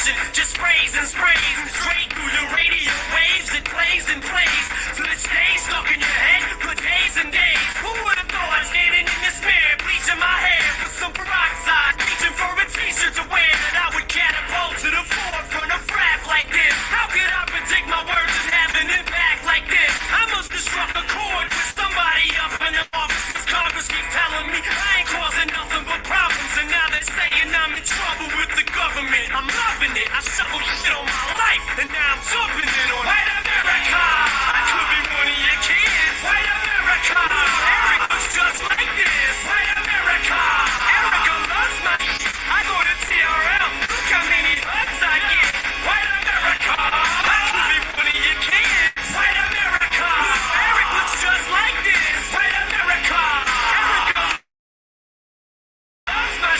radiation just sprays and sprays straight through your radio waves. It plays and plays till it stays stuck in your head for days and days. Who would have thought standing in this mirror, bleaching my hair with some peroxide, reaching for a t-shirt to wear, that I would catapult to the forefront of rap like this? How could I predict my words and have an impact like this? I must have struck a chord with somebody up in the office, 'cause Congress keep telling me I ain't causing nothing but problems, and now they're saying I'm in trouble with the government. I'm loving it. I suffered shit all my life, and now I'm jumping in on White America. I could be one of your kids. White America. Eric looks just like this. White America. Erica loves my I go to TRL. Look how many hugs I get. White America. I could be one of your kids. White America. Eric looks just like this. White America. Erica loves my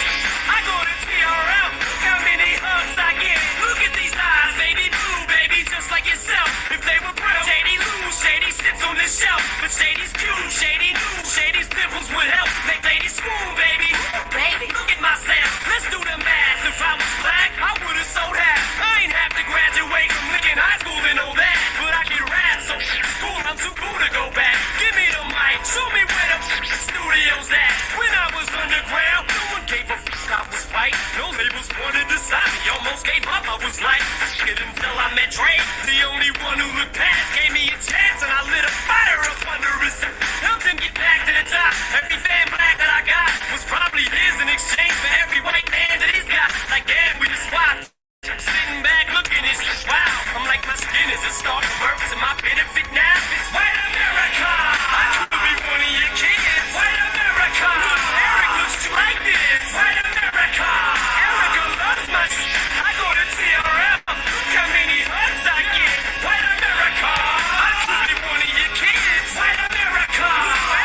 I go to TRL. Look how many hugs I get. Look at these eyes, baby blue, baby, just like yourself. If they were brown, Shady lose, Shady sits on the shelf. But Shady's cute, Shady knew, Shady's dimples would help make Lady swoon, baby. Baby, look at myself. Let's do the math. If I was black, I would've sold half. I ain't have to graduate from Lincoln High School to know that. But I can rap, so school, I'm too cool to go back. Give me the mic, show me where the studio's at. When I was underground, no one gave a I was white. No labels wanted to sign me. Almost gave up. I was like, shit until I met Dre. The only one who looked past gave me a chance, and I lit a fire up under his. Helped him get back to the top. Every fan black that I got was probably his in exchange for every white man that he's got. Like, damn, we just swapped. I'm sitting back looking at shit. Wow, I'm like, my skin is a star converts to my benefit now. It's White America. I could be one of your kids. White America. Eric looks just like this. White America. Erica loves my shit. I go to TRL. Look how many hugs I get. White America. I could be one of your kids. White America.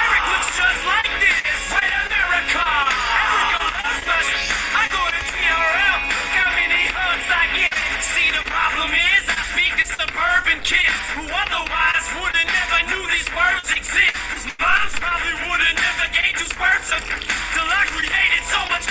Eric looks just like this. White America. Erica loves my shit. I go to TRL. Look how many hugs I get. See, the problem is I speak to suburban kids who otherwise would've never knew these words exist. 'Cause moms probably would've never gave two words till I created so much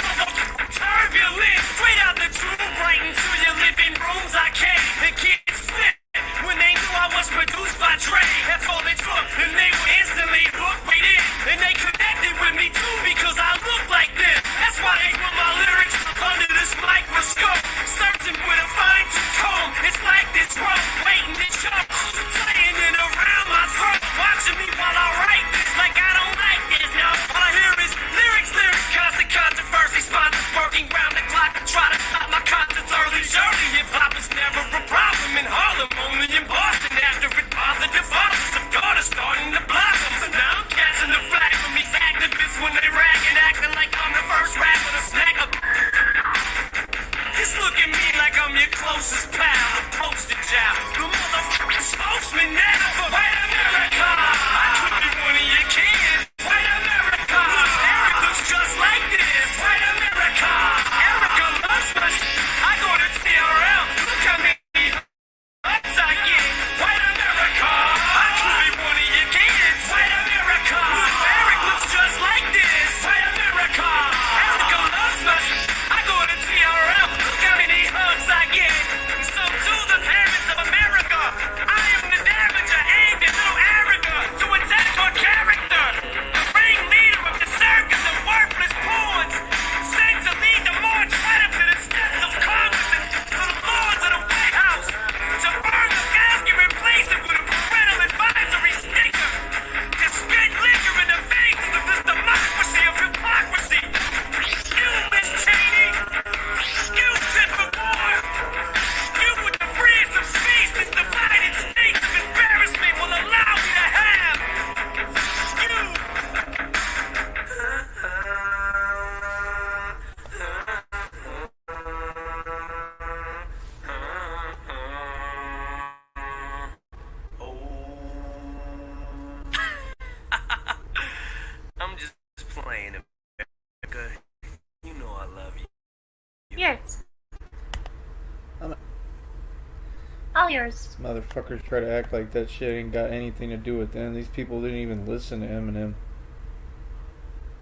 turbulence. Straight out the tube, right into your living rooms I came. And kids flipped when they knew I was produced by Dre. That's all they took, and they were instantly hooked right in. And they connected with me too because I look like them. That's why they put my lyrics under this microscope, searching with a fine-tooth comb. It's like this rope waiting to choke, playing in around my throat, watching me while I write this like I don't like this. No, all I hear is lyrics, lyrics, constant controversy, sponsors working round the clock to try to stop my concerts early. Surely hip-hop is never a problem in Harlem, only in Boston. After it bothered the fathers of God are starting to blossom. So now I'm catching the flag from these activists when they rag and acting like I'm the first rapper to snack up. Just look at me like I'm your closest pal, the poster child, the motherfucking spokesman now for White America. I could be one of your kids. White America. Eric looks just like this. White America. Erica loves my shit. I go to TRL. Look how many hugs I get. White America. I could be one of your kids. White America. Eric looks just like this. White America. Erica loves my shit. I go to TRL. Look how many hugs I get. So to the parents of America, I am the damager aimed at little Erica to attack her character. The ringleader of the circus of worthless pawns, sent to lead the march right up to the steps of Congress and to the lords of the White House, to burn the casket and replace it with a parental advisory sticker, to spit liquor in the faces of this democracy of hypocrisy. You, Miss Cheney, you fit for war. You with the freeze of space this divided states of embarrassment will allow me to have. You. I'm just playing, America. You know I love you. Yes. I'm- All yours. Motherfuckers try to act like that shit ain't got anything to do with them. These people didn't even listen to Eminem.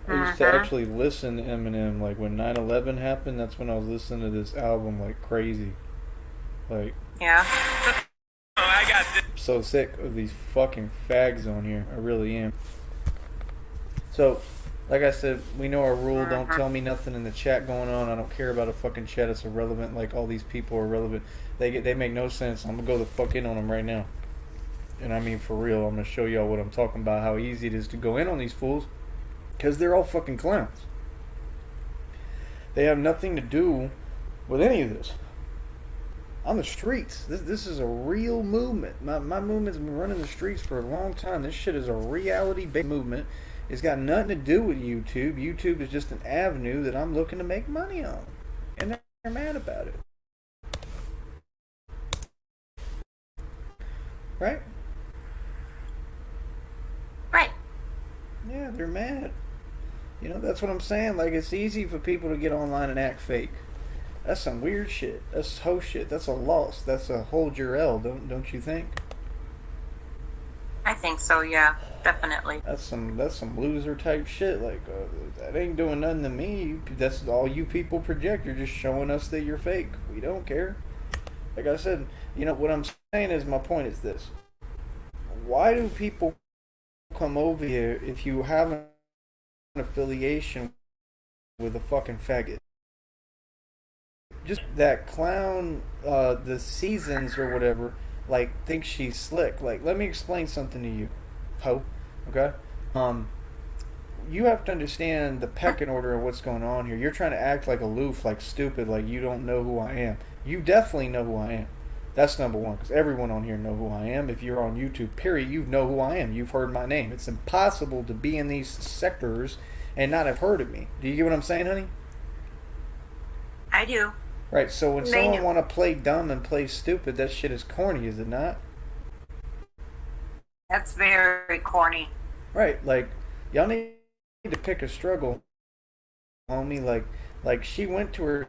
I used to listen to Eminem, like when 9/11 happened, that's when I was listening to this album like crazy. Like, Yeah. Oh, I got this. I'm so sick of these fucking fags on here. I really am. So, like I said, we know our rule. Don't tell me nothing in the chat going on. I don't care about a fucking chat. It's irrelevant. Like, all these people are irrelevant. They make no sense. I'm gonna go the fuck in on them right now. And I mean for real. I'm gonna show y'all what I'm talking about. How easy it is to go in on these fools. Because they're all fucking clowns. They have nothing to do with any of this. On the streets. This is a real movement. My movement's been running the streets for a long time. This shit is a reality-based movement. It's got nothing to do with YouTube. YouTube is just an avenue that I'm looking to make money on. And they're mad about it. Right? Right. Yeah, they're mad. You know, that's what I'm saying. Like, it's easy for people to get online and act fake. That's some weird shit. That's hoe shit. That's a loss. That's a hold your L, don't you think? I think so, yeah. Definitely. That's some loser type shit. Like, that ain't doing nothing to me. That's all you people project. You're just showing us that you're fake. We don't care. Like I said, you know, what I'm saying is, my point is this. Why do people come over here if you have an affiliation with a fucking faggot? Just that clown, the Seasons or whatever, like, thinks she's slick. Like, let me explain something to you, ho. Okay? You have to understand the pecking order of what's going on here. You're trying to act like aloof, like stupid, like you don't know who I am. You definitely know who I am. That's number one, because everyone on here know who I am. If you're on YouTube, period, you know who I am. You've heard my name. It's impossible to be in these sectors and not have heard of me. Do you get what I'm saying, honey? I do. Right, so when someone want to play dumb and play stupid, that shit is corny, is it not? That's very corny. Right, like, y'all need to pick a struggle, homie. Like she went to her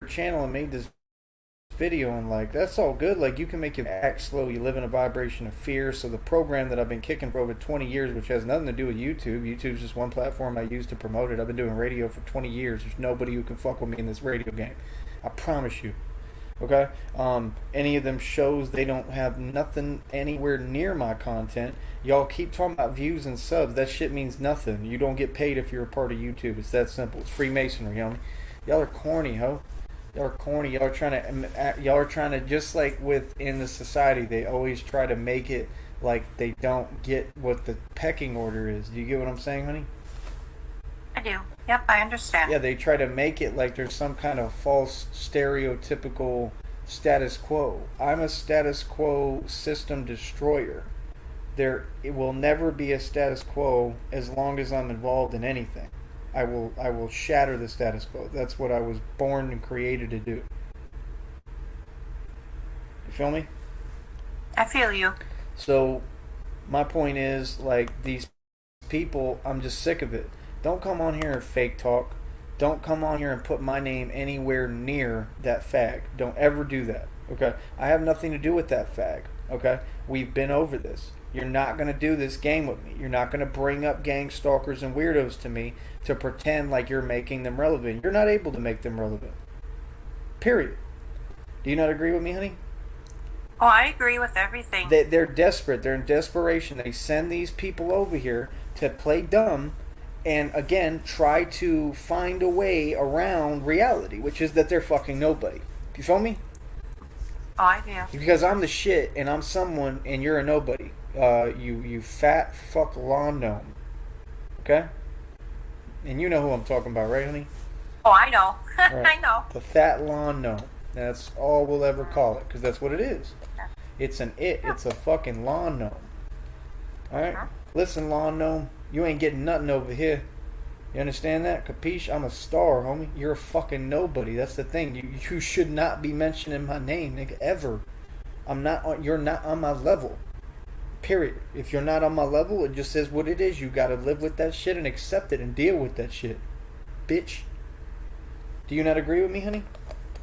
channel and made this video, and like, that's all good. Like, you can make it act slow. You live in a vibration of fear. So the program that I've been kicking for over 20 years, which has nothing to do with YouTube's just one platform I use to promote it. I've been doing radio for 20 years. There's nobody who can fuck with me in this radio game. I promise you. Okay? Any of them shows, they don't have nothing anywhere near my content. Y'all keep talking about views and subs. That shit means nothing. You don't get paid if you're a part of YouTube. It's that simple. It's Freemasonry, homie. Y'all are corny, ho. Y'all are corny. Y'all are trying to, just like within the society, they always try to make it like they don't get what the pecking order is. Do you get what I'm saying, honey? I do. Yep, I understand. Yeah, they try to make it like there's some kind of false stereotypical status quo. I'm a status quo system destroyer. It will never be a status quo as long as I'm involved in anything. I will shatter the status quo. That's what I was born and created to do. You feel me? I feel you. So my point is, like, these people, I'm just sick of it. Don't come on here and fake talk. Don't come on here and put my name anywhere near that fag. Don't ever do that. Okay? I have nothing to do with that fag. Okay? We've been over this. You're not going to do this game with me. You're not going to bring up gang stalkers and weirdos to me to pretend like you're making them relevant. You're not able to make them relevant. Period. Do you not agree with me, honey? Oh, I agree with everything. They're desperate. They're in desperation. They send these people over here to play dumb and, again, try to find a way around reality, which is that they're fucking nobody. You feel me? Oh, I do. Because I'm the shit, and I'm someone, and you're a nobody. You fat fuck lawn gnome. Okay? And you know who I'm talking about, right, honey? Oh, I know. Right. I know. The fat lawn gnome. That's all we'll ever call it, because that's what it is. It's a fucking lawn gnome. Alright? Listen, lawn gnome, you ain't getting nothing over here. You understand that? Capiche? I'm a star, homie. You're a fucking nobody. That's the thing. You should not be mentioning my name, nigga, ever. You're not on my level. Period. If you're not on my level, it just says what it is. You gotta live with that shit and accept it and deal with that shit. Bitch. Do you not agree with me, honey?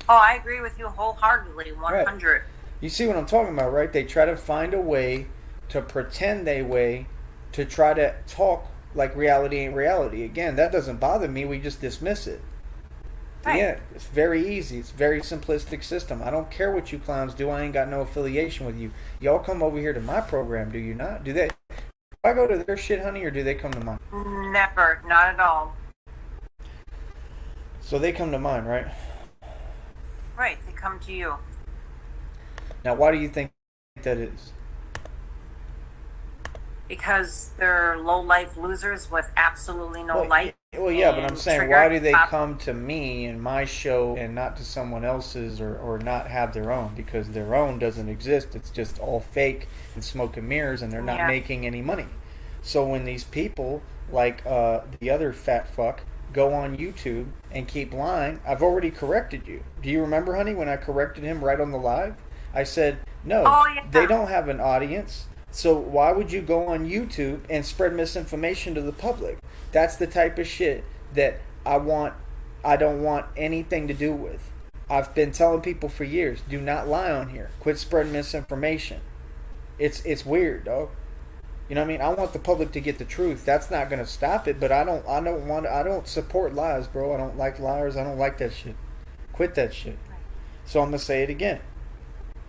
Oh, I agree with you wholeheartedly, 100. Right. You see what I'm talking about, right? They try to find a way to pretend to try to talk like reality ain't reality. Again, that doesn't bother me. We just dismiss it. Right. Yeah, it's very easy. It's a very simplistic system. I don't care what you clowns do. I ain't got no affiliation with you. Y'all come over here to my program, do you not? Do they? Do I go to their shit, honey, or do they come to mine? Never, not at all. So they come to mine, right? Right, they come to you. Now, why do you think that is? Because they're low-life losers with absolutely no Well, life. Well, yeah, but I'm and saying, trigger why do they pop- come to me and my show and not to someone else's or not have their own? Because their own doesn't exist. It's just all fake and smoke and mirrors, and they're not Yeah. making any money. So when these people, like the other fat fuck, go on YouTube and keep lying, I've already corrected you. Do you remember, honey, when I corrected him right on the live? I said, no, Oh, yeah. they don't have an audience. So why would you go on YouTube and spread misinformation to the public? That's the type of shit that I don't want anything to do with. I've been telling people for years, do not lie on here. Quit spreading misinformation. It's weird, dog. You know what I mean? I want the public to get the truth. That's not going to stop it, but I don't support lies, bro. I don't like liars. I don't like that shit. Quit that shit. So I'm going to say it again.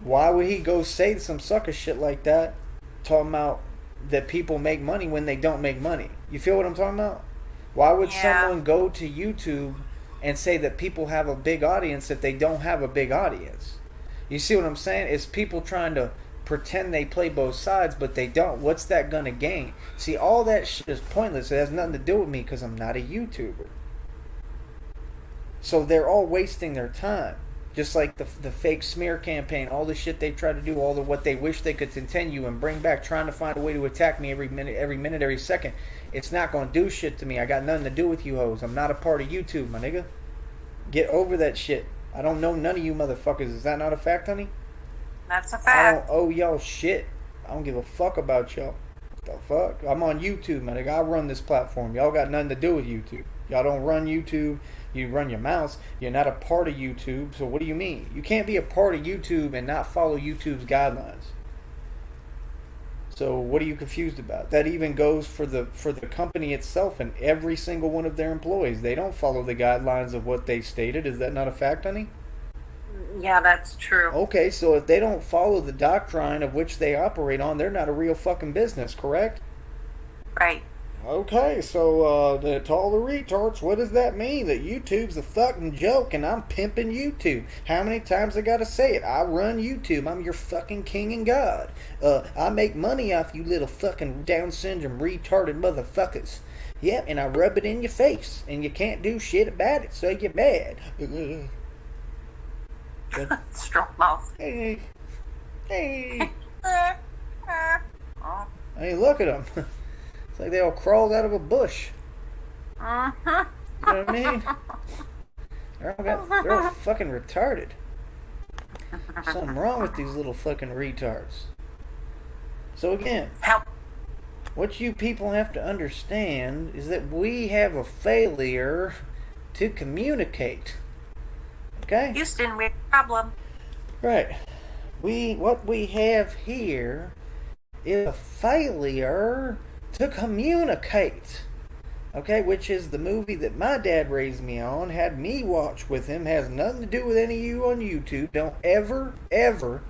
Why would he go say some sucker shit like that? Talking about that people make money when they don't make money. You feel what I'm talking about? Why would Yeah. someone go to YouTube and say that people have a big audience if they don't have a big audience? You see what I'm saying? It's people trying to pretend they play both sides, but they don't. What's that gonna gain? See, all that shit is pointless. It has nothing to do with me because I'm not a YouTuber. So they're all wasting their time. Just like the fake smear campaign, all the shit they try to do, all the what they wish they could continue and bring back, trying to find a way to attack me every minute, every second. It's not going to do shit to me. I got nothing to do with you hoes. I'm not a part of YouTube, my nigga. Get over that shit. I don't know none of you motherfuckers. Is that not a fact, honey? That's a I fact. don't owe y'all shit. I don't give a fuck about y'all. What the fuck? I'm on YouTube, my nigga. I run this platform. Y'all got nothing to do with YouTube. Y'all don't run YouTube. You run your mouse. You're not a part of YouTube. So what do you mean? You can't be a part of YouTube and not follow YouTube's guidelines. So what are you confused about? That even goes for the company itself and every single one of their employees. They don't follow the guidelines of what they stated. Is that not a fact, honey? Yeah, that's true. Okay, so if they don't follow the doctrine of which they operate on, they're not a real fucking business, correct? Right. Okay, so to all the retards, what does that mean? That YouTube's a fucking joke and I'm pimping YouTube. How many times I gotta say it? I run YouTube. I'm your fucking king and god. I make money off you little fucking Down syndrome retarded motherfuckers. Yep, and I rub it in your face and you can't do shit about it, so you're mad. Strong mouth. Hey, hey. Oh. Hey, look at them. It's like they all crawled out of a bush. Mm-hmm. You know what I mean? They're all fucking retarded. Something wrong with these little fucking retards. So again, Help. what you people have to understand is that we have a failure to communicate. Okay? Houston, we have a problem. Right. What we have here is a failure to communicate. Okay, which is the movie that my dad raised me on, had me watch with him, has nothing to do with any of you on YouTube. Don't ever, ever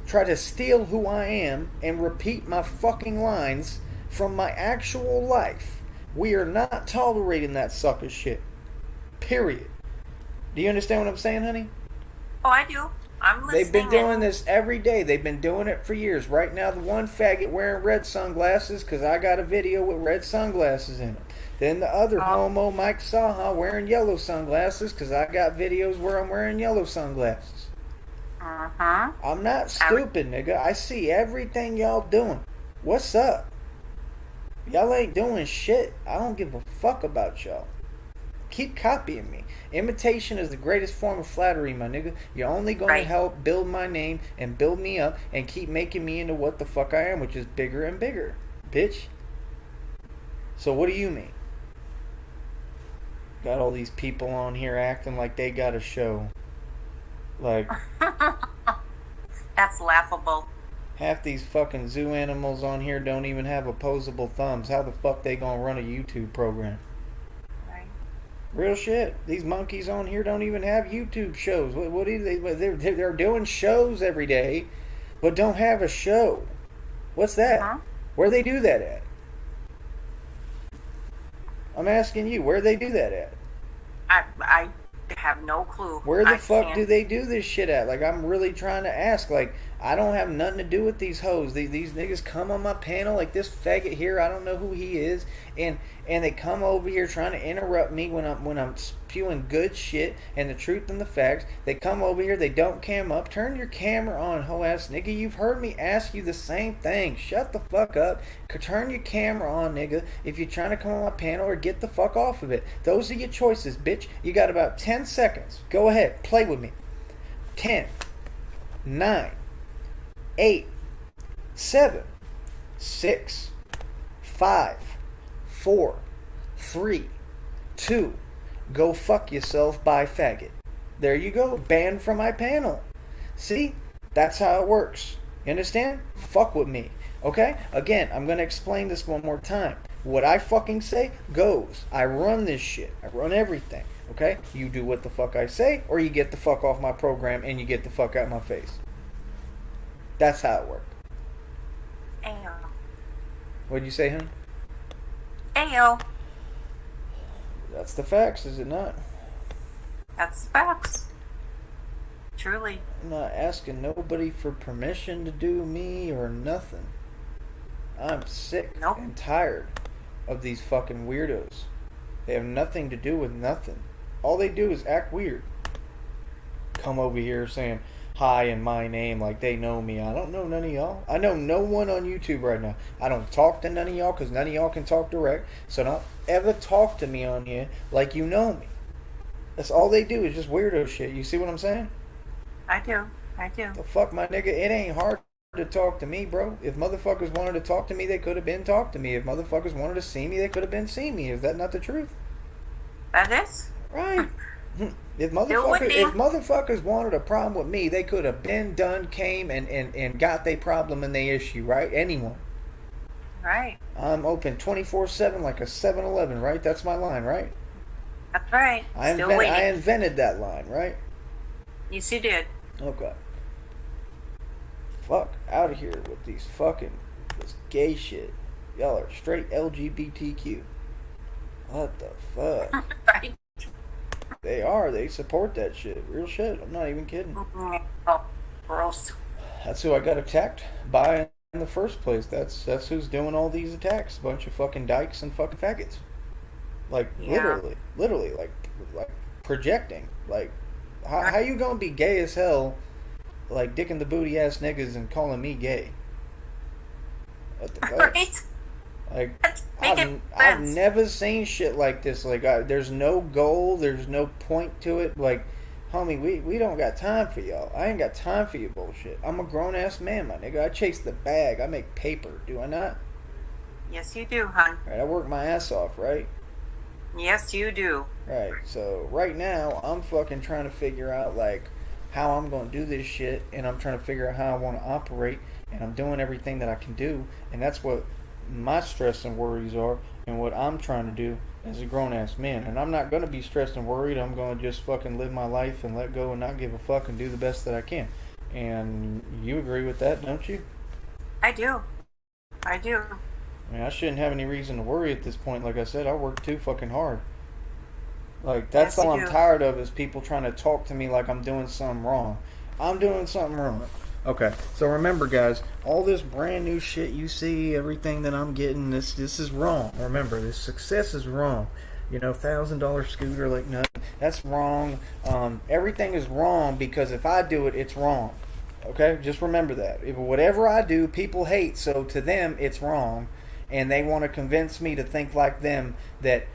try to steal who I am and repeat my fucking lines from my actual life. We are not tolerating that sucker shit. Period. Do you understand what I'm saying, honey? Oh, I do. I'm listening. They've been doing this every day. They've been doing it for years. Right now, the one faggot wearing red sunglasses, because I got a video with red sunglasses in them. Then the other homo, Mike Saha, wearing yellow sunglasses, because I got videos where I'm wearing yellow sunglasses. Uh-huh. I'm not stupid, nigga. I see everything y'all doing. What's up? Y'all ain't doing shit. I don't give a fuck about y'all. Keep copying me. Imitation is the greatest form of flattery, my nigga. You're only going to help build my name and build me up and keep making me into what the fuck I am, which is bigger and bigger, bitch. So what do you mean? Got all these people on here acting like they got a show. Like, That's laughable. half these fucking zoo animals on here don't even have opposable thumbs. How the fuck they gonna run a YouTube program? Right. Real shit. These monkeys on here don't even have YouTube shows. What do they? They're doing shows every day, but don't have a show. What's that? Uh-huh. Where they do that at? I'm asking you, where they do that at? I have no clue. Where the I fuck can't- do they do this shit at? Like, I'm really trying to ask. Like, I don't have nothing to do with these hoes. These niggas come on my panel, like this faggot here. I don't know who he is, and they come over here trying to interrupt me when I'm spewing good shit and the truth and the facts. They come over here. They don't cam up. Turn your camera on, hoe ass nigga. You've heard me ask you the same thing. Shut the fuck up. Turn your camera on, nigga. If you're trying to come on my panel, or get the fuck off of it. Those are your choices, bitch. You got about 10 seconds. Go ahead, play with me. 10, 9, 8, 7, 6, 5, 4, 3, 2, go fuck yourself by faggot. There you go, banned from my panel. See? That's how it works. You understand? Fuck with me. Okay? Again, I'm gonna explain this one more time. What I fucking say goes. I run this shit. I run everything. Okay? You do what the fuck I say, or you get the fuck off my program and you get the fuck out of my face. That's how it works. Ayo. What'd you say, hon? Ayo. That's the facts, is it not? That's facts. Truly. I'm not asking nobody for permission to do me or nothing. I'm sick Nope. and tired of these fucking weirdos. They have nothing to do with nothing. All they do is act weird. Come over here saying hi in my name like they know me. I don't know none of y'all. I know no one on YouTube right now. I don't talk to none of y'all because none of y'all can talk direct. So don't ever talk to me on here like you know me. That's all they do is just weirdo shit. You see what I'm saying? I do. I do. The fuck, my nigga, it ain't hard to talk to me, bro. If motherfuckers wanted to talk to me, they could have been talked to me. If motherfuckers wanted to see me, they could have been seen me. Is that not the truth? That is? Right. If would be. motherfuckers wanted a problem with me, they could have been done, came and got their problem and they issue, right? Anyone. Right. I'm open 24/7 like a 7-Eleven, right? That's my line, right? That's right. I Still waiting. invented that line, right? Yes, you did. Okay. Fuck out of here with this gay shit. Y'all are straight LGBTQ. What the fuck? Right. They are. They support that shit. Real shit. I'm not even kidding. Oh, gross. That's who I got attacked by in the first place. That's who's doing all these attacks. Bunch of fucking dykes and fucking faggots. Like Yeah. literally, like projecting. Like, how you gonna be gay as hell, like dicking the booty ass niggas and calling me gay? What the fuck? Right? Like, That's making I've sense. never seen shit like this. Like, there's no goal, there's no point to it. Like, homie, we don't got time for y'all. I ain't got time for your bullshit. I'm a grown ass man, my nigga. I chase the bag. I make paper. Do I not? Yes, you do, hon. Right. I work my ass off, right? Yes, you do. Right. So right now, I'm fucking trying to figure out like how I'm gonna do this shit, and I'm trying to figure out how I want to operate, and I'm doing everything that I can do, and that's what my stress and worries are, and what I'm trying to do as a grown ass man. And I'm not gonna be stressed and worried. I'm gonna just fucking live my life and let go and not give a fuck and do the best that I can. And you agree with that, don't you? I do. I do. I mean, I shouldn't have any reason to worry at this point. Like I said, I work too fucking hard. Like, that's Yes, you all I'm do. tired of is people trying to talk to me like I'm doing something wrong. I'm doing something wrong. Okay, so remember, guys, all this brand new shit you see, everything that I'm getting, this is wrong. Remember, this success is wrong. You know, $1,000 scooter, like, no, that's wrong. Everything is wrong because if I do it, it's wrong. Okay, just remember that. If whatever I do, people hate, so to them, it's wrong. And they want to convince me to think like them, that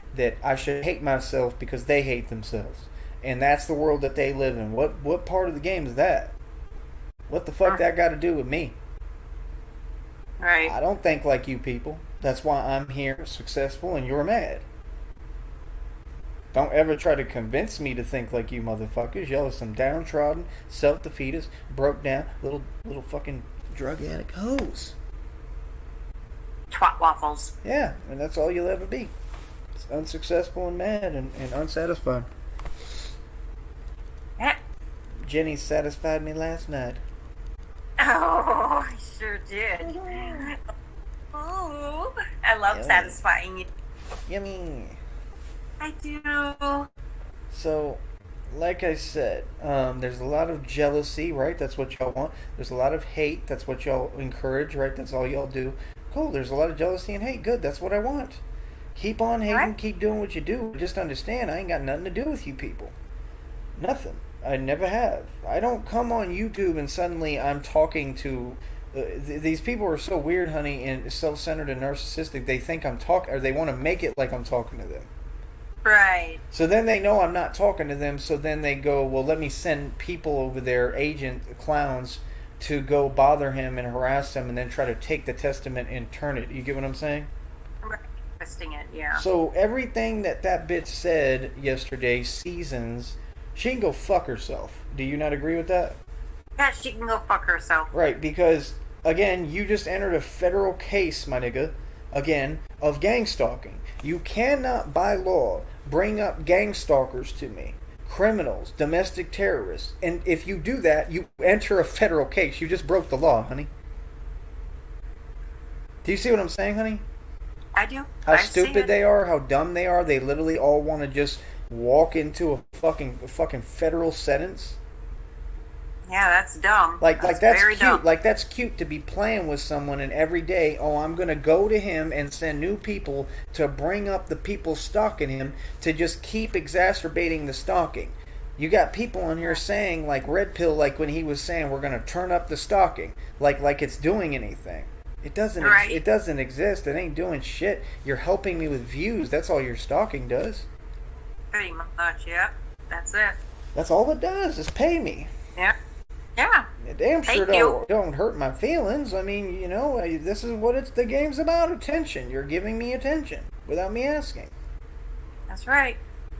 I should hate myself because they hate themselves. And that's the world that they live in. What part of the game is that? What the fuck that got to do with me? Right. I don't think like you people. That's why I'm here, successful, and you're mad. Don't ever try to convince me to think like you motherfuckers. Y'all are some downtrodden, self-defeatist, broke down, little fucking drug addict hoes. Twat waffles. Yeah, and that's all you'll ever be. unsuccessful and mad and unsatisfied. Yeah. Jenny satisfied me last night. Oh, I sure did. Ooh, I love Yeah. satisfying you. Yummy. I do. So, like I said, there's a lot of jealousy, right? That's what y'all want. There's a lot of hate. That's what y'all encourage, right? That's all y'all do. Cool. There's a lot of jealousy and hate. Good. That's what I want. Keep on hating. Right. Keep doing what you do. Just understand, I ain't got nothing to do with you people. Nothing. I never have. I don't come on YouTube and suddenly I'm talking to. These people are so weird, honey, and self-centered and narcissistic. They think I'm talking, or they want to make it like I'm talking to them. Right. So then they know I'm not talking to them, so then they go, well, let me send people over there, clowns, to go bother him and harass him and then try to take the testament and turn it. You get what I'm saying? Twisting it, yeah. So everything that bitch said yesterday, Seasons, she can go fuck herself. Do you not agree with that? Yeah, she can go fuck herself. Right, because, again, you just entered a federal case, my nigga, again, of gang stalking. You cannot, by law, bring up gang stalkers to me. Criminals, domestic terrorists. And if you do that, you enter a federal case. You just broke the law, honey. Do you see what I'm saying, honey? I do. How I see stupid it. they are, how dumb they are. They literally all want to just walk into a fucking federal sentence. Yeah, that's dumb. Like that's very cute. dumb. Like that's cute to be playing with someone and every day, oh, I'm gonna go to him and send new people to bring up the people stalking him to just keep exacerbating the stalking. You got people on here saying like Red Pill, like when he was saying we're gonna turn up the stalking, like it's doing anything. It doesn't. Right. It doesn't exist. It ain't doing shit. You're helping me with views. That's all your stalking does. Pretty much, yeah. That's it. That's all it does. Is pay me. Yeah. Yeah. It damn sure Thank you. don't hurt my feelings. I mean, you know, this is what the game's about. Attention. You're giving me attention without me asking. That's right.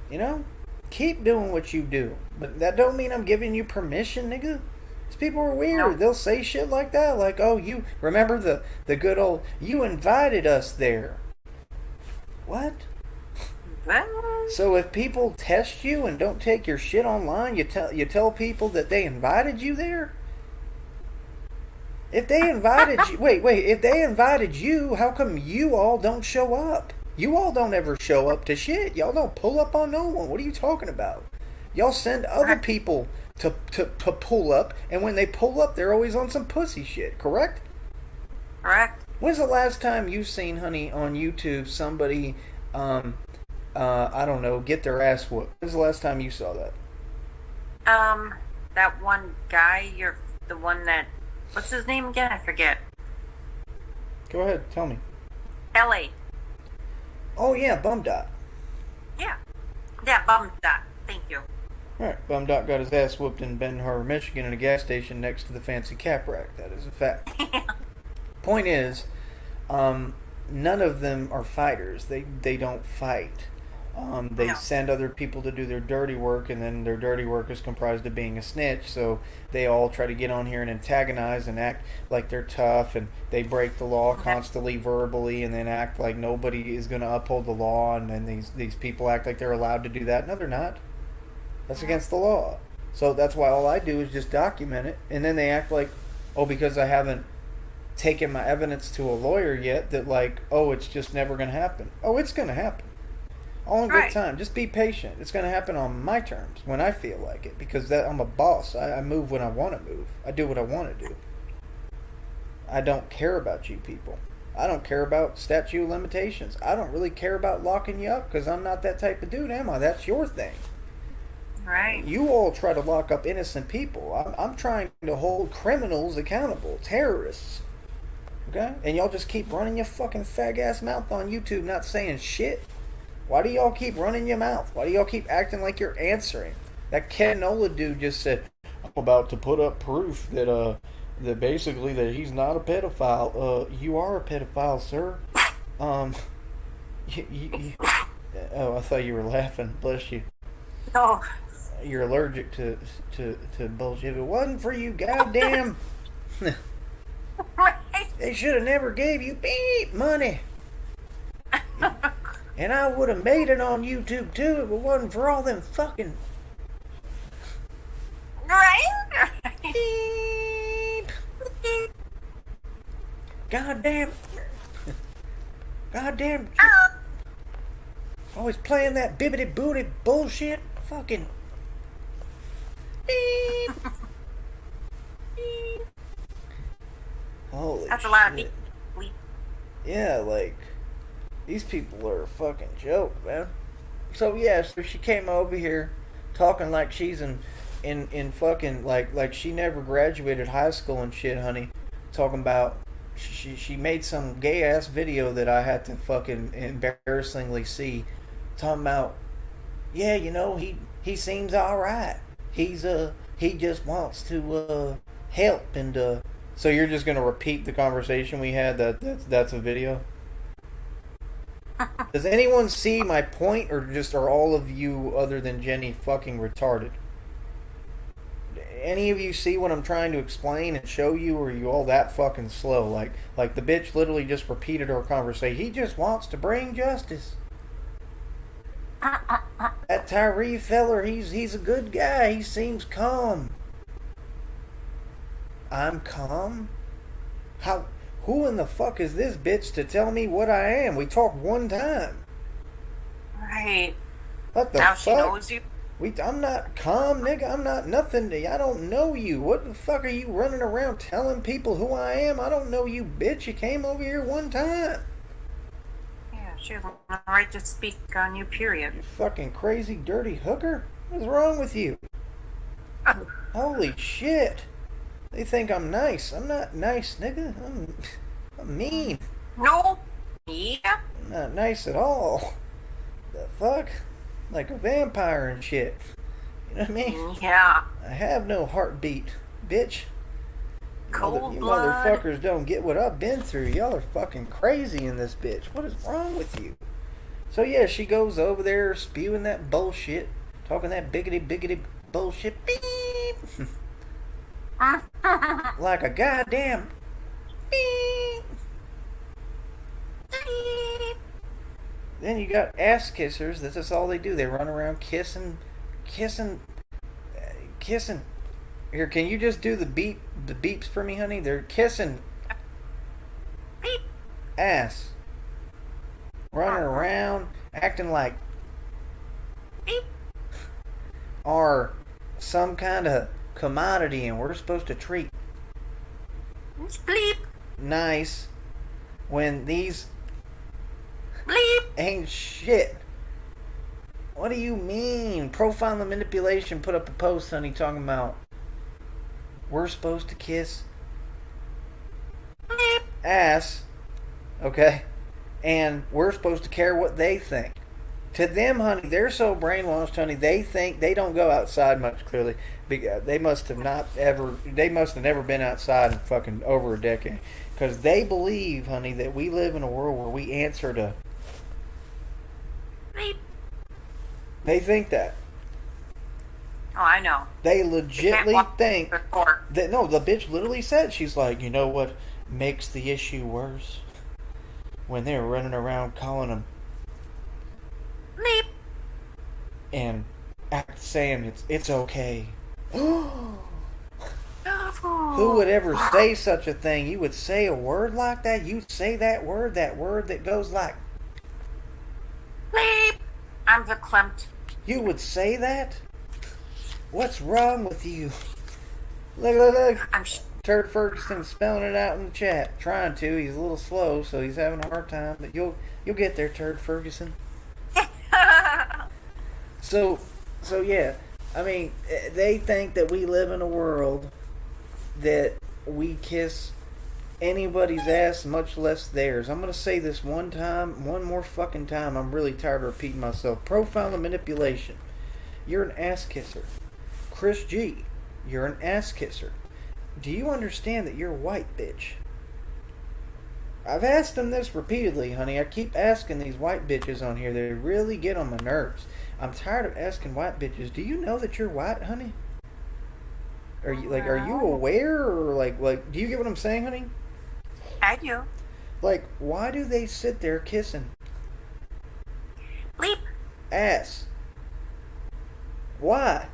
You know, keep doing what you do, but that don't mean I'm giving you permission, nigga. These people are weird. No. They'll say shit like that, like, "Oh, you remember the good old you invited us there." What? Well, So if people test you and don't take your shit online, you tell people that they invited you there? If they invited you, wait, if they invited you, how come you all don't show up? You all don't ever show up to shit. Y'all don't pull up on no one. What are you talking about? Y'all send other people to pull up, and when they pull up, they're always on some pussy shit, correct? correct. When's the last time you've seen, honey, on YouTube somebody, I don't know, get their ass whooped? When's the last time you saw that? That one guy, you're the one that, what's his name again? I forget. Go ahead, tell me. L.A. Oh yeah, Bum Dot. Yeah. Yeah, Bum Dot. Thank you. Alright, Bum Dot got his ass whooped in Benton Harbor, Michigan in a gas station next to the fancy cap rack. That is a fact. Point is, none of them are fighters. They don't fight. They No. send other people to do their dirty work, and then their dirty work is comprised of being a snitch, so they all try to get on here and antagonize and act like they're tough, and they break the law constantly verbally, and then act like nobody is going to uphold the law, and then these people act like they're allowed to do that. No, they're not. That's against the law. So that's why all I do is just document it, and then they act like, oh, because I haven't taken my evidence to a lawyer yet, that like, oh, it's just never going to happen. Oh, it's going to happen. All in good Right. time. Just be patient. It's going to happen on my terms, when I feel like it, because I'm a boss. I move when I want to move. I do what I want to do. I don't care about you people. I don't care about statute of limitations. I don't really care about locking you up, because I'm not that type of dude, am I? That's your thing. Right. You all try to lock up innocent people. I'm trying to hold criminals accountable, terrorists. Okay? And y'all just keep running your fucking fag ass mouth on YouTube, not saying shit. Why do y'all keep running your mouth? Why do y'all keep acting like you're answering? That Ken Nola dude just said, I'm about to put up proof that that basically that he's not a pedophile. You are a pedophile, sir. Oh, I thought you were laughing. Bless you. No. You're allergic to bullshit. If it wasn't for you, goddamn, Right. they should have never gave you beep money. And I would have made it on YouTube too if it wasn't for all them fucking Right? beep. Goddamn. Goddamn. Always playing that bibbity booty bullshit. Fucking. Beep. Beep. Holy That's a lot of shit. beep. Yeah, like, these people are a fucking joke, man. So yeah, so she came over here talking like she's in fucking like she never graduated high school and shit, honey. Talking about she made some gay ass video that I had to fucking embarrassingly see. Talking about, yeah, you know, he seems alright. He just wants to help and so you're just gonna repeat the conversation we had that's a video? Does anyone see my point, or just are all of you other than Jenny fucking retarded? Any of you see what I'm trying to explain and show you, or are you all that fucking slow? Like the bitch literally just repeated our conversation. He just wants to bring justice. That Tyree feller, he's a good guy. He seems calm. I'm calm? How? Who in the fuck is this bitch to tell me what I am? We talked one time. Right. What the Now fuck? she knows you. I'm not calm, nigga. I'm not nothing to you. I don't know you. What the fuck are you running around telling people who I am? I don't know you, bitch. You came over here one time. Yeah, she has the right to speak on you, period. You fucking crazy, dirty hooker. What's wrong with you? Holy shit. They think I'm nice. I'm not nice, nigga. I'm mean. No. Yeah. I'm not nice at all. The fuck? Like a vampire and shit. You know what I mean? Yeah. I have no heartbeat, bitch. Cold You blood. motherfuckers don't get what I've been through. Y'all are fucking crazy in this bitch. What is wrong with you? So yeah, she goes over there spewing that bullshit, talking that biggity bullshit. Beep. Like a goddamn beep. Beep. Then you got ass kissers. That's all they do. They run around kissing. Here, can you just do the beeps for me, honey? They're kissing Beep. ass. Running around, acting like Beep. are some kind of commodity and we're supposed to treat Bleep. nice when these Bleep. ain't shit. What do you mean? Profile and manipulation put up a post, honey, talking about we're supposed to kiss Bleep. ass, okay? And we're supposed to care what they think. To them, honey, they're so brainwashed, honey, they think they don't go outside much, clearly. They must have never been outside in fucking over a decade. Because they believe, honey, that we live in a world where we answer to... Bleep. They think that. Oh, I know. They Can't legitly walk think... the court. that. No, the bitch literally said, she's like, you know what makes the issue worse? When they're running around calling them Bleep. and saying it's okay. Who would ever say such a thing? You would say a word like that? You'd say that word that goes like... Bleep. I'm verklempt. You would say that? What's wrong with you? Look. I'm Turd Ferguson spelling it out in the chat. Trying to. He's a little slow, so he's having a hard time. But you'll get there, Turd Ferguson. So yeah. I mean, they think that we live in a world that we kiss anybody's ass, much less theirs. I'm going to say this one more fucking time. I'm really tired of repeating myself. Profile and manipulation. You're an ass kisser. Chris G, you're an ass kisser. Do you understand that you're white, bitch? I've asked them this repeatedly, honey. I keep asking these white bitches on here. They really get on my nerves. I'm tired of asking white bitches, do you know that you're white, honey? Are you aware, or like do you get what I'm saying, honey? I do. Like, why do they sit there kissing? ass. Why?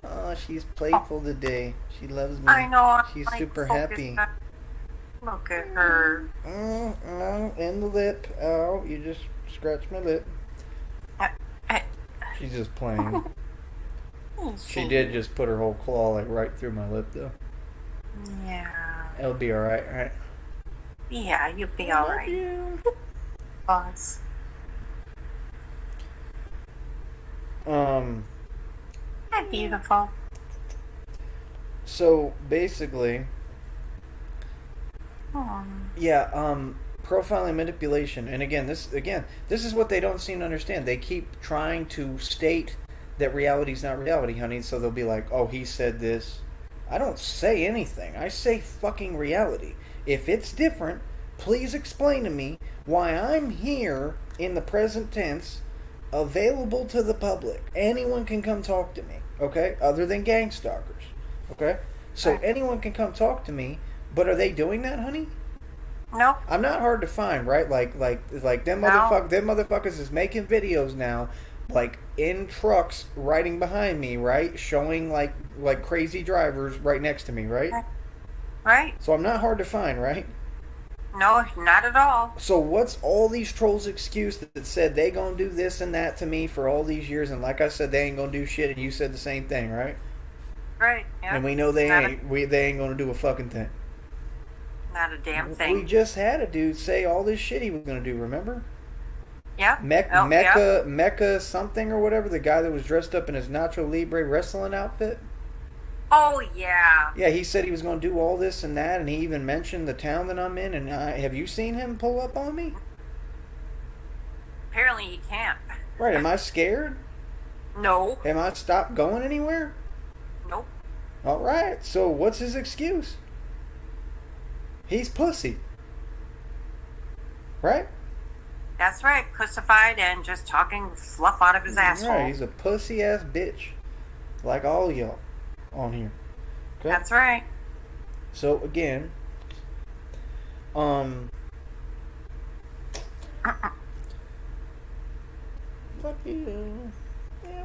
Oh, she's playful today. She loves me. I know. I'm, She's like, super focused happy. on- Look at her. And the lip. Oh, you just scratched my lip. I- She's just playing. She did just put her whole claw like right through my lip though. Yeah. It'll be alright, right? Yeah, you'll be alright. Yeah. Boss. Hi, beautiful. So basically, profiling manipulation, and this is what they don't seem to understand. They keep trying to state that reality's not reality, honey, so they'll be like, oh, he said this. I don't say anything. I say fucking reality. If it's different, please explain to me why I'm here in the present tense, available to the public. Anyone can come talk to me, okay? Other than gang stalkers, okay? So anyone can come talk to me, but are they doing that, honey? Nope. I'm not hard to find, right? Like them No. motherfuckers is making videos now, like in trucks riding behind me, right? Showing like crazy drivers right next to me, right? Right? So I'm not hard to find, right? No, not at all. So what's all these trolls' excuse that said they gonna do this and that to me for all these years, and like I said, they ain't gonna do shit, and you said the same thing, right? Right. Yeah. And we know they Not ain't. They ain't gonna do a fucking thing. Not a damn We thing. just had a dude say all this shit he was gonna do. Remember? Yeah. Mecca something or whatever. The guy that was dressed up in his Nacho Libre wrestling outfit. Oh, yeah. Yeah, he said he was going to do all this and that, and he even mentioned the town that I'm in. And have you seen him pull up on me? Apparently he can't. Right? Am I scared? No. Am I stopped going anywhere? Nope. All right. So what's his excuse? He's pussy. Right? That's right. Crucified and just talking fluff out of his asshole. Right. He's a pussy ass bitch, like all y'all on here. Okay? That's right. So again, fuck you. Yeah.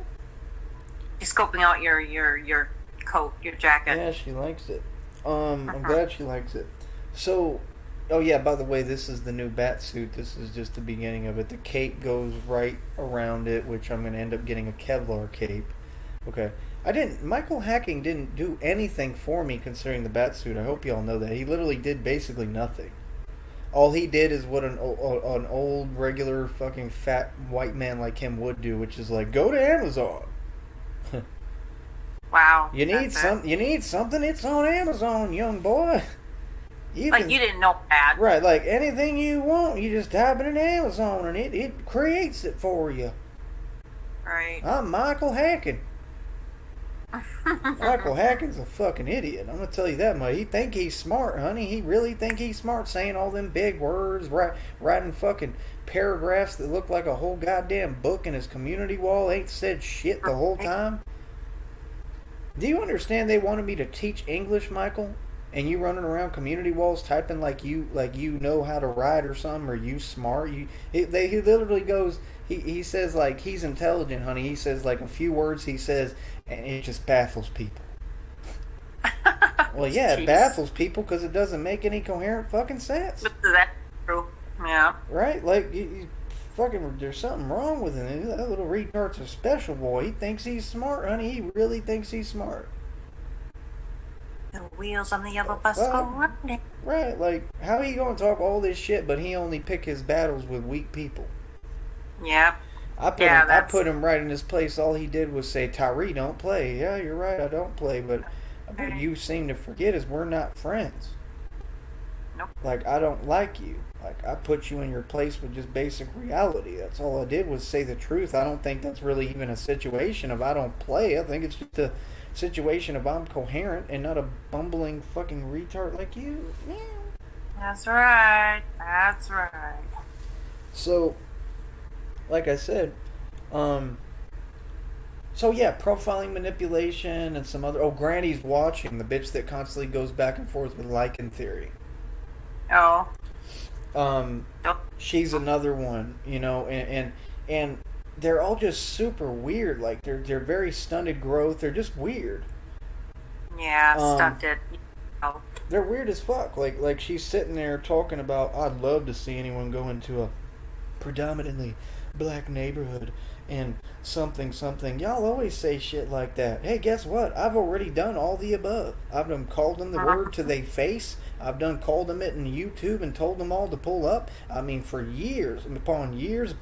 He's scoping out your coat, your jacket. Yeah, she likes it. I'm glad she likes it. So, oh yeah, by the way, this is the new bat suit. This is just the beginning of it. The cape goes right around it, which I'm going to end up getting a Kevlar cape. Okay. Michael Hacking didn't do anything for me concerning the bat suit. I hope y'all know that. He literally did basically nothing. All he did is what an old, regular, fucking fat white man like him would do, which is like, go to Amazon. Wow. You need something, it's on Amazon, young boy. You didn't know that. Right, like anything you want, you just type it in Amazon and it creates it for you. Right. I'm Michael Hacking. Michael Hacking's a fucking idiot. I'm gonna tell you that much. He think he's smart, honey. He really think he's smart, saying all them big words, writing fucking paragraphs that look like a whole goddamn book, in his community wall ain't said shit the whole time. Do you understand they wanted me to teach English, Michael? And you running around community walls typing like you know how to write or something, or you smart? He literally goes. He says like he's intelligent, honey. He says like a few words. He says, and it just baffles people. Well, yeah, it baffles people because it doesn't make any coherent fucking sense. But that's true. Yeah. Right? Like you fucking, there's something wrong with him. That little retard's a special boy. He thinks he's smart, honey. He really thinks he's smart. The wheels on the yellow bus go round. Right, like, how he gonna talk all this shit, but he only pick his battles with weak people? Yeah. I put him right in his place. All he did was say, Tyree, don't play. Yeah, you're right, I don't play, but what you seem to forget is we're not friends. Nope. Like, I don't like you. Like, I put you in your place with just basic reality. That's all I did was say the truth. I don't think that's really even a situation of I don't play. I think it's just a situation of I'm coherent and not a bumbling fucking retard like you. Yeah. That's right. That's right. So, like I said, so yeah, profiling, manipulation, and some other. Oh, Granny's watching, the bitch that constantly goes back and forth with Lycan theory. Oh. Nope. She's another one, you know, and they're all just super weird. Like they're very stunted growth. They're just weird. Yeah, Um, stunted. Oh, they're weird as fuck. Like she's sitting there talking about, I'd love to see anyone go into a predominantly black neighborhood and something something. Y'all always say shit like that. Hey, guess what? I've already done all the above. I've done called them the word to their face. I've done called them it in YouTube and told them all to pull up. I mean, for years upon years,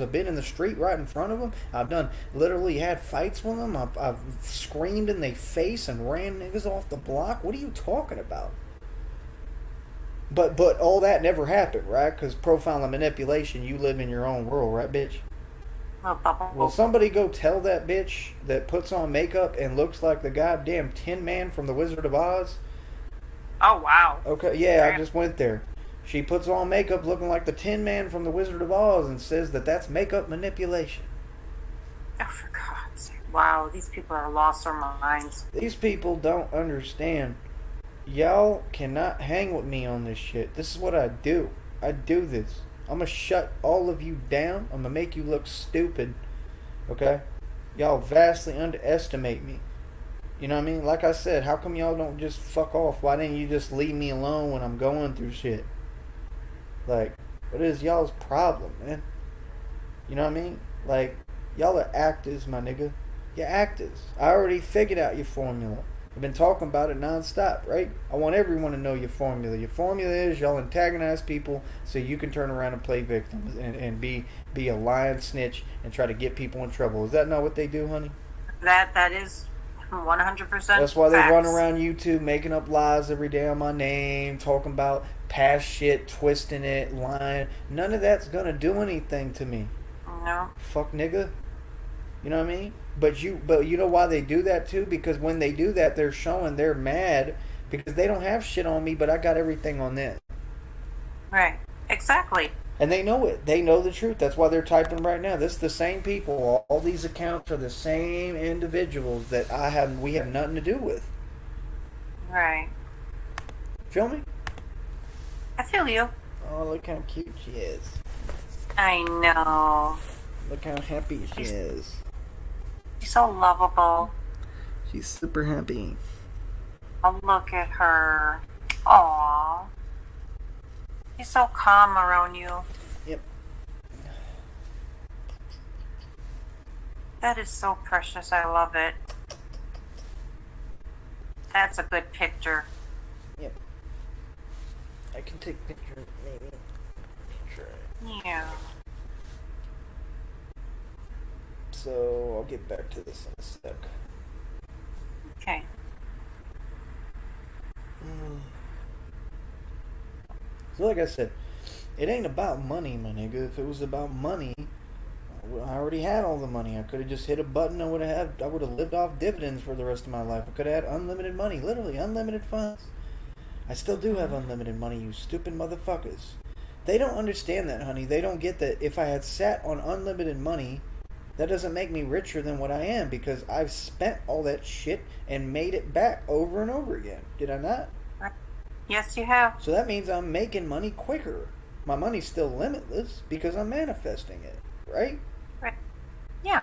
I've been in the street right in front of them. I've done literally had fights with them. I've screamed in their face and ran niggas off the block. What are you talking about? But all that never happened, right? Because profile and manipulation, you live in your own world, right, bitch? little bubble. Will somebody go tell that bitch that puts on makeup and looks like the goddamn Tin Man from The Wizard of Oz? Oh, wow. Okay, yeah, I just went there. She puts on makeup looking like the Tin Man from The Wizard of Oz and says that that's makeup manipulation. Oh, for God's sake. Wow, these people are lost their minds. These people don't understand. Y'all cannot hang with me on this shit. This is what I do. I do this. I'm gonna shut all of you down. I'm gonna make you look stupid. Okay? Y'all vastly underestimate me. You know what I mean? Like I said, how come y'all don't just fuck off? Why didn't you just leave me alone when I'm going through shit? Like, what is y'all's problem, man? You know what I mean? Like, y'all are actors, my nigga. You're actors. I already figured out your formula. I've been talking about it nonstop, right? I want everyone to know your formula. Your formula is y'all antagonize people so you can turn around and play victims and be a lying snitch and try to get people in trouble. Is that not what they do, honey? That is 100%. That's why they facts. run around YouTube making up lies every day on my name, talking about past shit, twisting it, lying. None of that's gonna do anything to me. No. Fuck nigga. You know what I mean? But you know why they do that too? Because when they do that, they're showing they're mad because they don't have shit on me, but I got everything on them. Right. Exactly. And they know it. They know the truth. That's why they're typing right now. This is the same people. All these accounts are the same individuals that we have nothing to do with. Right. Feel me? I feel you. Oh, look how cute she is. I know. Look how happy she is. She's so lovable. She's super happy. Oh, look at her. Aww. She's so calm around you. Yep. That is so precious. I love it. That's a good picture. Yep. I can take pictures, maybe. Try. Yeah. So I'll get back to this in a sec. Okay. So like I said, it ain't about money, my nigga. If it was about money, I already had all the money. I could have just hit a button. I would have lived off dividends for the rest of my life. I could have had unlimited money, literally unlimited funds. I still do have unlimited money, you stupid motherfuckers. They don't understand that, honey. They don't get that if I had sat on unlimited money, that doesn't make me richer than what I am because I've spent all that shit and made it back over and over again. Did I not? Yes, you have. So that means I'm making money quicker. My money's still limitless because I'm manifesting it, right? Right. Yeah.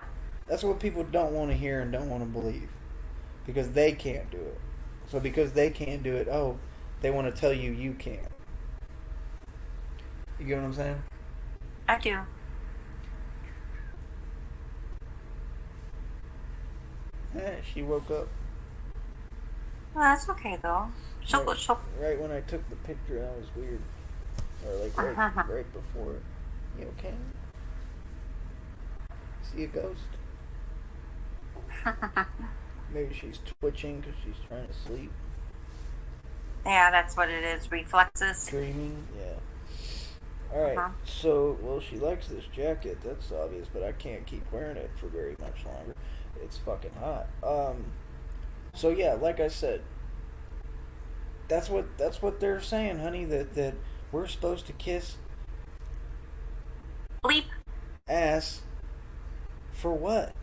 That's what people don't want to hear and don't want to believe because they can't do it. So because they can't do it, they want to tell you you can't. You get what I'm saying? I do. She woke up. Well, that's okay though. She'll Right when I took the picture, that was weird. Or like right before. You okay? See a ghost? Maybe she's twitching because she's trying to sleep. Yeah, that's what it is. Reflexes. Dreaming, yeah. Alright, so, well, she likes this jacket, that's obvious, but I can't keep wearing it for very much longer. It's fucking hot. So yeah, like I said, that's what they're saying, honey, that we're supposed to kiss Bleep. ass for what?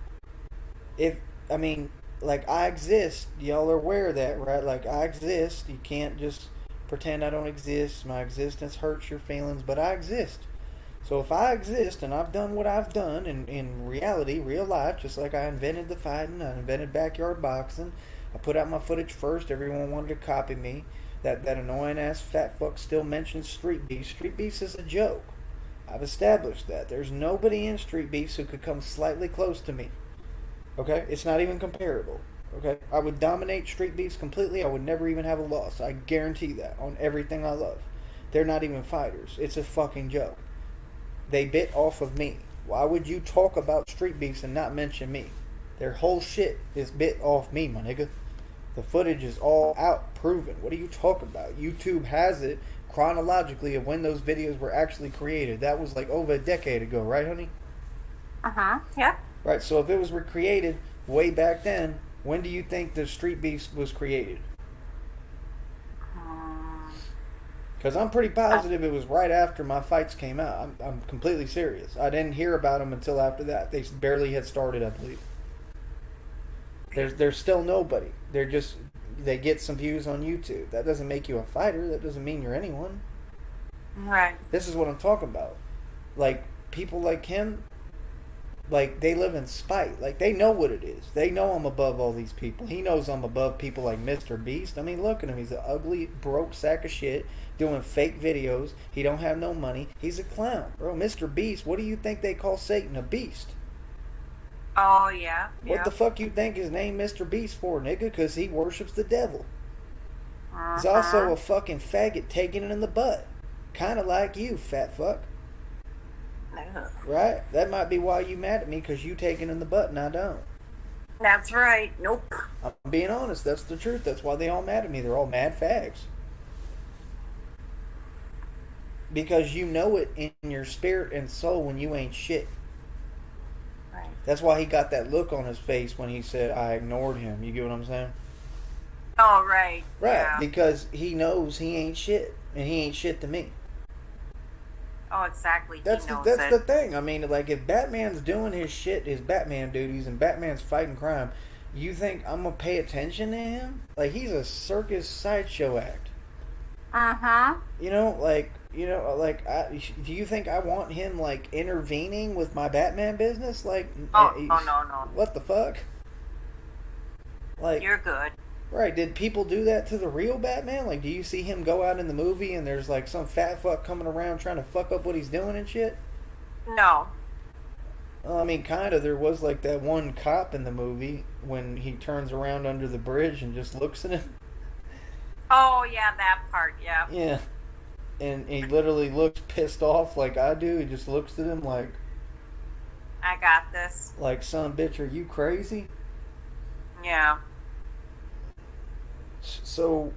I mean, like, I exist. Y'all are aware of that, right? Like, I exist. You can't just pretend I don't exist. My existence hurts your feelings, but I exist. So if I exist and I've done what I've done in reality, real life, just like I invented the fighting, I invented backyard boxing, I put out my footage first, everyone wanted to copy me. That annoying ass fat fuck still mentions Street Beefs. Street Beefs is a joke. I've established that. There's nobody in Street Beefs who could come slightly close to me. Okay? It's not even comparable. Okay? I would dominate Street Beefs completely. I would never even have a loss. I guarantee that on everything I love. They're not even fighters. It's a fucking joke. They bit off of me. Why would you talk about Street Beefs and not mention me? Their whole shit is bit off me, my nigga. The footage is all out, proven. What are you talking about? YouTube has it chronologically of when those videos were actually created. That was like over a decade ago, right, honey? Yeah. Right, so if it was recreated way back then, when do you think the Street Beefs was created? Because I'm pretty positive it was right after my fights came out. I'm completely serious. I didn't hear about them until after that. They barely had started, I believe. There's still nobody. They get some views on YouTube. That doesn't make you a fighter. That doesn't mean you're anyone. Right. This is what I'm talking about. Like, people like him, like, they live in spite. Like, they know what it is. They know I'm above all these people. He knows I'm above people like Mr. Beast. I mean, look at him. He's an ugly, broke sack of shit doing fake videos. He don't have no money. He's a clown. Bro, Mr. Beast, what do you think they call Satan? A beast. Oh, yeah. What the fuck you think his name Mr. Beast for, nigga? Because he worships the devil. He's also a fucking faggot taking it in the butt. Kind of like you, fat fuck. Right? That might be why you mad at me, because you taking in the butt and I don't. That's right. Nope. I'm being honest. That's the truth. That's why they all mad at me. They're all mad fags. Because you know it in your spirit and soul when you ain't shit. Right. That's why he got that look on his face when he said, I ignored him. You get what I'm saying? Oh, right. Right. Yeah. Because he knows he ain't shit. And he ain't shit to me. Oh, exactly. That's he knows the thing. I mean, like, if Batman's doing his shit, his Batman duties, and Batman's fighting crime, you think I'm gonna pay attention to him? Like, he's a circus sideshow act. You know, like, do you think I want him, like, intervening with my Batman business? Like, Oh, no. What the fuck? Like, You're good. right, did people do that to the real Batman? Like, do you see him go out in the movie and there's, like, some fat fuck coming around trying to fuck up what he's doing and shit? No. Well, I mean, kind of. There was, like, that one cop in the movie when he turns around under the bridge and just looks at him. Oh, yeah, that part, yeah. Yeah. And he literally looks pissed off like I do. He just looks at him like, I got this. like, son, bitch, are you crazy? Yeah. So,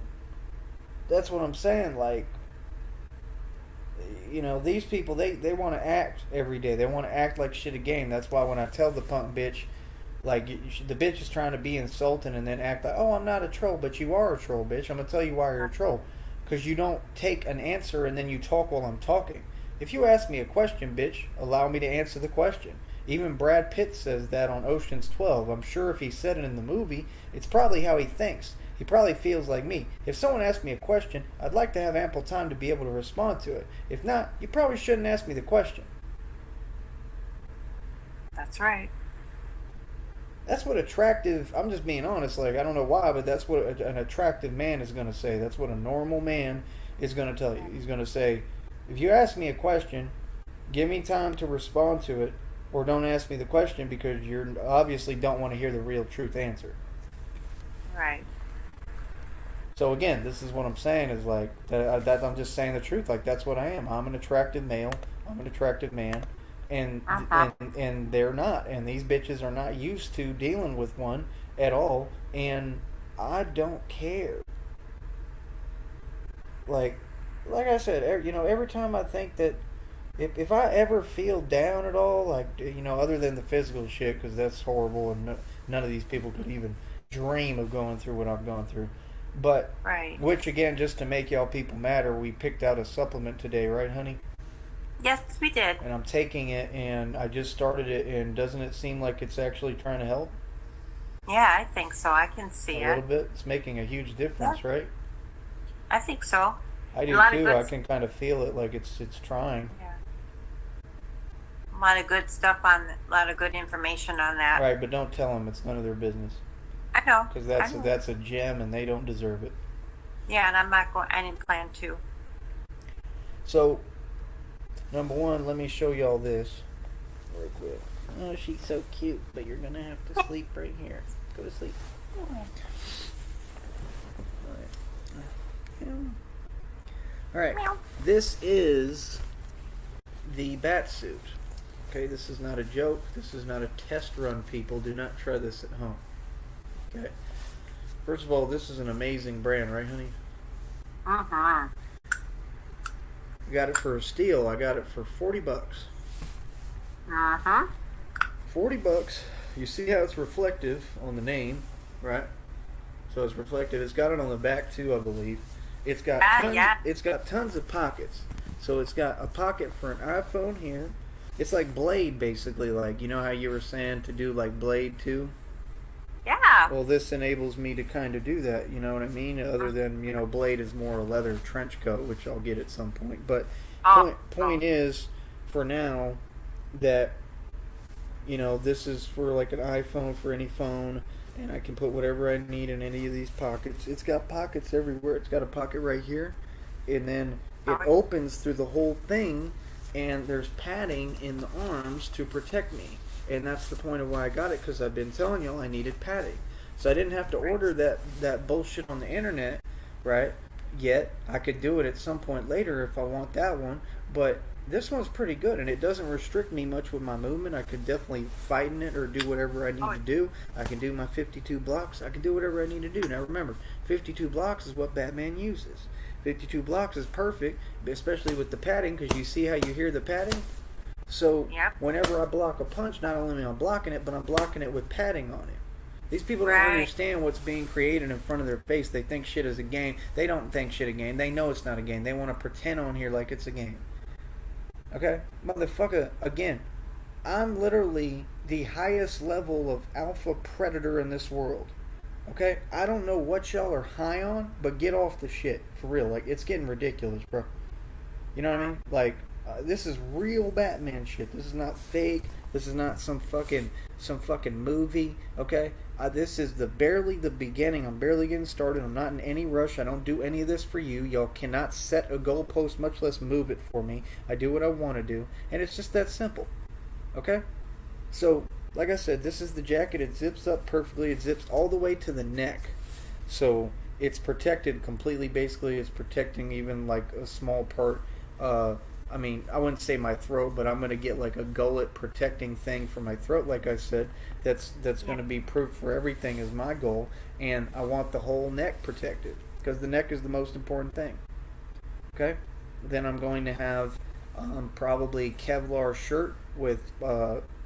that's what I'm saying. Like, you know, these people, they want to act every day. They want to act like shit a game. That's why when I tell the punk bitch, like, the bitch is trying to be insulting and then act like, oh, I'm not a troll, but you are a troll, bitch. I'm going to tell you why you're a troll. Because you don't take an answer and then you talk while I'm talking. If you ask me a question, bitch, allow me to answer the question. Even Brad Pitt says that on Ocean's 12. I'm sure if he said it in the movie, it's probably how he thinks. He probably feels like me. If someone asks me a question, I'd like to have ample time to be able to respond to it. If not, you probably shouldn't ask me the question. That's right. That's what attractive, I'm just being honest, like, I don't know why, but that's what an attractive man is going to say. That's what a normal man is going to tell you. He's going to say, if you ask me a question, give me time to respond to it, or don't ask me the question because you obviously don't want to hear the real truth answer. Right. So again, this is what I'm saying is like, that I'm just saying the truth. Like, that's what I am. I'm an attractive male. I'm an attractive man. And they're not, and these bitches are not used to dealing with one at all, and I don't care. Like I said, every time I think that if I ever feel down at all, like, other than the physical shit, because that's horrible, and none of these people could even dream of going through what I've gone through. But right. Which again, just to make y'all people matter, we picked out a supplement today, right, honey? Yes, we did. And I'm taking it, and I just started it, and doesn't it seem like it's actually trying to help? Yeah, I think so. I can see A little bit. It's making a huge difference, right? I think so. I do A lot of too. good I can kind of feel it, like it's trying. Yeah. A lot of good stuff on, a lot of good information on that. Right, but don't tell them. It's none of their business. I know. Because I know. that's a gem, and they don't deserve it. Yeah, and I'm not going. I didn't plan to. So, number one, let me show y'all this real quick. Oh, she's so cute, but you're gonna have to sleep right here. Go to sleep. Alright. Meow. This is the bat suit. Okay, this is not a joke. This is not a test run, people. Do not try this at home. Okay. First of all, this is an amazing brand, right, honey? Mm-hmm. I got it for a steal. I got it for $40. Mm-hmm. $40. You see how it's reflective on the name, right? So it's reflective. It's got it on the back too, I believe. It's got tons, yeah. It's got tons of pockets. So it's got a pocket for an iPhone here. It's like Blade, basically. Like, you know how you were saying to do like Blade 2? Yeah. Well, this enables me to kind of do that. You know what I mean? Other than, you know, Blade is more a leather trench coat, which I'll get at some point. But point is, for now, that, you know, this is for like an iPhone, for any phone, and I can put whatever I need in any of these pockets. It's got pockets everywhere. It's got a pocket right here, and then it opens through the whole thing, and there's padding in the arms to protect me. And that's the point of why I got it, because I've been telling y'all I needed padding. So I didn't have to order that bullshit on the internet, right? Yet I could do it at some point later if I want that one. But this one's pretty good, and it doesn't restrict me much with my movement. I could definitely fight in it or do whatever I need to do. I can do my 52 blocks. I can do whatever I need to do. Now remember, 52 blocks is what Batman uses. 52 blocks is perfect, especially with the padding, because you see how you hear the padding? So whenever I block a punch, not only am I blocking it, but I'm blocking it with padding on it. These people don't understand what's being created in front of their face. They think shit is a game. They don't think shit a game. They know it's not a game. They want to pretend on here like it's a game. Okay? Motherfucker, again, I'm literally the highest level of alpha predator in this world. Okay? I don't know what y'all are high on, but get off the shit. For real. Like, it's getting ridiculous, bro. You know what I mean? Like, this is real Batman shit. This is not fake. This is not some fucking movie. Okay, this is barely the beginning. I'm barely getting started. I'm not in any rush. I don't do any of this for you. Y'all cannot set a goalpost, much less move it for me. I do what I want to do, and it's just that simple. Okay, so like I said, this is the jacket. It zips up perfectly. It zips all the way to the neck, so it's protected completely. Basically, it's protecting even like a small part. I mean, I wouldn't say my throat, but I'm going to get like a gullet protecting thing for my throat, like I said. That's going to be proof for everything is my goal. And I want the whole neck protected, because the neck is the most important thing. Okay? Then I'm going to have probably Kevlar shirt with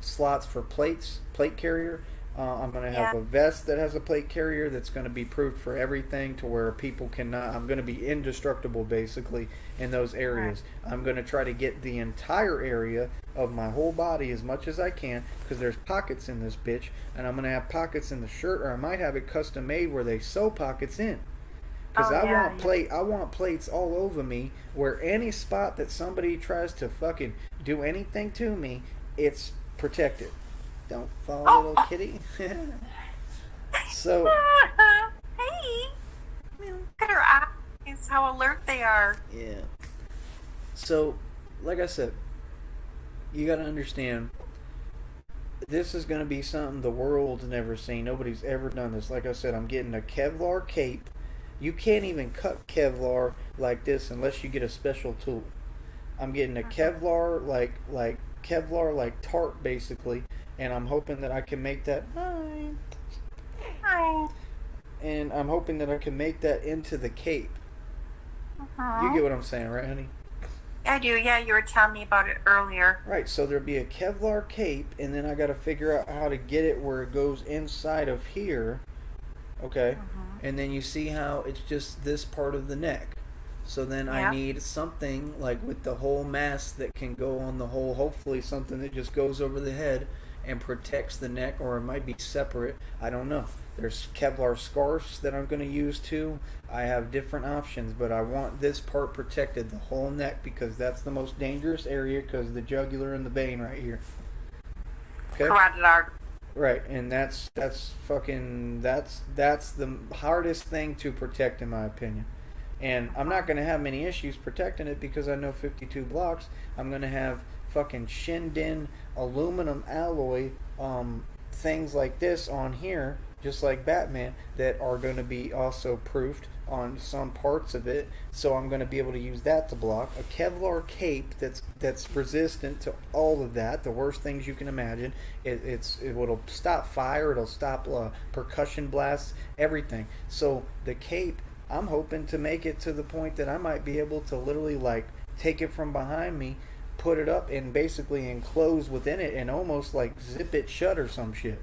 slots for plates, plate carrier. I'm going to have a vest that has a plate carrier that's going to be proof for everything, to where people cannot... I'm going to be indestructible, basically, in those areas. I'm going to try to get the entire area of my whole body as much as I can, because there's pockets in this bitch, and I'm going to have pockets in the shirt, or I might have it custom made where they sew pockets in. Because I want plates all over me, where any spot that somebody tries to fucking do anything to me, it's protected. Don't fall, little kitty. So, hey, look at her eyes, how alert they are. Yeah. So, like I said, you got to understand, this is going to be something the world's never seen. Nobody's ever done this. Like I said, I'm getting a Kevlar cape. You can't even cut Kevlar like this unless you get a special tool. I'm getting a Kevlar like Kevlar like tarp, basically. And I'm hoping that I can make that... Hi. And I'm hoping that I can make that into the cape. You get what I'm saying, right, honey? I do, yeah. You were telling me about it earlier. Right, so there'll be a Kevlar cape, and then I got to figure out how to get it where it goes inside of here. Okay? And then you see how it's just this part of the neck. So then I need something like with the whole mask that can go on the whole, hopefully something that just goes over the head and protects the neck, or it might be separate. I don't know. There's Kevlar scarves that I'm going to use too. I have different options, but I want this part protected, the whole neck, because that's the most dangerous area, because the jugular and the vein right here. Okay. Carotid artery. Right, and that's the hardest thing to protect, in my opinion. And I'm not going to have many issues protecting it because I know 52 blocks. I'm going to have fucking Shinden aluminum alloy things like this on here, just like Batman, that are going to be also proofed on some parts of it. So I'm going to be able to use that to block. A Kevlar cape that's resistant to all of that, the worst things you can imagine. It'll stop fire, it'll stop percussion blasts, everything. So the cape, I'm hoping to make it to the point that I might be able to literally like take it from behind me, put it up, and basically enclose within it and almost like zip it shut or some shit.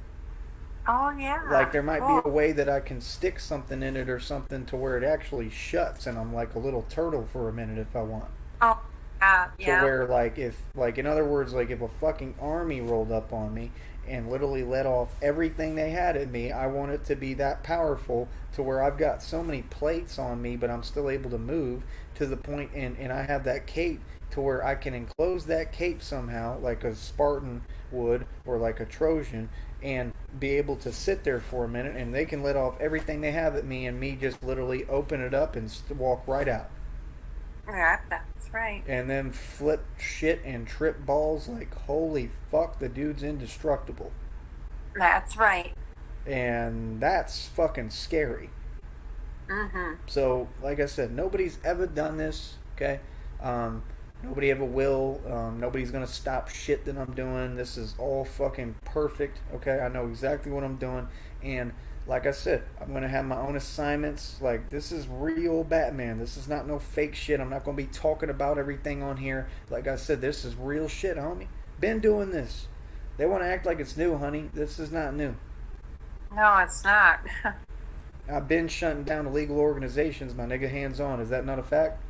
Oh, yeah. Like there might Cool. be a way that I can stick something in it or something to where it actually shuts and I'm like a little turtle for a minute if I want. Oh, To yeah. where like in other words, like if a fucking army rolled up on me and literally let off everything they had at me, I want it to be that powerful to where I've got so many plates on me but I'm still able to move to the point, and I have that cape to where I can enclose that cape somehow like a Spartan would or like a Trojan, and be able to sit there for a minute and they can let off everything they have at me and me just literally open it up and walk right out. Yeah, that's right. And then flip shit and trip balls like holy fuck, the dude's indestructible. That's right. And that's fucking scary. Mm-hmm. So, like I said, nobody's ever done this, okay? Nobody ever will. Nobody's gonna stop shit that I'm doing. This is all fucking perfect, okay? I know exactly what I'm doing. And like I said, I'm gonna have my own assignments. Like, this is real Batman. This is not no fake shit. I'm not gonna be talking about everything on here. Like I said, this is real shit, homie. Been doing this. They want to act like it's new, honey. This is not new. No, it's not. I've been shutting down illegal organizations, my nigga, hands on. Is that not a fact?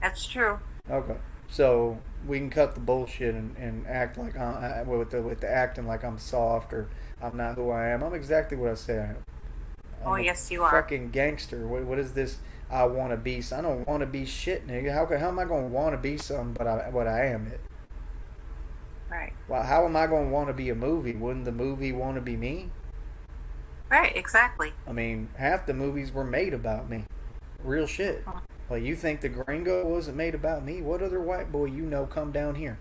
That's true. Okay. So we can cut the bullshit and act like with the acting like I'm soft or I'm not who I am. I'm exactly what I say I am. Oh, I'm yes, a you are. fucking gangster. What is this? I want to be. I don't want to be shit, nigga. How am I gonna want to be something but what I am it? Right. Well, how am I gonna want to be a movie? Wouldn't the movie want to be me? Right, exactly. I mean, half the movies were made about me. Real shit. Like, you think the Gringo wasn't made about me? What other white boy you know come down here?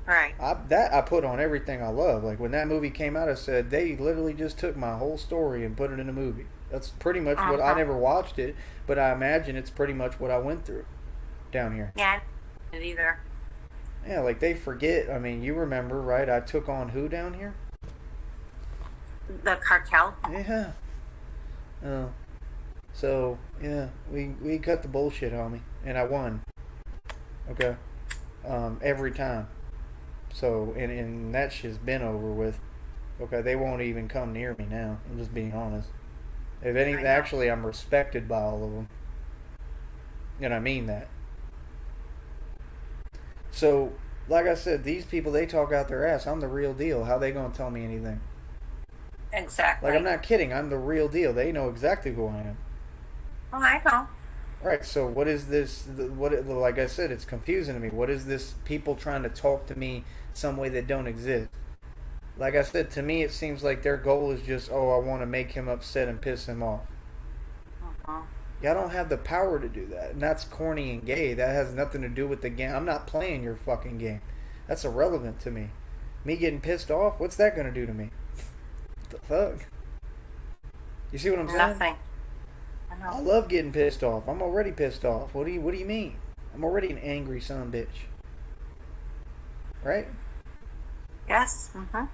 Right. I put on everything I love. Like, when that movie came out, I said, they literally just took my whole story and put it in a movie. That's pretty much what I never watched it, but I imagine it's pretty much what I went through down here. Yeah, I didn't either. Yeah, like, they forget. I mean, you remember, right? I took on who down here? The cartel. Yeah. So, yeah, we cut the bullshit, homie. And I won. Okay? Every time. So, and that shit's been over with. Okay, they won't even come near me now. I'm just being honest. If anything, actually, I'm respected by all of them. And I mean that. So, like I said, these people, they talk out their ass. I'm the real deal. How they gonna tell me anything? Exactly. Like, I'm not kidding. I'm the real deal. They know exactly who I am. Oh, I know. Right, so what is this, like I said, it's confusing to me. What is this people trying to talk to me some way that don't exist? Like I said, to me it seems like their goal is just, oh, I want to make him upset and piss him off. Y'all don't have the power to do that, and that's corny and gay. That has nothing to do with the game. I'm not playing your fucking game. That's irrelevant to me. Me getting pissed off, what's that going to do to me? The fuck? You see what I'm saying? Nothing. I I know. love getting pissed off. I'm already pissed off. What do you mean? I'm already an angry son of a bitch. Right? Yes. Mm-hmm.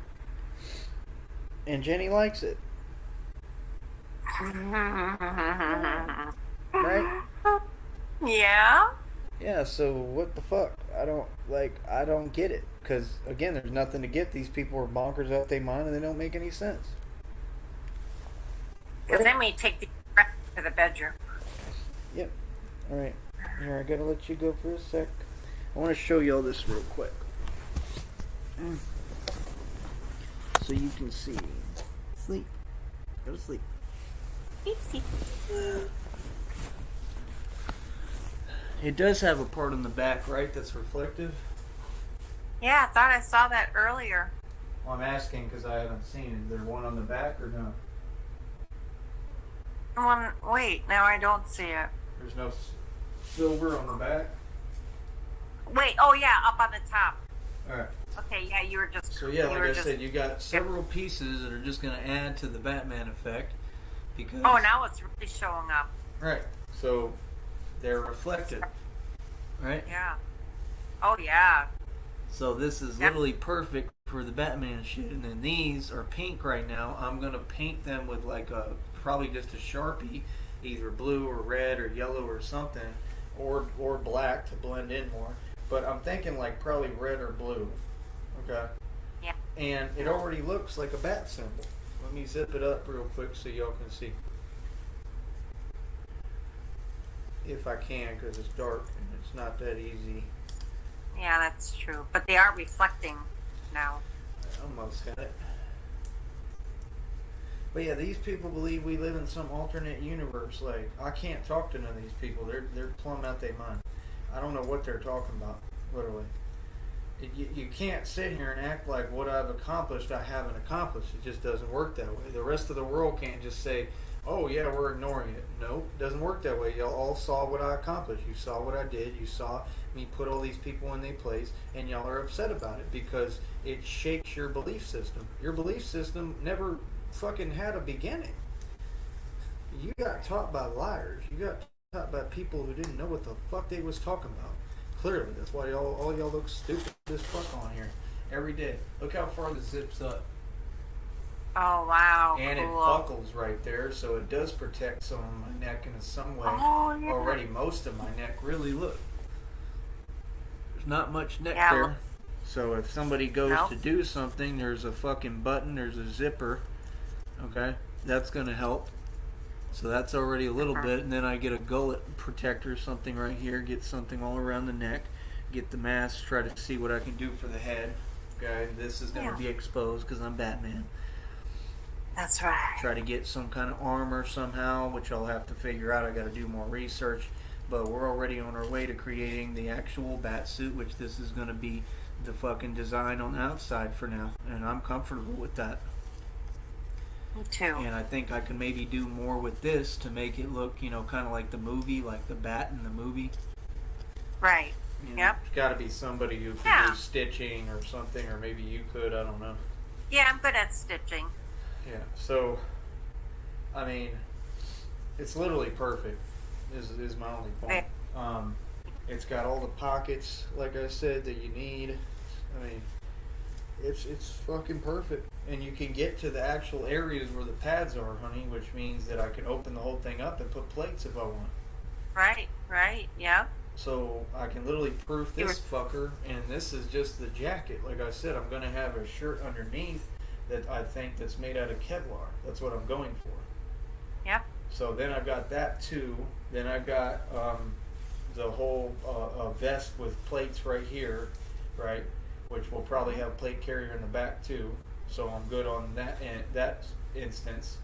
And Jenny likes it. Right? Yeah. Yeah, so what the fuck? I don't get it. Because, again, there's nothing to get. These people are bonkers out their mind and they don't make any sense. Because then we take the rest to the bedroom. Yep. Alright. Here, I gotta let you go for a sec. I want to show you all this real quick. so you can see. Sleep. Go to sleep. Oopsie. It does have a part on the back, right, that's reflective? Yeah, I thought I saw that earlier. Well, I'm asking because I haven't seen it. Is there one on the back or no? Wait, now I don't see it. There's no silver on the back? Wait, oh yeah, up on the top. Alright. Okay, yeah, you were just. So yeah, you like were I just- said, you got several pieces that are just going to add to the Batman effect. Because Oh, now it's really showing up. right. So they're reflective. Right? Yeah. Oh yeah. So this is Yep. literally perfect for the Batman shit. And then these are pink right now. I'm going to paint them with like probably just a Sharpie, either blue or red or yellow or something, or black to blend in more. But I'm thinking like probably red or blue. Okay. Yeah. And it already looks like a bat symbol. Let me zip it up real quick so y'all can see. If I can, because it's dark and it's not that easy. Yeah, that's true. But they are reflecting now. I almost had it. But yeah, these people believe we live in some alternate universe. Like, I can't talk to none of these people. They're plumb out their mind. I don't know what they're talking about, literally. You can't sit here and act like what I've accomplished I haven't accomplished. It just doesn't work that way. The rest of the world can't just say, oh yeah, we're ignoring it. No, it doesn't work that way. Y'all all saw what I accomplished. You saw what I did. You saw me put all these people in their place, and y'all are upset about it because it shakes your belief system. Your belief system never fucking had a beginning. You got taught by liars. You got taught by people who didn't know what the fuck they was talking about. Clearly, that's why all y'all look stupid as fuck on here every day. Look how far this zips up. Oh wow. And cool. it buckles right there, so it does protect some of my neck in some way. Oh, yeah. Already most of my neck, really, look. There's not much neck Yeah, there. look. So if somebody goes Nope. to do something, there's a fucking button, there's a zipper. Okay? That's going to help. So that's already a little bit. And then I get a gullet protector, something right here, get something all around the neck, get the mask, try to see what I can do for the head. Okay? This is going to Yeah. be exposed because I'm Batman. That's right. Try to get some kind of armor somehow, which I'll have to figure out. I got to do more research, but we're already on our way to creating the actual bat suit, which this is going to be the fucking design on the outside for now, and I'm comfortable with that. Me too. And I think I can maybe do more with this to make it look, kind of like the movie, like the bat in the movie. Right. You know, Yep. There's got to be somebody who could Yeah. do stitching or something, or maybe you could. I don't know. Yeah, I'm good at stitching. Yeah, so, I mean, it's literally perfect, is my only point. It's got all the pockets, like I said, that you need. I mean, it's fucking perfect. And you can get to the actual areas where the pads are, honey, which means that I can open the whole thing up and put plates if I want. Right. Yeah. So I can literally proof this fucker, and this is just the jacket. Like I said, I'm going to have a shirt underneath that I think that's made out of Kevlar. That's what I'm going for. Yep. So then I've got that too. Then I've got the whole vest with plates right here, right? Which will probably have a plate carrier in the back too. So I'm good on that instance,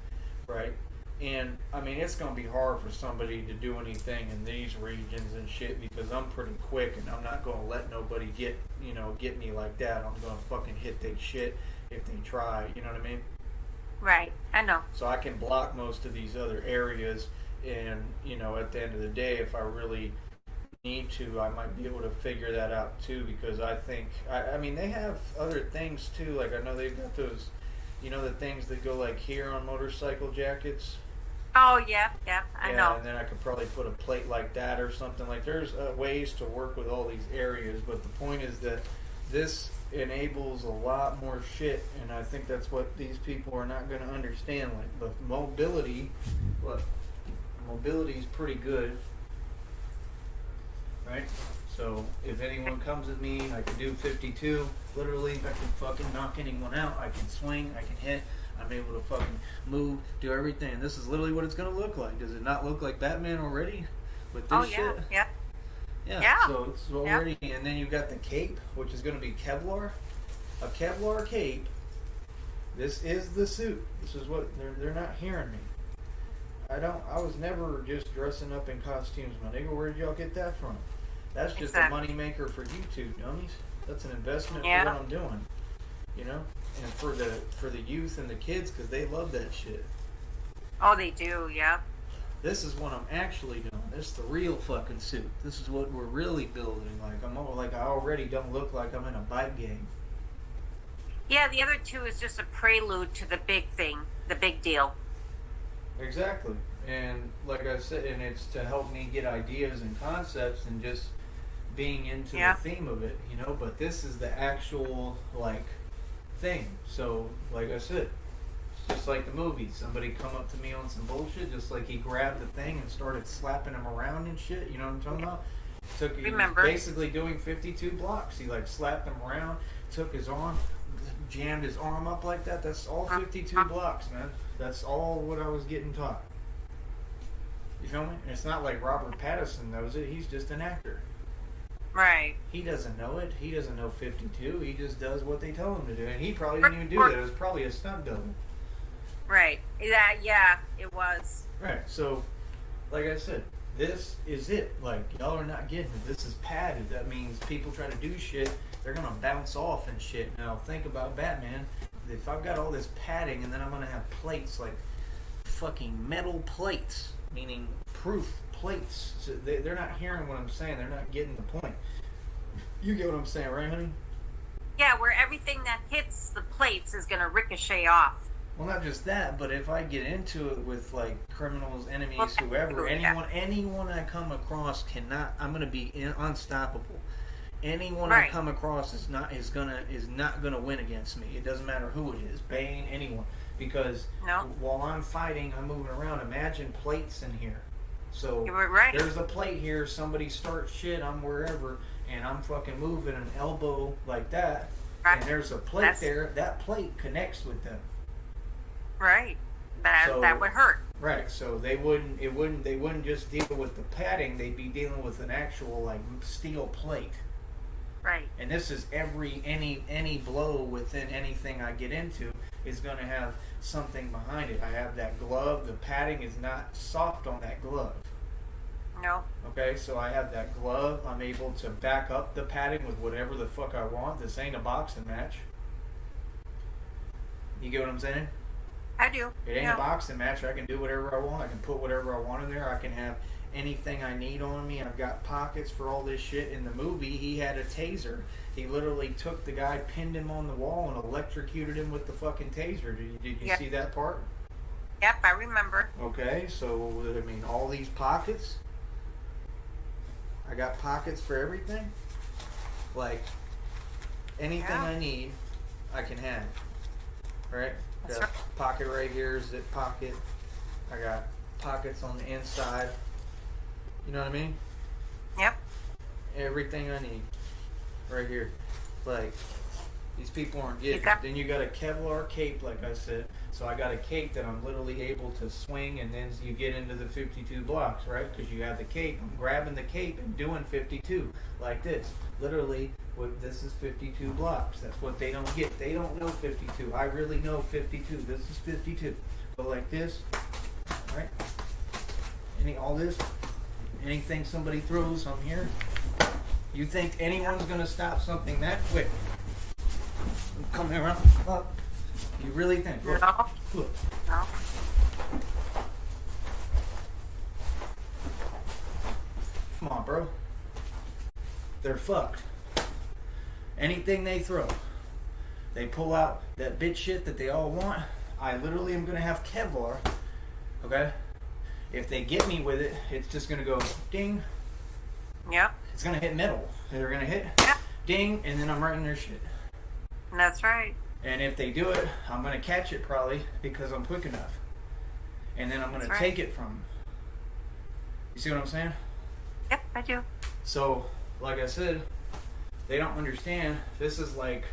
right? And I mean, it's gonna be hard for somebody to do anything in these regions and shit because I'm pretty quick and I'm not gonna let nobody get me like that. I'm gonna fucking hit their shit if they try. You know what I mean? Right. I know. So I can block most of these other areas, and at the end of the day, if I really need to, I might be able to figure that out too. Because I think, I mean, they have other things too. Like I know they've got those, the things that go like here on motorcycle jackets. Oh yeah. I Yeah, know. and then I could probably put a plate like that or something. Like there's ways to work with all these areas, but the point is that this enables a lot more shit, and I think that's what these people are not going to understand. Like the mobility is pretty good, right? So if anyone comes at me, I can do 52. Literally, I can fucking knock anyone out. I can swing. I can hit. I'm able to fucking move, do everything. This is literally what it's going to look like. Does it not look like Batman already with this Oh shit? yeah. Yeah, so it's already, and then you've got the cape, which is going to be Kevlar. A Kevlar cape This is the suit. This is what they're not hearing me. I was never just dressing up in costumes, my nigga. Where did y'all get that from? That's just a money maker for YouTube, dummies. That's an investment for what I'm doing. You know? And for the youth and the kids, because they love that shit. Oh, they do, yeah. This is what I'm actually doing. This is the real fucking suit. This is what we're really building. Like I already don't look like I'm in a bike game. Yeah, the other two is just a prelude to the big thing, the big deal. Exactly. And like I said, and it's to help me get ideas and concepts and just being into the theme of it, you know. But this is the actual, like, thing. So, like I said, just like the movies. Somebody come up to me on some bullshit, just like he grabbed the thing and started slapping him around and shit. You know what I'm talking about? He was basically doing 52 blocks. He, like, slapped him around, took his arm, jammed his arm up like that. That's all 52 blocks, man. That's all what I was getting taught. You feel me? And it's not like Robert Pattinson knows it. He's just an actor. Right. He doesn't know it. He doesn't know 52. He just does what they tell him to do. And he probably didn't even do that. It was probably a stunt double. Right. Yeah, it was. Right. So, like I said, this is it. Like, y'all are not getting it. This is padded. That means people try to do shit, they're going to bounce off and shit. Now, think about Batman. If I've got all this padding and then I'm going to have plates, like fucking metal plates, meaning proof plates. So they're not hearing what I'm saying. They're not getting the point. You get what I'm saying, right, honey? Yeah, where everything that hits the plates is going to ricochet off. Well, not just that, but if I get into it with, like, criminals, enemies, whoever, anyone I come across I'm going to be unstoppable. Anyone I come across is not gonna win against me. It doesn't matter who it is, Bane, anyone, because while I'm fighting, I'm moving around. Imagine plates in here. So there's a plate here. Somebody starts shit. I'm wherever, and I'm fucking moving an elbow like that, and there's a plate there. That plate connects with them. Right. That would hurt. Right. So they wouldn't just deal with the padding. They'd be dealing with an actual, like, steel plate. Right. And this is any blow within anything I get into is going to have something behind it. I have that glove. The padding is not soft on that glove. No. Okay, so I have that glove. I'm able to back up the padding with whatever the fuck I want. This ain't a boxing match. You get what I'm saying? I do. It ain't a boxing match. I can do whatever I want. I can put whatever I want in there. I can have anything I need on me. I've got pockets for all this shit. In the movie, he had a taser. He literally took the guy, pinned him on the wall, and electrocuted him with the fucking taser. Did you see that part? Yep, I remember. Okay, so, I mean, all these pockets. I got pockets for everything. Like, anything I need, I can have. Right? Got a pocket right here, zip pocket. I got pockets on the inside. You know what I mean? Yep. Everything I need. Right here. Like, these people aren't getting it. Then you got a Kevlar cape, like I said. So I got a cape that I'm literally able to swing, and then you get into the 52 blocks, right? Because you have the cape. I'm grabbing the cape and doing 52 like this. Literally, this is 52 blocks. That's what they don't get. They don't know 52. I really know 52. This is 52. Go like this, right? All this, anything somebody throws, I'm here. You think anyone's gonna stop something that quick? I'm coming around up. You really think? Look. No. Look. No. Come on, bro. They're fucked. Anything they throw, they pull out that bitch shit that they all want. I literally am gonna have Kevlar. Okay? If they get me with it, it's just gonna go ding. Yep. It's gonna hit metal. They're gonna hit ding, and then I'm right in their shit. That's right. And if they do it, I'm gonna catch it probably because I'm quick enough. And then I'm gonna take it from them. You see what I'm saying? Yep, I do. So, like I said, they don't understand. This is like,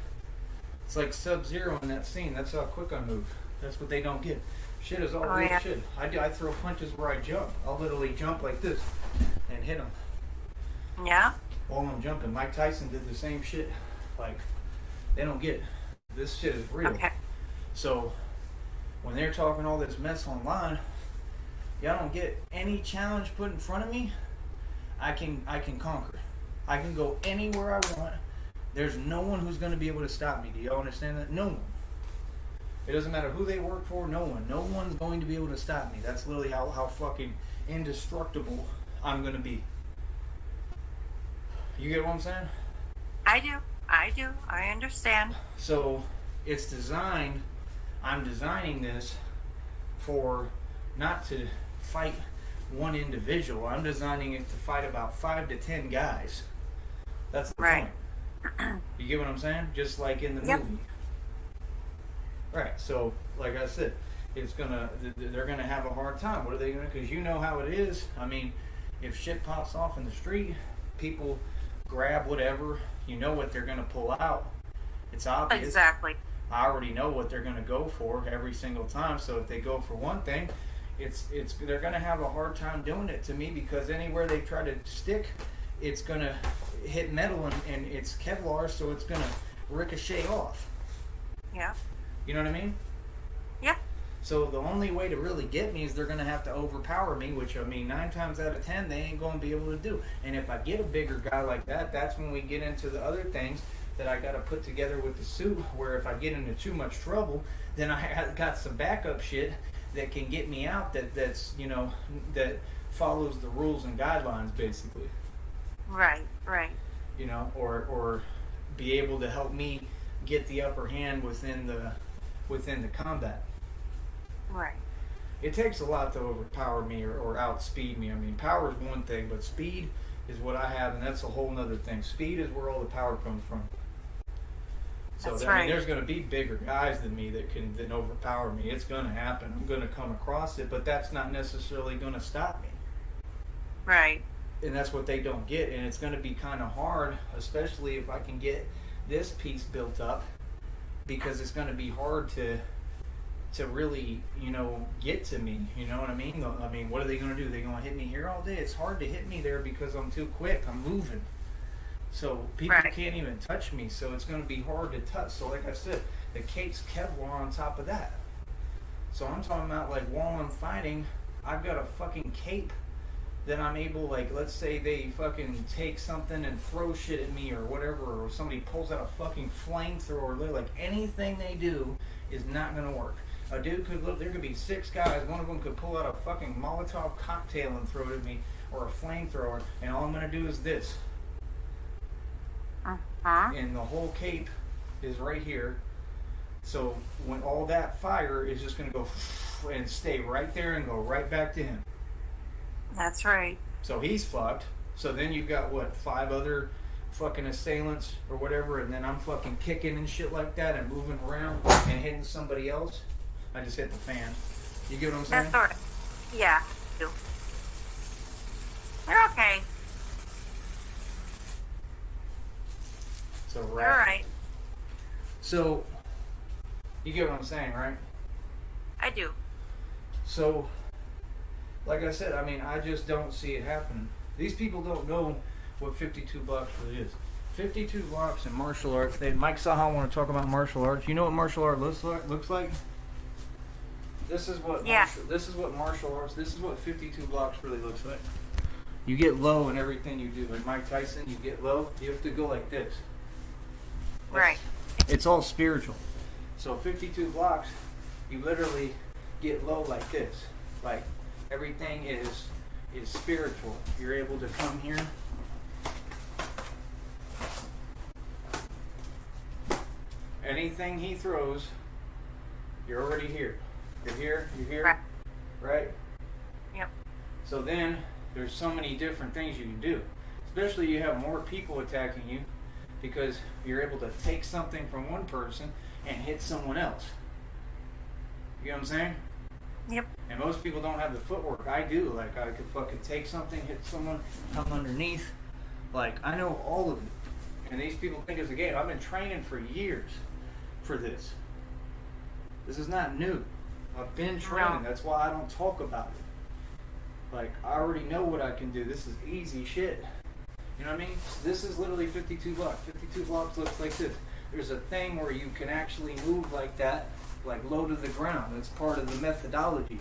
it's like Sub-Zero in that scene. That's how quick I move. That's what they don't get. Shit is all real shit. I throw punches where I jump. I'll literally jump like this and hit them. Yeah. While I'm jumping. Mike Tyson did the same shit. Like, they don't get it. This shit is real. Okay. So when they're talking all this mess online, y'all don't get any challenge put in front of me. I can conquer. I can go anywhere I want. There's no one who's going to be able to stop me. Do y'all understand that? No one. It doesn't matter who they work for. No one. No one's going to be able to stop me. That's literally how fucking indestructible I'm going to be. You get what I'm saying? I do. I understand. So it's designed, I'm designing this for not to fight one individual. I'm designing it to fight about 5 to 10 guys. That's the Right. point. You get what I'm saying? Just like in the Yep. movie. Right. So, like I said, they're gonna have a hard time. What are they gonna? Because you know how it is. I mean, if shit pops off in the street, people grab whatever. You know what they're gonna pull out. It's obvious. Exactly. I already know what they're gonna go for every single time. So if they go for one thing, they're gonna have a hard time doing it to me, because anywhere they try to stick, it's gonna hit metal and it's Kevlar, so it's gonna ricochet off. Yeah. You know what I mean? Yeah. So the only way to really get me is they're going to have to overpower me, which, I mean, 9 times out of 10, they ain't going to be able to do. And if I get a bigger guy like that, that's when we get into the other things that I got to put together with the suit, where if I get into too much trouble, then I got some backup shit that can get me out, that's, you know, that follows the rules and guidelines, basically. Right. You know, or be able to help me get the upper hand within the combat. Right. It takes a lot to overpower me or outspeed me. I mean, power is one thing, but speed is what I have, and that's a whole nother thing. Speed is where all the power comes from. So That's I right. mean, there's going to be bigger guys than me that can overpower me. It's going to happen. I'm going to come across it, but that's not necessarily going to stop me. Right. And that's what they don't get, and it's going to be kind of hard, especially if I can get this piece built up, because it's going to be hard to really, you know, get to me. You know what I mean? I mean, what are they going to do? They going to hit me here all day? It's hard to hit me there because I'm too quick. I'm moving. So people Right. can't even touch me, so it's going to be hard to touch. So like I said, the cape's Kevlar on top of that. So I'm talking about, like, while I'm fighting, I've got a fucking cape that I'm able, like, let's say they fucking take something and throw shit at me or whatever, or somebody pulls out a fucking flamethrower, like, anything they do is not going to work. A dude could look, there could be 6 guys, one of them could pull out a fucking Molotov cocktail and throw it at me, or a flamethrower, and all I'm going to do is this. Uh-huh. And the whole cape is right here. So when all that fire is just going to go and stay right there and go right back to him. That's right. So he's fucked. So then you've got, what, 5 other fucking assailants or whatever, and then I'm fucking kicking and shit like that and moving around and hitting somebody else. I just hit the fan. You get what I'm saying? That's all right. Yeah. I do. You're okay. So You're all right. So you get what I'm saying, right? I do. So, like I said, I mean, I just don't see it happening. These people don't know what 52 blocks really is. 52 blocks in martial arts. Mike Saha want to talk about martial arts. You know what martial art looks like? This is what Yeah. this is what martial arts. This is what 52 blocks really looks like. You get low in everything you do. Like Mike Tyson, you get low. You have to go like this. Right. It's all spiritual. So 52 blocks, you literally get low like this. Like everything is spiritual. You're able to come here. Anything he throws, you're already here. You're here, you're here, Right. right? Yep. So then there's so many different things you can do. Especially you have more people attacking you, because you're able to take something from one person and hit someone else. You know what I'm saying? Yep. And most people don't have the footwork. I do. Like, I could fucking take something, hit someone, come underneath. Like, I know all of it. And these people think it's a game. I've been training for years for this. This is not new. I've been training. No. That's why I don't talk about it. Like, I already know what I can do. This is easy shit. You know what I mean? This is literally 52 blocks. 52 blocks looks like this. There's a thing where you can actually move like that, like low to the ground. That's part of the methodology.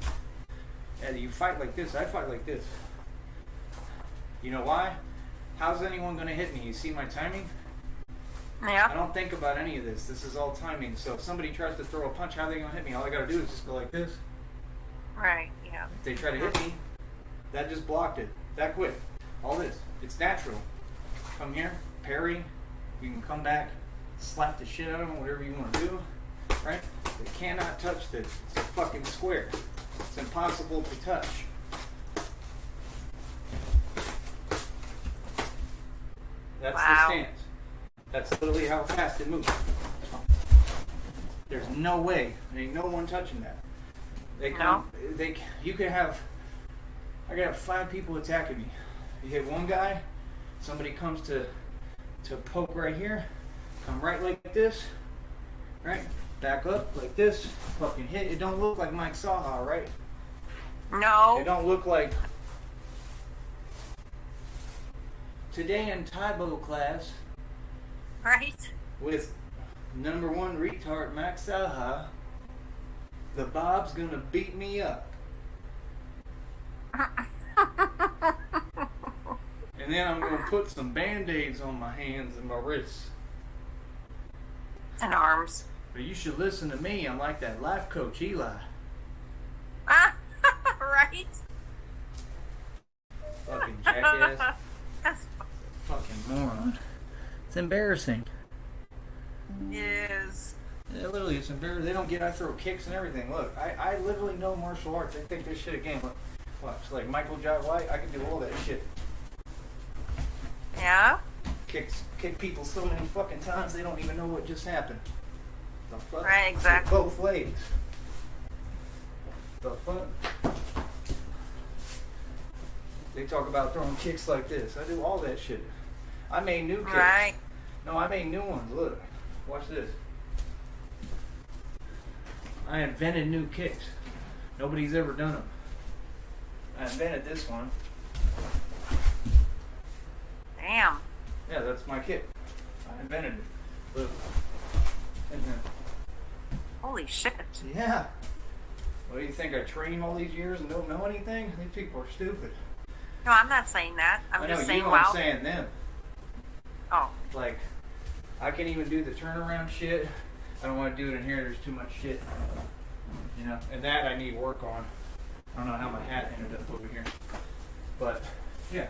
And you fight like this. I fight like this. You know why? How's anyone going to hit me? You see my timing? I Yeah. don't think about any of this. This is all timing. So if somebody tries to throw a punch, how are they going to hit me? All I got to do is just go like this. Right. Yeah. If they try to hit me, that just blocked it. That quick. All this. It's natural. Come here, parry. You can come back, slap the shit out of them, whatever you want to do. Right? They cannot touch this. It's a fucking square. It's impossible to touch. That's Wow. the stance. That's literally how fast it moves. There's no way. There ain't no one touching that. They come. You could have. I could have 5 people attacking me. You hit one guy. Somebody comes to poke right here. Come right like this. Right. Back up like this. Fucking hit. It don't look like Mike Saha, right? No. It don't look like. Today in Taibo class Right. with number 1 retard Max Saha, the Bob's gonna beat me up. And then I'm gonna put some band-aids on my hands and my wrists. And arms. But you should listen to me. I'm like that life coach Eli. Right. Fucking jackass. Fucking moron. It's embarrassing. It is. Yeah, literally, it's embarrassing. They don't get. I throw kicks and everything. Look, I literally know martial arts. I think this shit again. Look, watch. Like Michael Jai White, I can do all that shit. Yeah. Kick people so many fucking times they don't even know what just happened. The fuck? Right, exactly. With both legs. The fuck? They talk about throwing kicks like this. I do all that shit. I made new kicks. Right. No, I made new ones. Look. Watch this. I invented new kicks. Nobody's ever done them. I invented this one. Damn. Yeah, that's my kick. I invented it. Look. And then, Holy shit. yeah. What do you think? I trained all these years and don't know anything? These people are stupid. No, I'm not saying that. I'm I know, just you saying, know wow. I'm saying them. Oh. Like, I can't even do the turnaround shit. I don't want to do it in here. There's too much shit. You know, and that I need work on. I don't know how my hat ended up over here. But, yeah.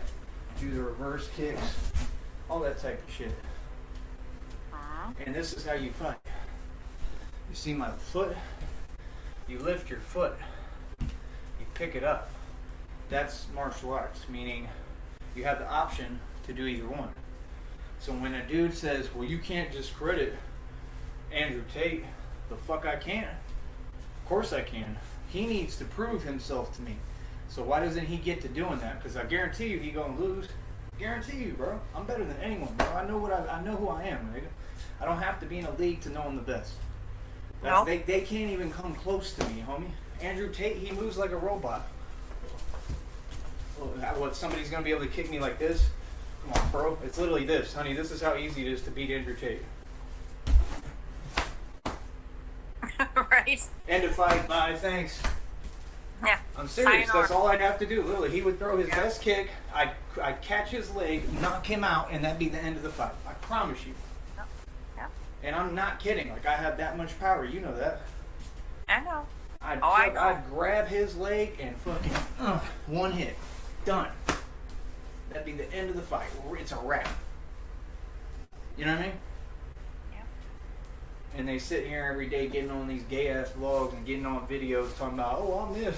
Do the reverse kicks. All that type of shit. And this is how you fight. You see my foot? You lift your foot. You pick it up. That's martial arts, meaning you have the option to do either one. So when a dude says, well, you can't discredit Andrew Tate, the fuck I can. Of course I can. He needs to prove himself to me. So why doesn't he get to doing that? Because I guarantee you he gonna lose. Guarantee you, bro. I'm better than anyone, bro. I know I know who I am, nigga. I don't have to be in a league to know I'm the best. No. They can't even come close to me, homie. Andrew Tate, he moves like a robot. What, somebody's gonna be able to kick me like this? Come on, bro. It's literally this, honey. This is how easy it is to beat Andrew Tate. Right. End of fight. Bye. Thanks. Yeah. I'm serious. Sayonara. That's all I'd have to do. Literally, he would throw his Yeah. best kick. I'd catch his leg, knock him out, and that'd be the end of the fight. I promise you. Yeah. And I'm not kidding. Like, I have that much power. You know that. I know. I'd, Oh, I know. I'd grab his leg and fucking one hit. Done. That'd be the end of the fight. It's a wrap. You know what I mean? Yeah. And they sit here every day getting on these gay ass vlogs and getting on videos talking about, oh, I'm this,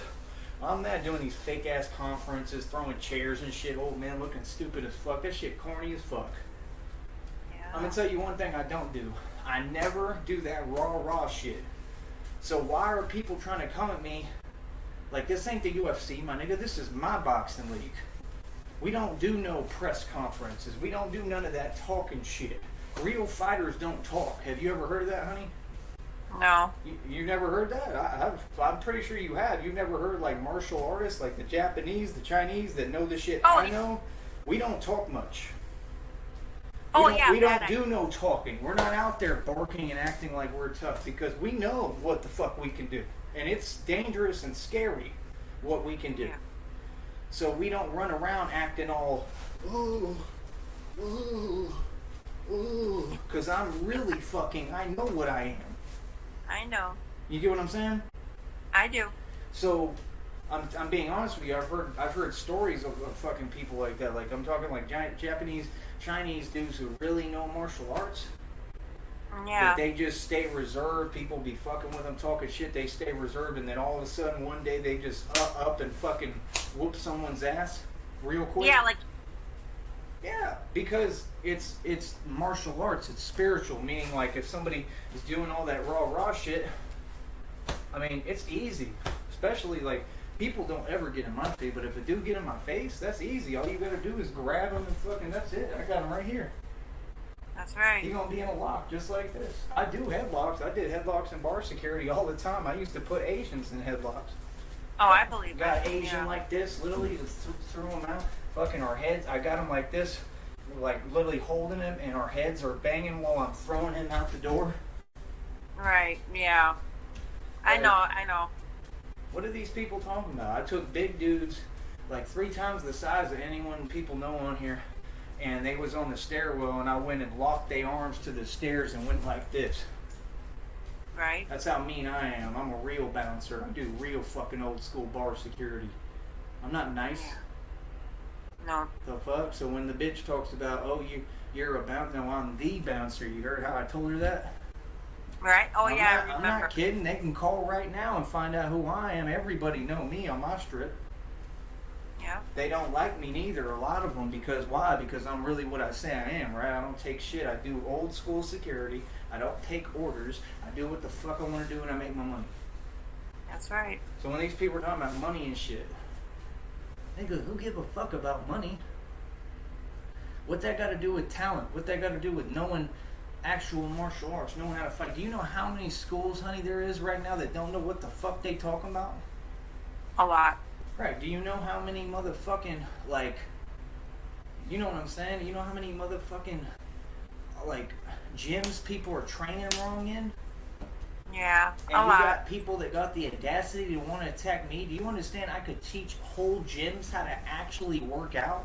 I'm that, doing these fake ass conferences, throwing chairs and shit, old man looking stupid as fuck. That shit corny as fuck. Yeah. I'm gonna tell you one thing I don't do. I never do that raw shit. So why are people trying to come at me like this ain't the UFC, my nigga? This is my boxing league. We don't do no press conferences. We don't do none of that talking shit. Real fighters don't talk. Have you ever heard of that, honey? No. You never heard that? I'm pretty sure you have. You've never heard like martial artists, like the Japanese, the Chinese that know the shit Oh, I know? We don't talk much. We don't that do no talking. We're not out there barking and acting like we're tough because we know what the fuck we can do. And it's dangerous and scary what we can do. Yeah. So we don't run around acting all, ooh, because I'm really fucking, I know what I am. I know. You get what I'm saying? I do. So, I'm being honest with you. I've heard stories of fucking people like that. Like I'm talking like giant Japanese, Chinese dudes who really know martial arts. Yeah. But they just stay reserved. People be fucking with them, talking shit. They stay reserved, and then all of a sudden one day they just up and fucking whoop someone's ass real quick. Yeah, like Yeah, because it's martial arts. It's spiritual, meaning like if somebody is doing all that raw shit, I mean it's easy. Especially like people don't ever get in my face, but if a dude get in my face, that's easy. All you gotta do is grab him and fucking that's it. I got him right here. that's right. He's gonna be in a lock just like this. I do headlocks. I did headlocks in bar security all the time. I used to put Asians in headlocks. Oh, I believe Got that. Asian Yeah. like this, literally just threw them out. Fucking our heads. I got him like this, like literally holding him, and our heads are banging while I'm throwing him out the door. Right. Yeah. I Right. know. What are these people talking about? I took big dudes, like 3 times the size of anyone people know on here, and they was on the stairwell, and I went and locked their arms to the stairs and went like this. Right. That's how mean I am. I'm a real bouncer. I do real fucking old school bar security. I'm not nice. No. The fuck? So when the bitch talks about, oh, you're a bouncer, no, I'm the bouncer. You heard how I told her that? Right. Oh, I'm yeah. not, I I'm remember. not kidding. They can call right now and find out who I am. Everybody know me on my strip. Yeah. They don't like me neither, a lot of them, because why? Because I'm really what I say I am, right? I don't take shit. I do old school security. I don't take orders. I do what the fuck I want to do and I make my money. That's right. So when these people are talking about money and shit, nigga, who give a fuck about money? What that got to do with talent? What that got to do with knowing actual martial arts, knowing how to fight? Do you know how many schools, honey, there is right now that don't know what the fuck they talking about? A lot. Right. Do you know how many motherfucking, like, you know what I'm saying? You know how many motherfucking, like, gyms people are training wrong in? Yeah. And A you lot. got people that got the audacity to want to attack me. Do you understand I could teach whole gyms how to actually work out?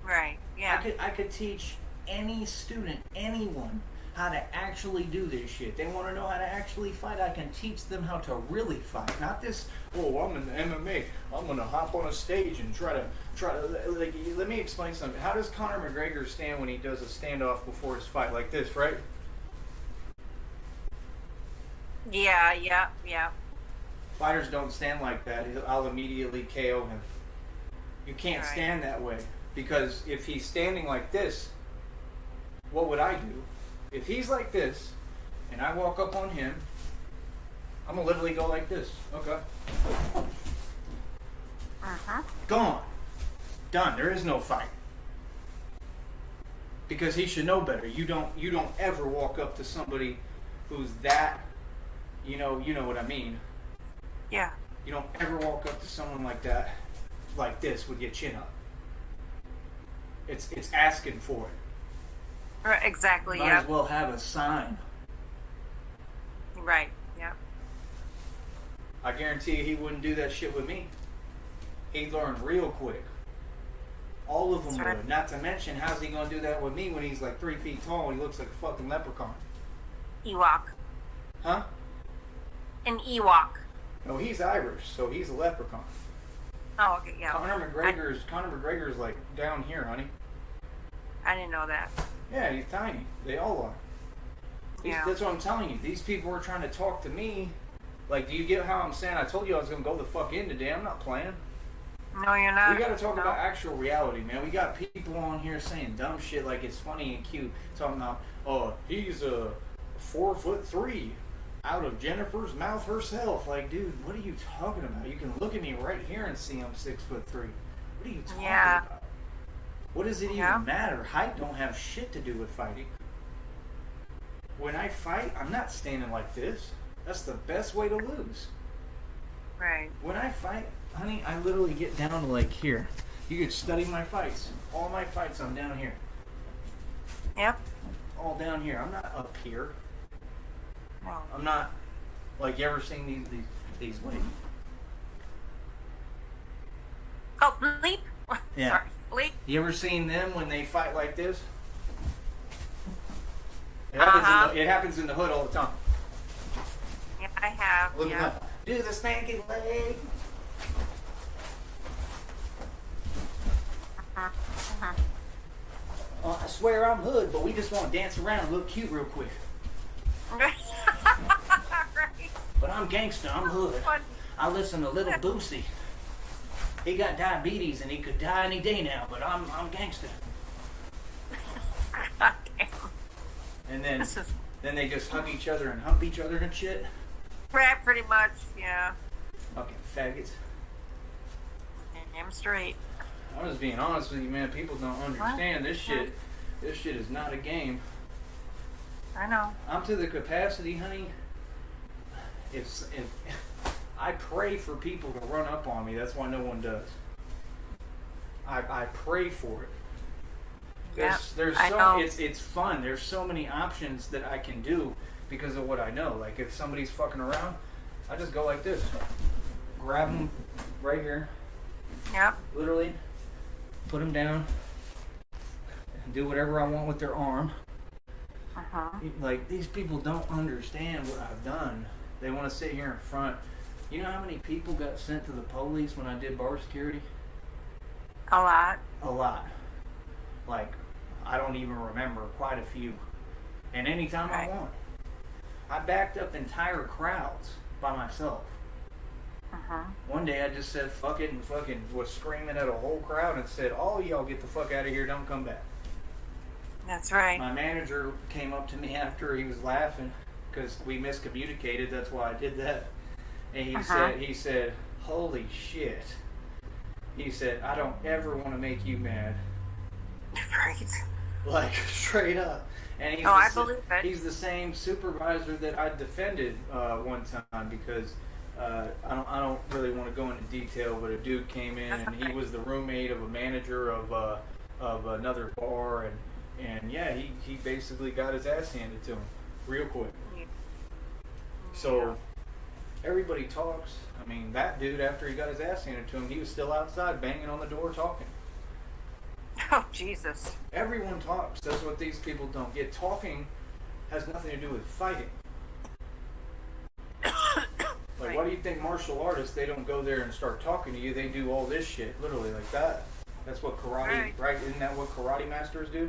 Right. Yeah. I could teach any student, anyone, how to actually do this shit. They want to know how to actually fight. I can teach them how to really fight. Not this, oh, I'm in MMA. I'm going to hop on a stage and try to, like, let me explain something. How does Conor McGregor stand when he does a standoff before his fight? Like this, right? Yeah. Fighters don't stand like that. I'll immediately KO him. You can't Right. stand that way. Because if he's standing like this, what would I do? If he's like this, and I walk up on him, I'm going to literally go like this. Okay. Gone. Done. There is no fight. Because he should know better. You don't ever walk up to somebody who's that, you know what I mean. Yeah. You don't ever walk up to someone like that, like this, with your chin up. It's asking for it. Right, exactly. Might Yeah. as well have a sign. Right. Yeah. I guarantee you he wouldn't do that shit with me. He'd learn real quick. All of them That's right. would. Not to mention, how's he gonna do that with me when he's like 3 feet tall and he looks like a fucking leprechaun? Ewok. Huh? An Ewok. No, he's Irish, so he's a leprechaun. Oh, okay. Yeah. Conor McGregor's like down here, honey. I didn't know that. Yeah, he's tiny. They all are. Yeah. That's what I'm telling you. These people are trying to talk to me. Like, do you get how I'm saying? I told you I was going to go the fuck in today. I'm not playing. No, you're not. We got to talk No. about actual reality, man. We got people on here saying dumb shit like it's funny and cute. Talking about, oh, he's a 4'3" out of Jennifer's mouth herself. Like, dude, what are you talking about? You can look at me right here and see I'm 6'3". What are you talking Yeah. about? What does it Yeah. even matter? Height don't have shit to do with fighting. When I fight, I'm not standing like this. That's the best way to lose. Right. When I fight, honey, I literally get down to like here. You could study my fights. All my fights, I'm down here. Yep. All down here. I'm not up here. No. I'm not like you ever seen these like Oh, bleep. Yeah. Sorry, bleep. you ever seen them when they fight like this? It happens in the hood all the time. Yeah, I have. Look Yeah. at that. Do the stanky leg. I swear I'm hood, but we just want to dance around and look cute real quick. Right. But I'm gangster, I'm hood. I listen to Little Boosie. He got diabetes and he could die any day now, but I'm gangster. God damn. And then This is then they just hug each other and hump each other and shit. right, pretty much. Yeah. Fucking faggots. Damn straight. I'm just being honest with you, man. People don't understand this shit. This shit is not a game. I know. I'm to the capacity, honey. If I pray for people to run up on me, that's why no one does. I pray for it. There's I so know. it's fun. There's so many options that I can do because of what I know. Like if somebody's fucking around, I just go like this. Grab them right here, Yep. literally, put them down, and do whatever I want with their arm. Uh-huh. Like, these people don't understand what I've done. They want to sit here in front. You know how many people got sent to the police when I did bar security? A lot. A lot. Like, I don't even remember. Quite a few. And anytime Right. I want. I backed up entire crowds by myself. Uh-huh. One day I just said fuck it and fucking was screaming at a whole crowd and said, all y'all get the fuck out of here, don't come back. That's right. My manager came up to me after, he was laughing because we miscommunicated. That's why I did that. And he said, holy shit. He said, I don't ever want to make you mad. Right. Like, straight up. And he's I believe it. He's the same supervisor that I defended one time because I don't really want to go into detail, but a dude came in and he was the roommate of a manager of another bar, and yeah, he basically got his ass handed to him real quick. So everybody talks. I mean, that dude, after he got his ass handed to him, he was still outside banging on the door talking. Oh, Jesus. Everyone talks. That's what these people don't get. Talking has nothing to do with fighting. Like, why do you think martial artists, they don't go there and start talking to you? They do all this shit, literally, like that. That's what karate, right? Isn't that what karate masters do?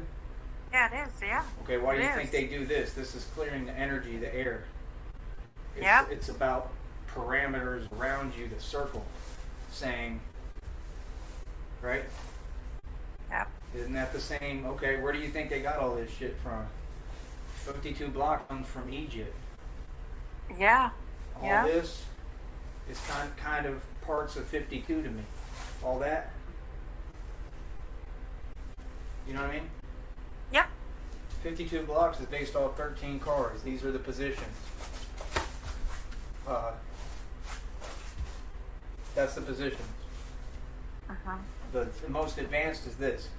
Yeah, it is, yeah. Okay, why do you It think is. they do this? This is clearing the energy, the air. Yep. It's about parameters around you, the circle, saying, right? Yep. Isn't that the same? Okay, where do you think they got all this shit from? 52 block comes from Egypt. Yeah. All Yeah. this is kind of parts of 52 to me. All that. You know what I mean? Yep. 52 blocks is based off 13 cars. These are the positions. That's the positions. Uh-huh. The most advanced is this.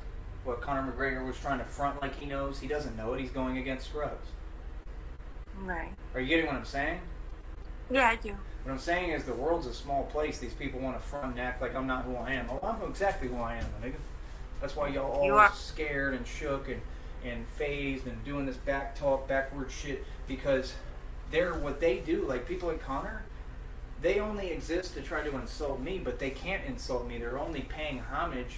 What Conor McGregor was trying to front like he knows. He doesn't know it. He's going against scrubs. Right. Are you getting what I'm saying? Yeah, I do. What I'm saying is the world's a small place. These people want to front and act like I'm not who I am. Oh, I'm exactly who I am, my nigga. That's why y'all You always are. scared and shook and phased and doing this back talk, backward shit, because they're what they do. Like people like Connor, they only exist to try to insult me, but they can't insult me. They're only paying homage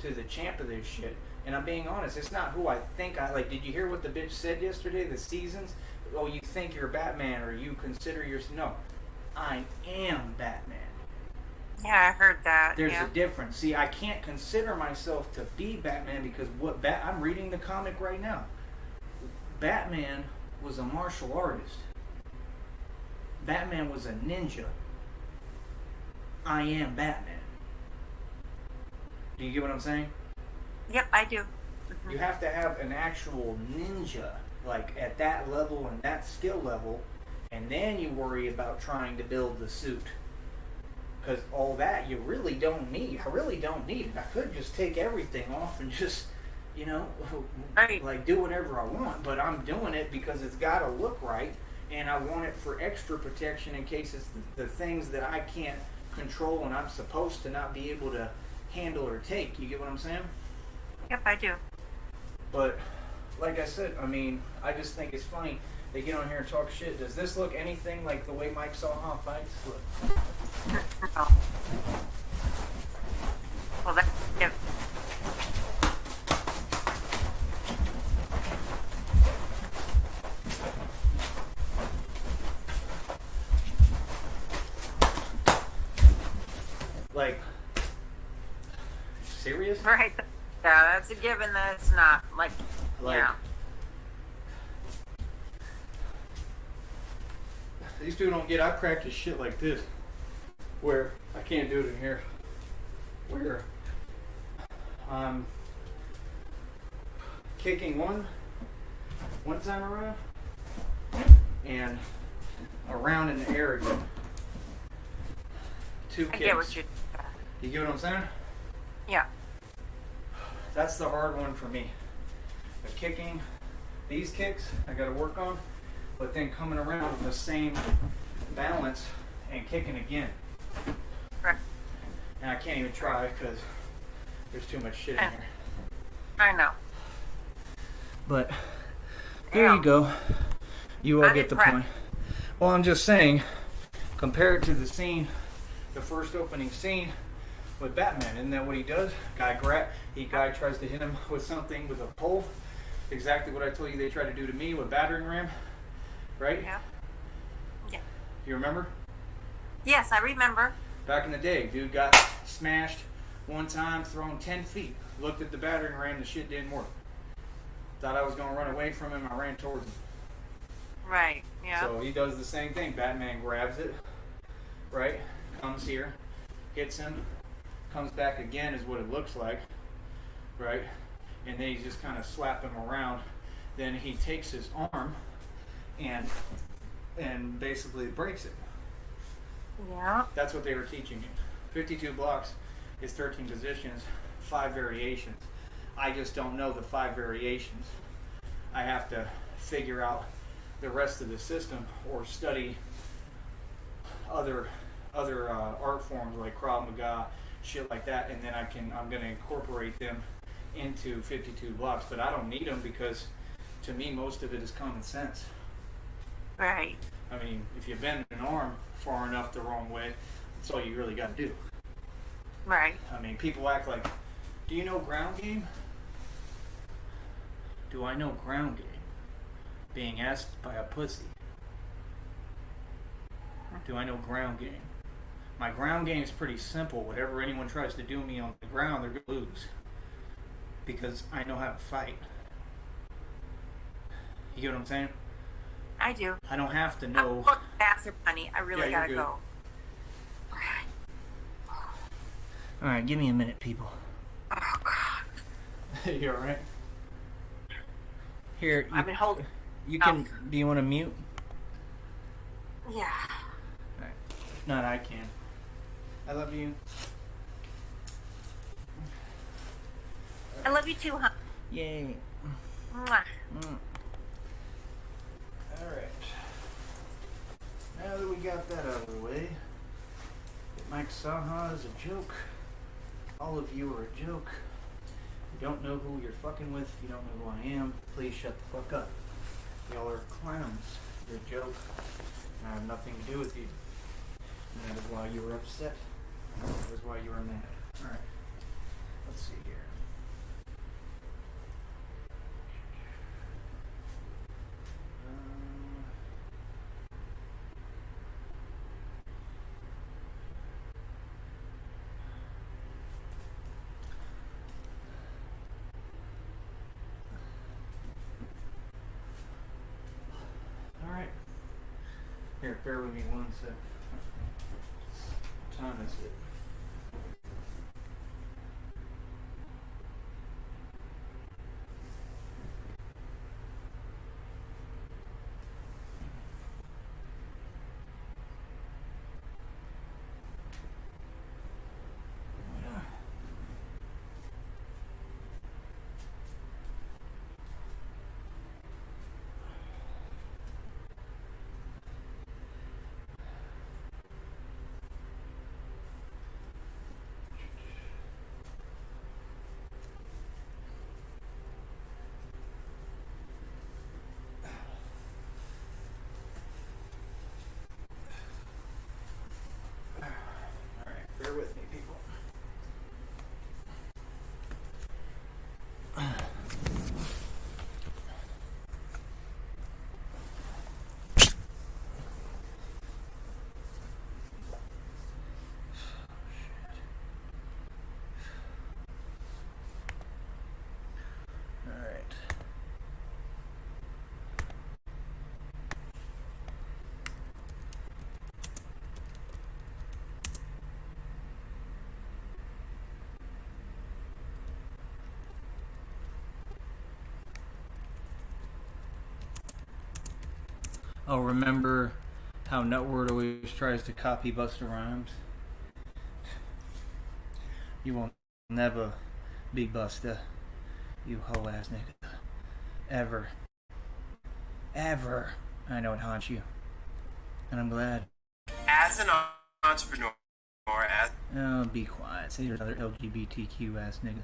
to the champ of this shit. And I'm being honest, it's not who I think I like. Did you hear what the bitch said yesterday? The seasons? Oh, you think you're Batman, or you consider yourself? No, I am Batman. Yeah, I heard that. There's yeah. a difference. See, I can't consider myself to be Batman because I'm reading the comic right now. Batman was a martial artist. Batman was a ninja. I am Batman. Do you get what I'm saying? Yep, I do. You have to have an actual ninja, like at that level and that skill level, and then you worry about trying to build the suit. Because all that you really don't need. I really don't need it. I could just take everything off and just, you know, Right. like do whatever I want, but I'm doing it because it's got to look right, and I want it for extra protection in case it's the things that I can't control and I'm supposed to not be able to handle or take. You get what I'm saying? Yep, I do. But like I said, I mean, I just think it's funny. They get on here and talk shit. Does this look anything like the way Mike Saha fights? Look. No. Well, that's it. Like, serious? Right. Yeah, that's a given that it's not like, Like, yeah. these people don't get. I practice shit like this, where I can't do it in here. Where I'm kicking one time around, and around in the air again. Two I kicks. get what you. You get what I'm saying? Yeah. That's the hard one for me. The kicking, these kicks, I got to work on, but then coming around with the same balance and kicking again. Right. And I can't even try because there's too much shit in here. I know. But there you go. You all I get did the prep. point. Well, I'm just saying, compared to the scene, the first opening scene with Batman, isn't that what he does? Guy tries to hit him with something with a pole. Exactly what I told you they tried to do to me with battering ram, right? Yeah. Yeah. You remember? Yes, I remember. Back in the day, dude got smashed one time, thrown 10 feet. Looked at the battering ram, the shit didn't work. Thought I was going to run away from him, I ran towards him. Right. Yeah. So he does the same thing. Batman grabs it, right? Comes here, hits him, comes back again is what it looks like, right? And then he's just kind of slapping him around. Then he takes his arm and basically breaks it. Yeah. That's what they were teaching you. 52 blocks is 13 positions, 5 variations. I just don't know the 5 variations. I have to figure out the rest of the system or study other art forms like Krav Maga, shit like that, and then I'm going to incorporate them into 52 blocks. But I don't need them because to me most of it is common sense. Right. I mean, if you bend an arm far enough the wrong way, that's all you really got to do. Right. I mean, people act like, do you know ground game? Do I know ground game? Being asked by a pussy. Do I know ground game? My ground game is pretty simple. Whatever anyone tries to do me on the ground, they're going to lose. Because I know how to fight. You get what I'm saying? I do. I don't have to I'm know. going faster, honey. I really Yeah, gotta you're go. Alright, give me a minute, people. Oh God. You alright? Here, I've been holding. you can. Do you want to mute? Yeah. Alright. If not, I can. I love you. I love you too, huh? Yay. Mwah. Alright. Now that we got that out of the way, Mike Saha is a joke. All of you are a joke. You don't know who you're fucking with. You don't know who I am. Please shut the fuck up. Y'all are clowns. You're a joke. I have nothing to do with you. And that is why you were upset. That is why you were mad. Alright. Let's see here. Alright. Here, bear with me one sec. What time is it? Oh, remember how Nutword always tries to copy Busta Rhymes? You won't never be Busta, you hoe ass nigga. Ever. Ever. I know it haunts you. And I'm glad. As an entrepreneur, as Oh, be quiet. Say you're another LGBTQ ass nigga.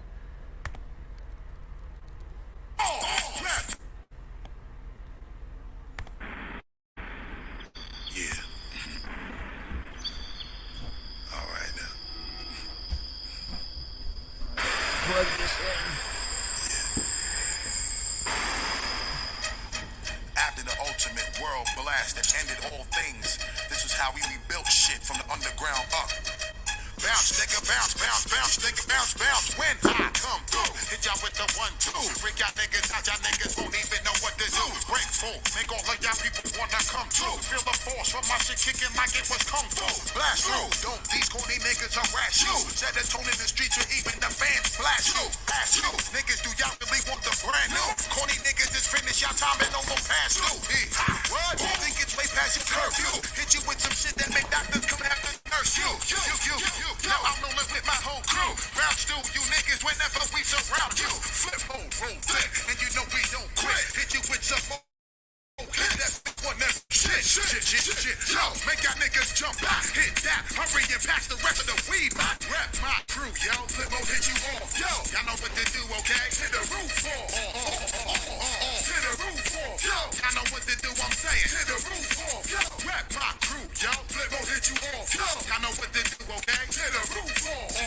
Yeah. All right now. Plug this in. After the ultimate world blast that ended all things, this was how we rebuilt shit from the underground up. Bounce, nigga, bounce, bounce, bounce, nigga, bounce, bounce. When I come through, hit y'all with the 1-2. Freak out niggas out, y'all niggas won't even know what to do. Break full, make all of y'all people wanna come through. Feel the force from my shit kicking like it was kung fu. Blast through, don't these corny niggas harass you. Set a tone in the streets or even the fans blast you. Ask you, niggas, do y'all really want the brand new? Corny niggas is finished, y'all time and no more past you. What? You think it's way past your curfew? Hit you with some shit that make doctors come and have to nurse you. Now I'm rolling with my whole crew. Bounce through you niggas whenever we surround you. Flip mode, roll thick, and you know we don't quit. Hit you with some more. That's one that shit. Yo, make y'all niggas jump out. Hit that, hurry and pass the rest of the weed. My rep, my crew, yo. Flip mode, hit you off. Yo, y'all know what to do, okay? Hit the roof off. Hit the roof off. Yo, y'all know what to do, I'm saying. Hit the roof off. Yo, rep my crew, yo. Flip mode, hit you off. Yo, y'all know what to do, okay? Hit the roof off.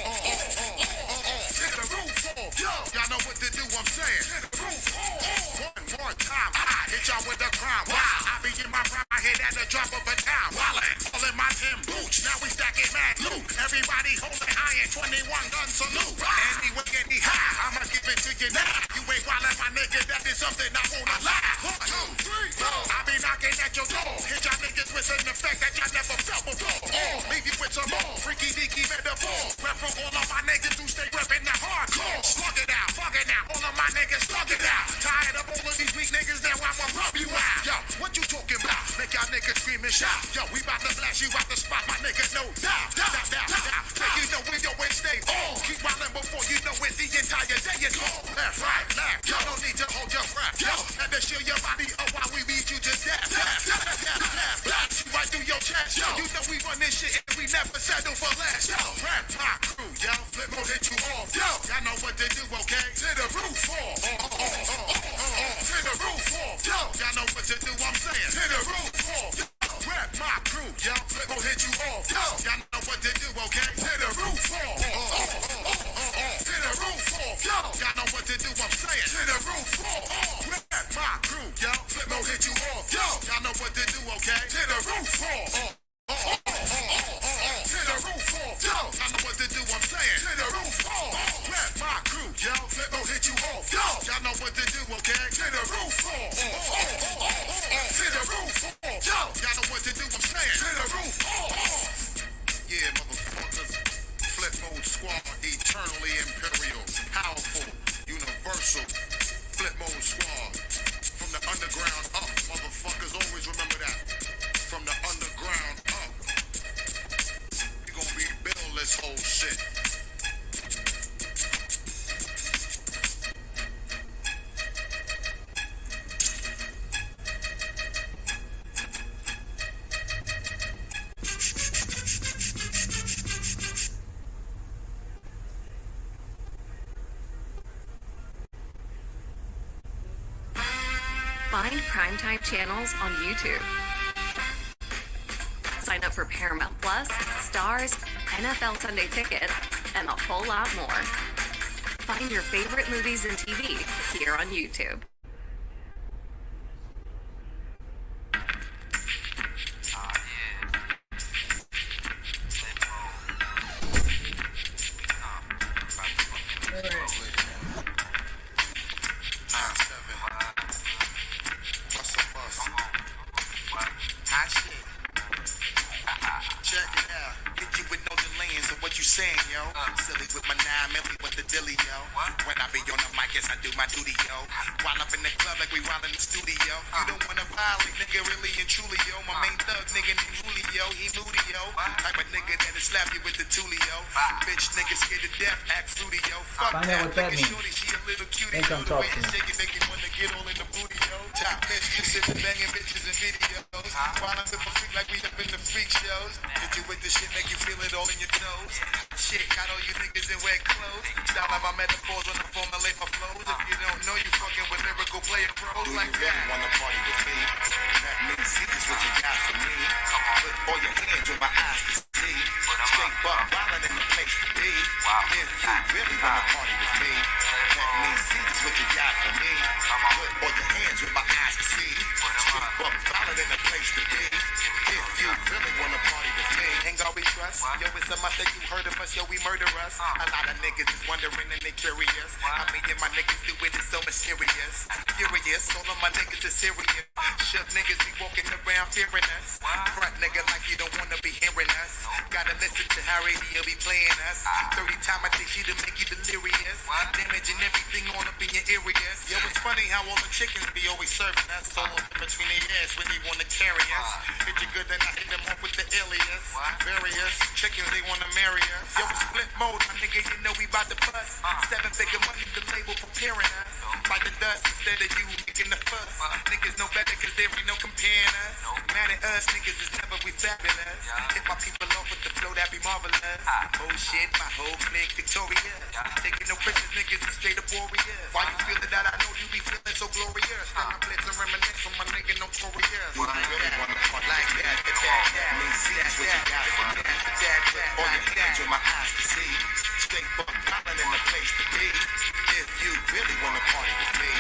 Hit the roof off. Yo, y'all know what to do, I'm saying. Hit the roof off. One more time, I hit y'all with the crime. Wow, I be in my prime, I hit at the drop of a dime. Wallin', all in my Tim boots, now we stacking mad loot. Everybody holding iron, 21 gun salute. Anyway, anyhow, I'ma give it to you now. You ain't wildin', my nigga, that is something I wanna lie. 1, 2, 3, 4. I be knocking at your door. Hit y'all niggas with an effect that y'all never felt before. Leave you with some more freaky deaky metaphor. Rep for all of my niggas who stay reppin' the hardcore. Slug it out, fuck it out. All of my niggas slug it out. Tired of all of these weak niggas, now I'ma rub you out. Yo, what you talking about? Make y'all niggas scream and shout. Yo, we bout to blast you out the spot, my niggas know. Down. Make you know we don't stay on. Keep wildin' before you know it, the entire day is on. Left, right, left. Yo, don't need to hold your breath. Yo, and to shield your body up while we beat you to death. Left, blast you right through your chest. Yo, you know we run this shit and we never settle for less. Yo, rap my crew, yo. Flip mode hit you off. Yo, y'all know what to do, okay? To the roof off. To the roof off. Yo, y'all know what to do, I'm saying. To the roof off. Rap my crew, yo. Flip mode hit you off. Yo, y'all know what to do, okay? To the roof off. To the roof off. Yo, y'all know what to do, I'm saying. To the roof off. Rap my crew, yo. Flip mode hit you off. Yo, y'all know what to do, okay? To the roof off. To the roof off. Yo, I know what to do, I'm saying. To the roof off. Rap my crew, yo. Flip mode hit you off. Yo, y'all know what to do, okay? To the roof off. To the roof off. Yo, y'all know what to do, I'm saying. To the roof off. Yeah, motherfuckers. Flip mode squad, eternally imperial, powerful, universal. Flip mode squad. From the underground up, motherfuckers. Always remember that. From the underground up. We gonna rebuild this whole shit. Find primetime channels on YouTube. Sign up for Paramount Plus, Stars, NFL Sunday Ticket, and a whole lot more. Find your favorite movies and TV here on YouTube. Check it out. Hit you with no delays of what What you saying, yo? Silly with my 9 milli with the dilly, yo. When I be on the mic, yes, I do my duty, yo. While up in the club like we wild in the studio. You don't wanna violate, nigga, really and truly, yo. My main thug, nigga, named Julio, he moody, yo. Type of nigga that'll slap you with the tulio. Bitch, nigga scared to death, act fruity, yo. Fuck Find out what that means. Shorty, she a little cutie, Ain't yo. come The talk way to you me. shake it, make you wanna get all in the booty, yo. Top bitch, you sitting banging bitches in videos. While I'm with my freak like we up in the freak shows. Hit you with the shit, make you feel it all in your toes. Shit, got all you niggas in wet clothes. Style out my metaphors when I formulate my flows. If you don't know, you fucking with lyrical player pros like that. Really wanna party with me? Let me see just what you got for me. Put all your hands with my eyes to see. Straight buck violent in the place to be. If you really wanna party with me, let me see just what you got for me. Put all your hands with my eyes to see. Straight buck violent in the place to be. If you really wanna party with me, ain't all we trust. Yo, it's a must that you heard of us, yo, we murder us. A lot of niggas is wondering and they curious. I mean, yeah, my niggas do it, it's so mysterious. Furious, all of my niggas is serious. Shook niggas be walking around fearing us. Front nigga like you don't wanna be hearing us. Gotta listen to how radio be playing us. 30 times I think she to make you delirious. Damaging everything all up in your areas. Yo, it's funny how all the chickens be always serving us. All up in between their ass when they wanna carry us. Hit you good, then I hit them off with the alias. Various chickens, they wanna marry us. Yo, it's split mode, my nigga, you know we bout to bust. 7-figure money, the label preparing us. Fight the dust instead of you making the fuss. Niggas know better cause there ain't no comparing us. Mad at us, niggas is never we fabulous. Hit my people off with the flow, that be marvelous. Oh shit, my whole clique victorious. Taking no prisoners, niggas is straight up warriors. Why you feeling that? I know you be feeling so glorious. Then I blitz and reminisce on my nigga notorious. You really wanna party like that, me see that's what you got for me. All your hands with my eyes to see. Straight buck violent in the place to be. If you really wanna party with me,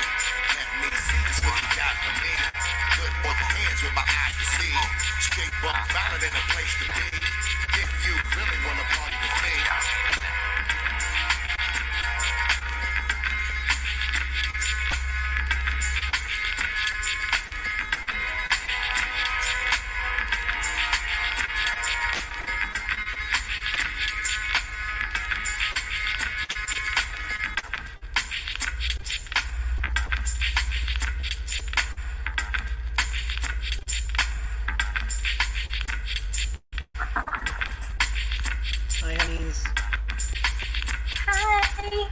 let me see just what you got for me. Put all your hands with my eyes to see. Straight buck violent in the place to be. If you really wanna party with me. Hi, honeys. Hi.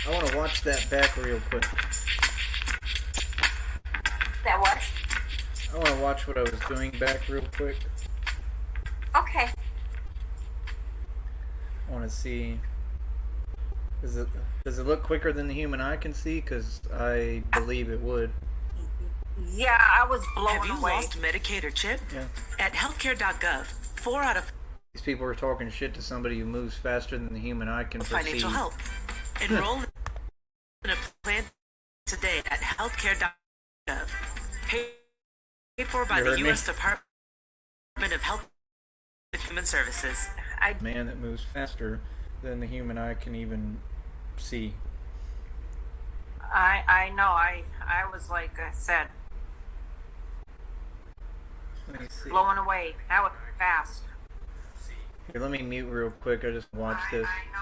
I want to watch that back real quick. That what? I want to watch what I was doing back real quick. Okay. I want to see. Does it look quicker than the human eye can see? Because I believe it would. Yeah, I was blown Have you away. lost Medicaid or CHIP? Yeah. At healthcare.gov, 4 out of These people are talking shit to somebody who moves faster than the human eye can perceive. financial help. Enroll in a plan today at healthcare.gov. Paid for by You the heard me? U.S. Department of Health and Human Services. Man that moves faster than the human eye can even see. I know. I was like I said, Let me see. blown away. That was fast. Here, let me mute real quick. I just watched this. I know.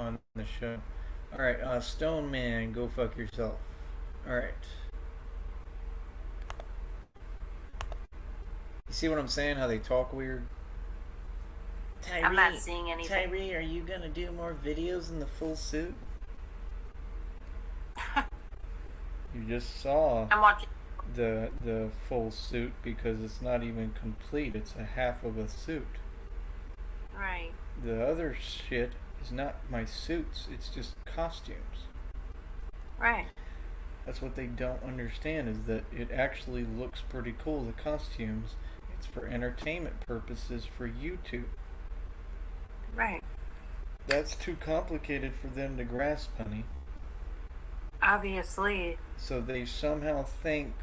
on the show. Alright, Stone Man, go fuck yourself. Alright. You see what I'm saying? How they talk weird? Tyree, I'm not seeing anything. Tyree, are you gonna do more videos in the full suit? You just saw I'm watching. the full suit because it's not even complete. It's a half of a suit. Right. The other shit is not my suits. It's just costumes. Right. That's what they don't understand is that it actually looks pretty cool. The costumes, it's for entertainment purposes for YouTube. Right. That's too complicated for them to grasp, honey. Obviously. So they somehow think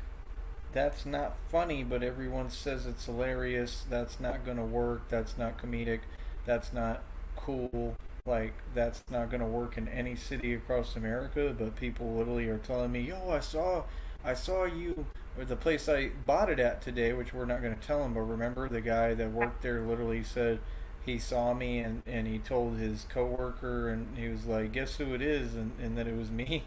that's not funny, but everyone says it's hilarious. That's not gonna work. That's not comedic. That's not cool. Like, that's not gonna work in any city across America. But people literally are telling me, "Yo, I saw you," or the place I bought it at today, which we're not gonna tell them. But remember, the guy that worked there literally said he saw me and he told his coworker, and he was like, "Guess who it is?" And that it was me.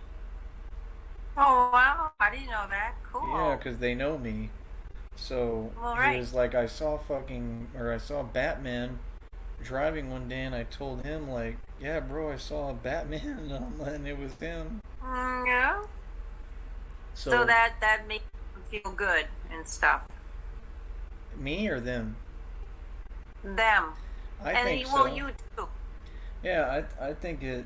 Oh, wow. I didn't know that. Cool. Yeah, because they know me. So Well, he right. was like, I saw Batman driving one day, and I told him, like, yeah, bro, I saw Batman, and it was him. Yeah. So that makes them feel good and stuff. Me or them? Them. I think well, so. you too. Yeah, I think it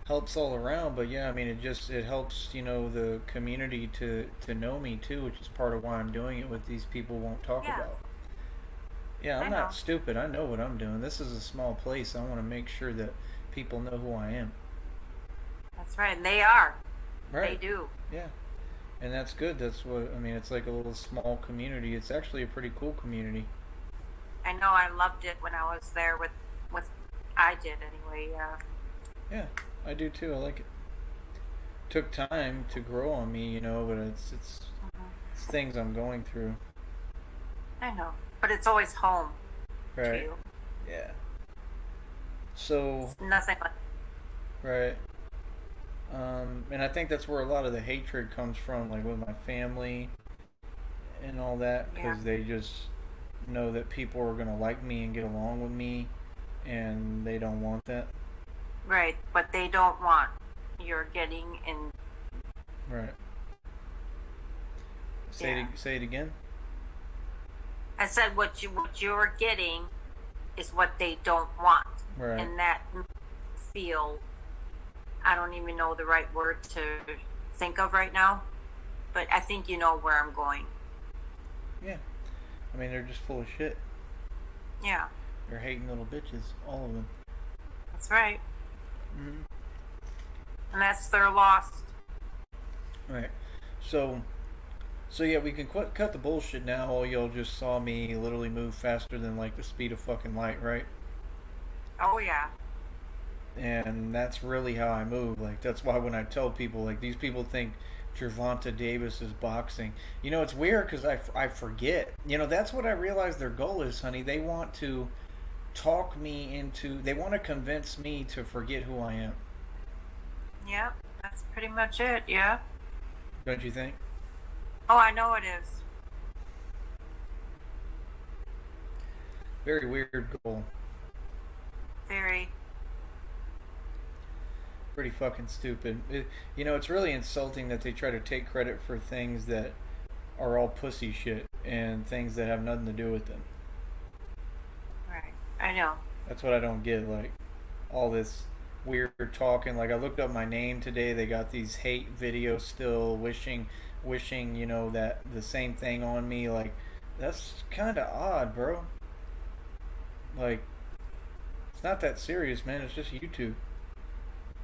helps all around, but yeah, I mean, it helps, the community to know me too, which is part of why I'm doing it, what these people won't talk Yeah. about. Yeah, I'm I not know. stupid. I know what I'm doing. This is a small place. I want to make sure that people know who I am. That's right. And they are. Right. They do. Yeah. And that's good. That's what, I mean, it's like a little small community. It's actually a pretty cool community. I know. I loved it when I was there with I did anyway. Yeah. Yeah, I do too. I like it. Took time to grow on me, but it's things I'm going through. I know. But it's always home to Right. you. Yeah. So, It's nothing like. right. And I think that's where a lot of the hatred comes from, like with my family and all that, because Yeah. they just know that people are going to like me and get along with me, and they don't want that. Right. But they don't want you're getting in. Right. Yeah. Say it again. I said what you're getting is what they don't want. Right. And that feel, I don't even know the right word to think of right now, but I think you know where I'm going. Yeah. I mean, they're just full of shit. Yeah, They're hating little bitches, all of them. that's right. Mm-hmm. And that's their loss. Right. So yeah, we can cut the bullshit now. All y'all just saw me literally move faster than like the speed of fucking light, right? Oh yeah. And that's really how I move. Like, that's why when I tell people, like, these people think Gervonta Davis is boxing. It's weird because I forget. That's what I realize their goal is, honey. They want to talk me into, they want to convince me to forget who I am. Yep, that's pretty much it. Yeah. Don't you think? Oh, I know it is. Very weird goal. Very. Pretty fucking stupid. It's really insulting that they try to take credit for things that are all pussy shit and things that have nothing to do with them. Right. I know. That's what I don't get. Like, all this weird talking. Like, I looked up my name today. They got these hate videos still wishing, that the same thing on me. Like, that's kind of odd, bro. Like, it's not that serious, man. It's just YouTube.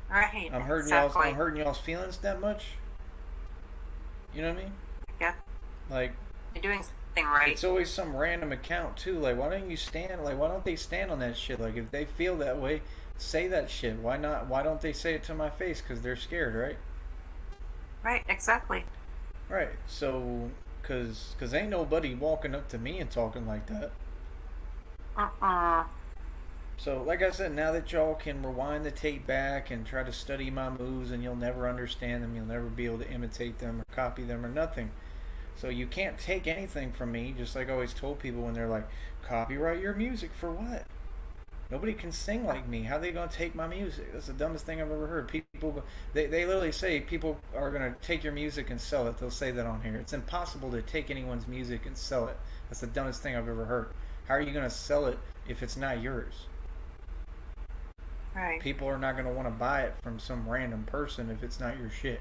Right. I'm hurting exactly. I'm hurting y'all's feelings that much. You know what I mean? Yeah. Like, You're doing something right. it's always some random account too. Like, why don't they stand on that shit? Like, if they feel that way, say that shit. Why not? Why don't they say it to my face? Because they're scared, right? Right. Exactly. Right. So, cause ain't nobody walking up to me and talking like that. So, like I said, now that y'all can rewind the tape back and try to study my moves, and you'll never understand them, you'll never be able to imitate them or copy them or nothing. So you can't take anything from me, just like I always told people when they're like, copyright your music for what? Nobody can sing like me. How are they going to take my music? That's the dumbest thing I've ever heard. People, they literally say people are going to take your music and sell it. They'll say that on here. It's impossible to take anyone's music and sell it. That's the dumbest thing I've ever heard. How are you going to sell it if it's not yours? Right. People are not going to want to buy it from some random person if it's not your shit.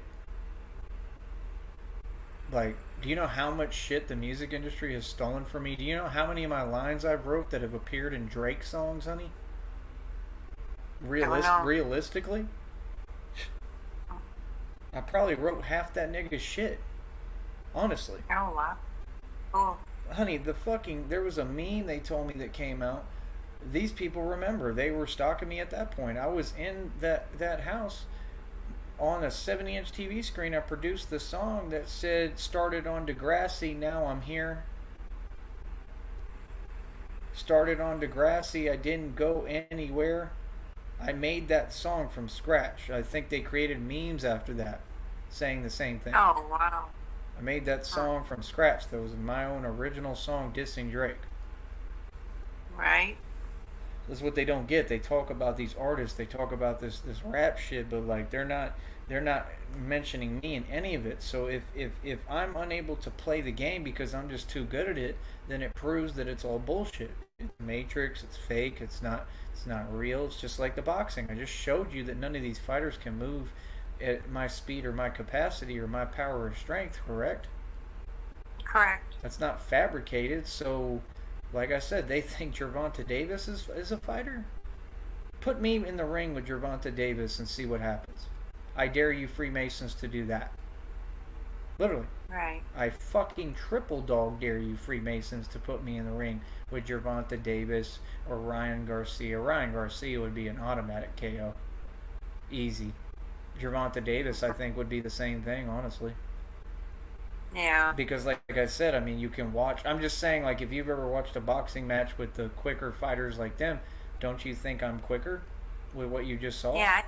Like, do you know how much shit the music industry has stolen from me? Do you know how many of my lines I've wrote that have appeared in Drake songs, honey? Realistically? I probably wrote half that nigga's shit. Honestly. Oh, wow. Oh. Honey, there was a meme they told me that came out. These people remember. They were stalking me at that point. I was in that house on a 70-inch TV screen. I produced the song that said, started on Degrassi, now I'm here. Started on Degrassi, I didn't go anywhere. I made that song from scratch. I think they created memes after that saying the same thing. Oh, wow. I made that song from scratch. That was my own original song dissing Drake. Right. That's what they don't get. They talk about these artists. They talk about this rap shit, but like they're not mentioning me in any of it. So if I'm unable to play the game because I'm just too good at it, then it proves that it's all bullshit. It's Matrix. It's fake. It's not real. It's just like the boxing. I just showed you that none of these fighters can move at my speed or my capacity or my power or strength. Correct? Correct. That's not fabricated. So, like I said, they think Gervonta Davis is a fighter? Put me in the ring with Gervonta Davis and see what happens. I dare you Freemasons to do that. Literally. Right. I fucking triple dog dare you Freemasons to put me in the ring with Gervonta Davis or Ryan Garcia. Ryan Garcia would be an automatic KO. Easy. Gervonta Davis, I think, would be the same thing, honestly. Yeah. Because, like I said, I mean, you can watch. I'm just saying, like, if you've ever watched a boxing match with the quicker fighters like them, don't you think I'm quicker with what you just saw? Yeah.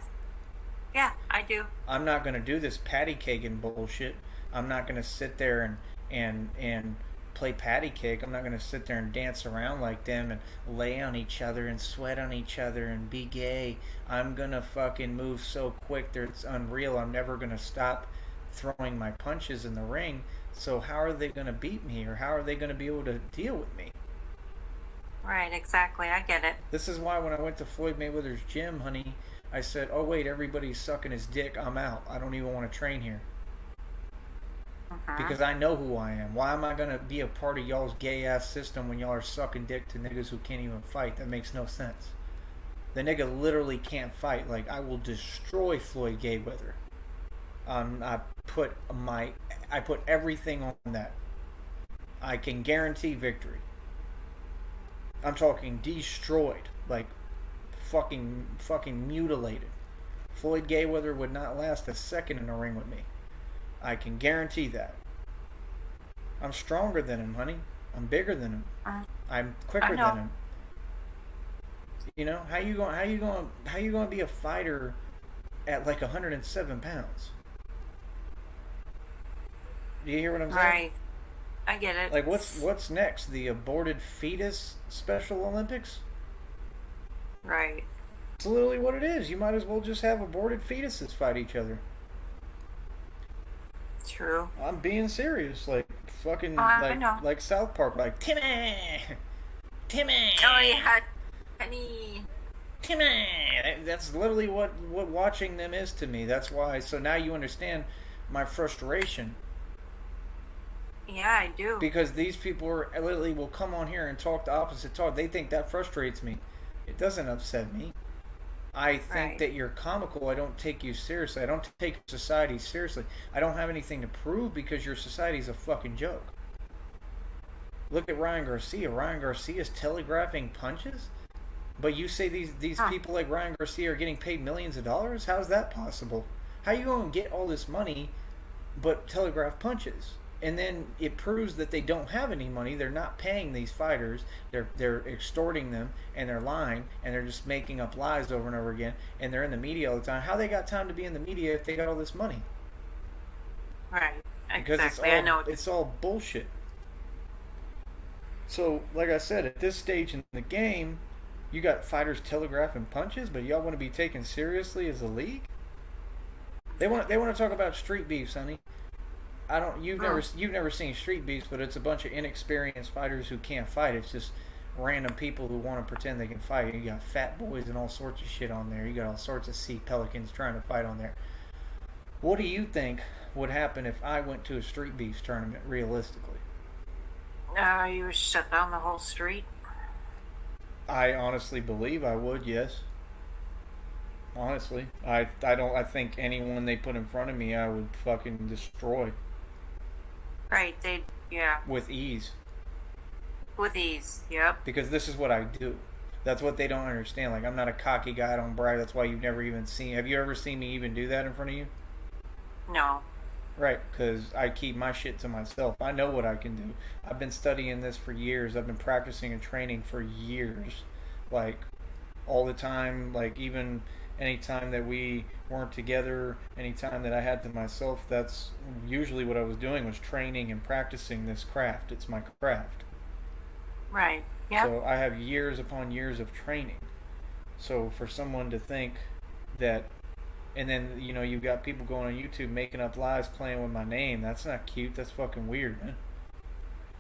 Yeah, I do. I'm not going to do this patty caking bullshit. I'm not going to sit there and play patty cake. I'm not going to sit there and dance around like them and lay on each other and sweat on each other and be gay. I'm going to fucking move so quick that it's unreal. I'm never going to stop throwing my punches in the ring. So how are they going to beat me, or how are they going to be able to deal with me? Right, exactly. I get it. This is why when I went to Floyd Mayweather's gym, honey, I said, oh wait, everybody's sucking his dick. I'm out. I don't even want to train here. Because I know who I am. Why am I going to be a part of y'all's gay-ass system when y'all are sucking dick to niggas who can't even fight? That makes no sense. The nigga literally can't fight. Like, I will destroy Floyd Mayweather. I put everything on that. I can guarantee victory. I'm talking destroyed. Like, fucking mutilated. Floyd Mayweather would not last a second in the ring with me. I can guarantee that. I'm stronger than him, honey. I'm bigger than him. I'm quicker than him. You know, how you going to be a fighter at like 107 pounds? Do you hear what I'm saying? Right. I get it. Like, what's next? The aborted fetus Special Olympics? Right. It's literally what it is. You might as well just have aborted fetuses fight each other. True. I'm being serious. Like, fucking, I know. like South Park. Like, Timmy! Oh, yeah. Honey. Timmy! That's literally what watching them is to me. That's why. So now you understand my frustration. Yeah, I do. Because these people literally will come on here and talk the opposite talk. They think that frustrates me. It doesn't upset me. I think that you're comical. I don't take you seriously. I don't take society seriously. I don't have anything to prove because your society's a fucking joke. Look at Ryan Garcia. Ryan Garcia's telegraphing punches? But you say these people like Ryan Garcia are getting paid millions of dollars? How's that possible? How are you going to get all this money but telegraph punches? And then it proves that they don't have any money. They're not paying these fighters. They're extorting them, and they're lying, and they're just making up lies over and over again. And they're in the media all the time. How they got time to be in the media if they got all this money? Right. Because Exactly. I know. it's all bullshit. So, like I said, at this stage in the game, you got fighters telegraphing punches, but y'all want to be taken seriously as a league? They want to talk about street beef, Sonny. You've never seen street beefs, but it's a bunch of inexperienced fighters who can't fight. It's just random people who want to pretend they can fight. You got fat boys and all sorts of shit on there. You got all sorts of sea pelicans trying to fight on there. What do you think would happen if I went to a street beefs tournament realistically? You would shut down the whole street. I honestly believe I would, yes. Honestly. I think anyone they put in front of me I would fucking destroy. Right. Yeah. With ease. With ease. Yep. Because this is what I do. That's what they don't understand. Like, I'm not a cocky guy, I don't brag. That's why you've never even seen... Have you ever seen me even do that in front of you? No. Right, because I keep my shit to myself. I know what I can do. I've been studying this for years. I've been practicing and training for years. Like, all the time. Like, even any time that we weren't together, any time that I had to myself, that's usually what I was doing, was training and practicing this craft. It's my craft. Right. Yeah. So I have years upon years of training. So for someone to think that, and then, you know, you've got people going on YouTube making up lies, playing with my name. That's not cute. That's fucking weird, man.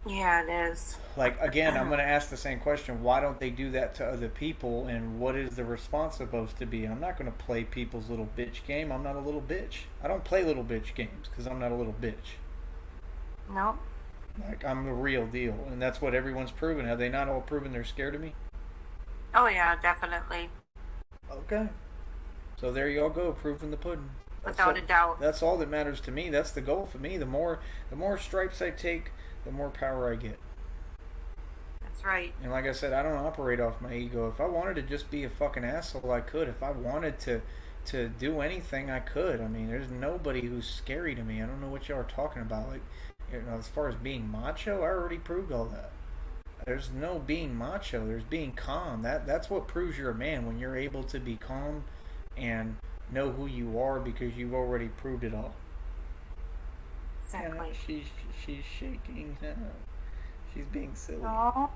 Yeah, it is. Like, again, I'm going to ask the same question. Why don't they do that to other people, and what is the response supposed to be? I'm not going to play people's little bitch game. I'm not a little bitch. I don't play little bitch games because I'm not a little bitch. No. Like, I'm the real deal, and that's what everyone's proven. Have they not all proven they're scared of me? Oh, yeah, definitely. Okay. So there you all go, proof in the pudding. Without a doubt. That's all that matters to me. That's the goal for me. The more stripes I take, the more power I get. That's right. And like I said, I don't operate off my ego. If I wanted to just be a fucking asshole, I could. If I wanted to do anything, I could. I mean, there's nobody who's scary to me. I don't know what y'all are talking about. Like, you know, as far as being macho, I already proved all that. There's no being macho. There's being calm. That's what proves you're a man, when you're able to be calm and know who you are because you've already proved it all. Exactly. She's shaking. She's being silly. Oh.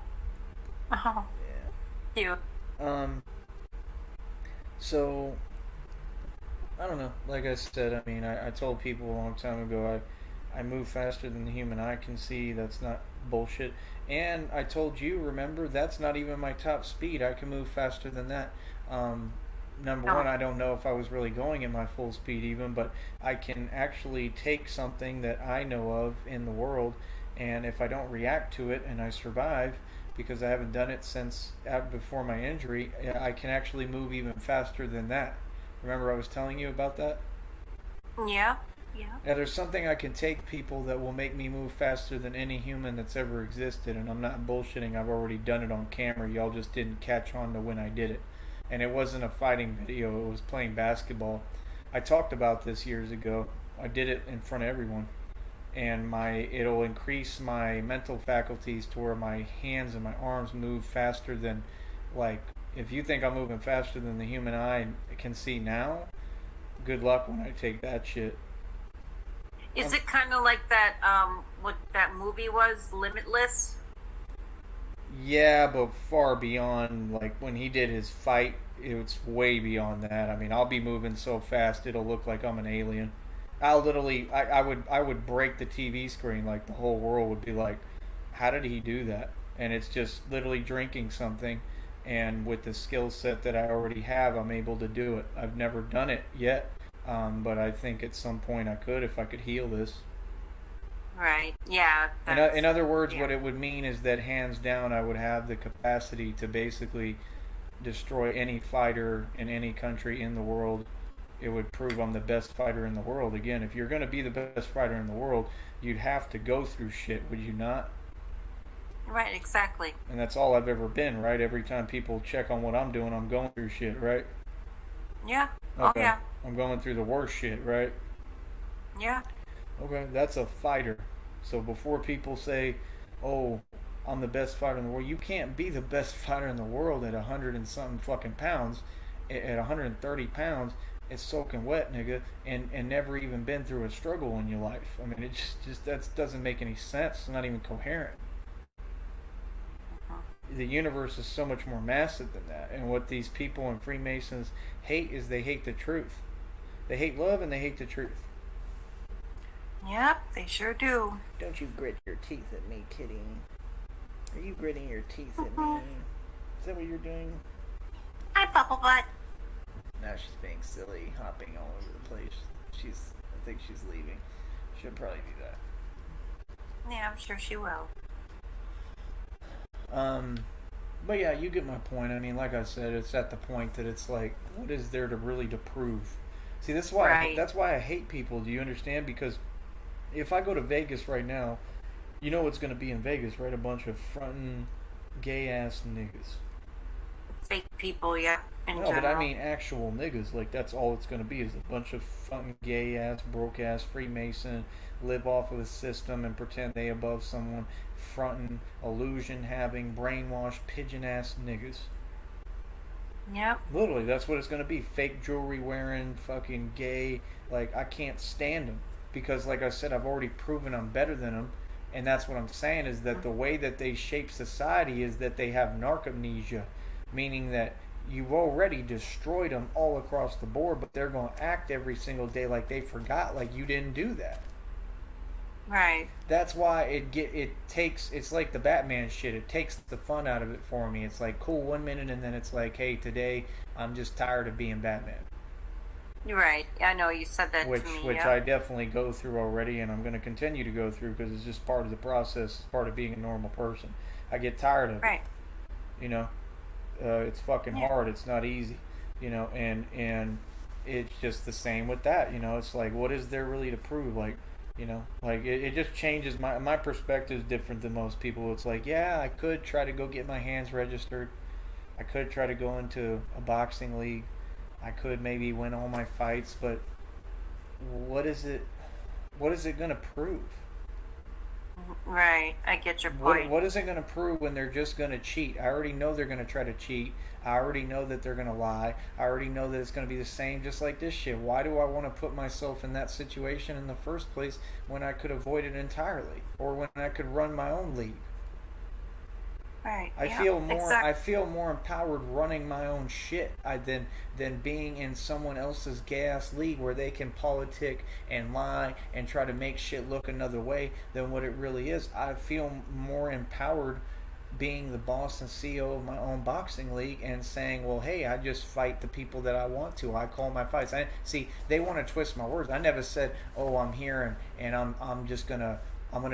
Oh. Yeah. Cute. So I don't know. Like I said, I mean, I told people a long time ago I move faster than the human eye can see. That's not bullshit. And I told you, remember, that's not even my top speed. I can move faster than that. Number one, I don't know if I was really going at my full speed even, but I can actually take something that I know of in the world, and if I don't react to it and I survive, because I haven't done it since before my injury, I can actually move even faster than that. Remember I was telling you about that? Yeah. Yeah. Now, there's something I can take people that will make me move faster than any human that's ever existed, and I'm not bullshitting. I've already done it on camera. Y'all just didn't catch on to when I did it. And it wasn't a fighting video. It was playing basketball. I talked about this years ago. I did it in front of everyone. And it'll increase my mental faculties to where my hands and my arms move faster than, like, if you think I'm moving faster than the human eye can see now, good luck when I take that shit. Is it kind of like that, what that movie was, Limitless? Yeah, but far beyond. Like, when he did his fight, it's way beyond that. I mean, I'll be moving so fast it'll look like I'm an alien. I'll literally, I would break the TV screen. Like, the whole world would be like, how did he do that? And it's just literally drinking something, and with the skill set that I already have, I'm able to do it. I've never done it yet, but I think at some point I could, if I could heal this. Right. Yeah. In other words, what it would mean is that hands down, I would have the capacity to basically destroy any fighter in any country in the world. It would prove I'm the best fighter in the world. Again, if you're going to be the best fighter in the world, you'd have to go through shit, would you not? Right, exactly. And that's all I've ever been, right? Every time people check on what I'm doing, I'm going through shit, right? Yeah. Okay. Oh, yeah. I'm going through the worst shit, right? Yeah. Okay, that's a fighter. So before people say, "Oh, I'm the best fighter in the world," you can't be the best fighter in the world at 100 and something fucking pounds. At 130 pounds, it's soaking wet, nigga, and never even been through a struggle in your life. I mean, it just that doesn't make any sense. It's not even coherent. The universe is so much more massive than that. And what these people and Freemasons hate is they hate the truth. They hate love and they hate the truth. Yep, they sure do. Don't you grit your teeth at me, kitty. Are you gritting your teeth at me? Is that what you're doing? Hi, Bubble Butt. Now she's being silly, hopping all over the place. I think she's leaving. She'll probably do that. Yeah, I'm sure she will. But yeah, you get my point. I mean, like I said, it's at the point that it's like, what is there to really to prove? See, that's why I hate people. Do you understand? Because if I go to Vegas right now, you know what's going to be in Vegas, right? A bunch of frontin' gay ass niggas. Fake people, yeah. No, but I mean actual niggas. Like, that's all it's going to be, is a bunch of fucking gay ass, broke ass Freemason, live off of the system and pretend they above someone, frontin', illusion having, brainwashed, pigeon ass niggas. Yep. Literally, that's what it's going to be. Fake jewelry wearing, fucking gay. Like, I can't stand them. Because, like I said, I've already proven I'm better than them. And that's what I'm saying, is that the way that they shape society is that they have narcomnesia. Meaning that you've already destroyed them all across the board, but they're going to act every single day like they forgot, like you didn't do that. Right. That's why it's like the Batman shit. It takes the fun out of it for me. It's like, cool 1 minute, and then it's like, hey, today I'm just tired of being Batman. You're right. I know you said that to me. Which I definitely go through already, and I'm going to continue to go through because it's just part of the process, part of being a normal person. I get tired of it. You know, it's fucking hard. It's not easy. You know, and it's just the same with that. You know, it's like, what is there really to prove? Like, you know, like it just changes. My perspective is different than most people. It's like, yeah, I could try to go get my hands registered. I could try to go into a boxing league. I could maybe win all my fights, but what is it going to prove? Right, I get your point. What is it going to prove when they're just going to cheat? I already know they're going to try to cheat. I already know that they're going to lie. I already know that it's going to be the same, just like this shit. Why do I want to put myself in that situation in the first place when I could avoid it entirely, or when I could run my own league? Right. I feel more empowered running my own shit than being in someone else's gas league where they can politic and lie and try to make shit look another way than what it really is. I feel more empowered being the boss and CEO of my own boxing league and saying, well, hey, I just fight the people that I want to. I call my fights. See, they want to twist my words. I never said, oh, I'm here and I'm just gonna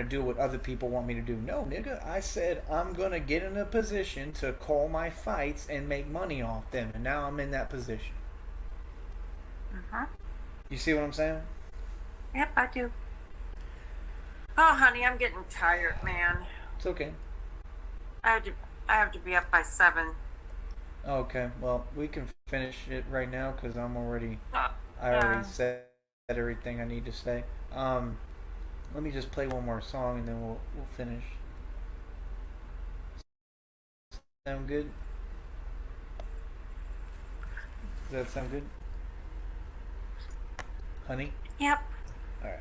do what other people want me to do. No, nigga. I said I'm going to get in a position to call my fights and make money off them. And now I'm in that position. You see what I'm saying? Yep, I do. Oh, honey, I'm getting tired, man. It's okay. I have to be up by 7. Okay, well, we can finish it right now because I already said everything I need to say. Let me just play one more song and then we'll finish. Sound good? Does that sound good? Honey? Yep. Alright.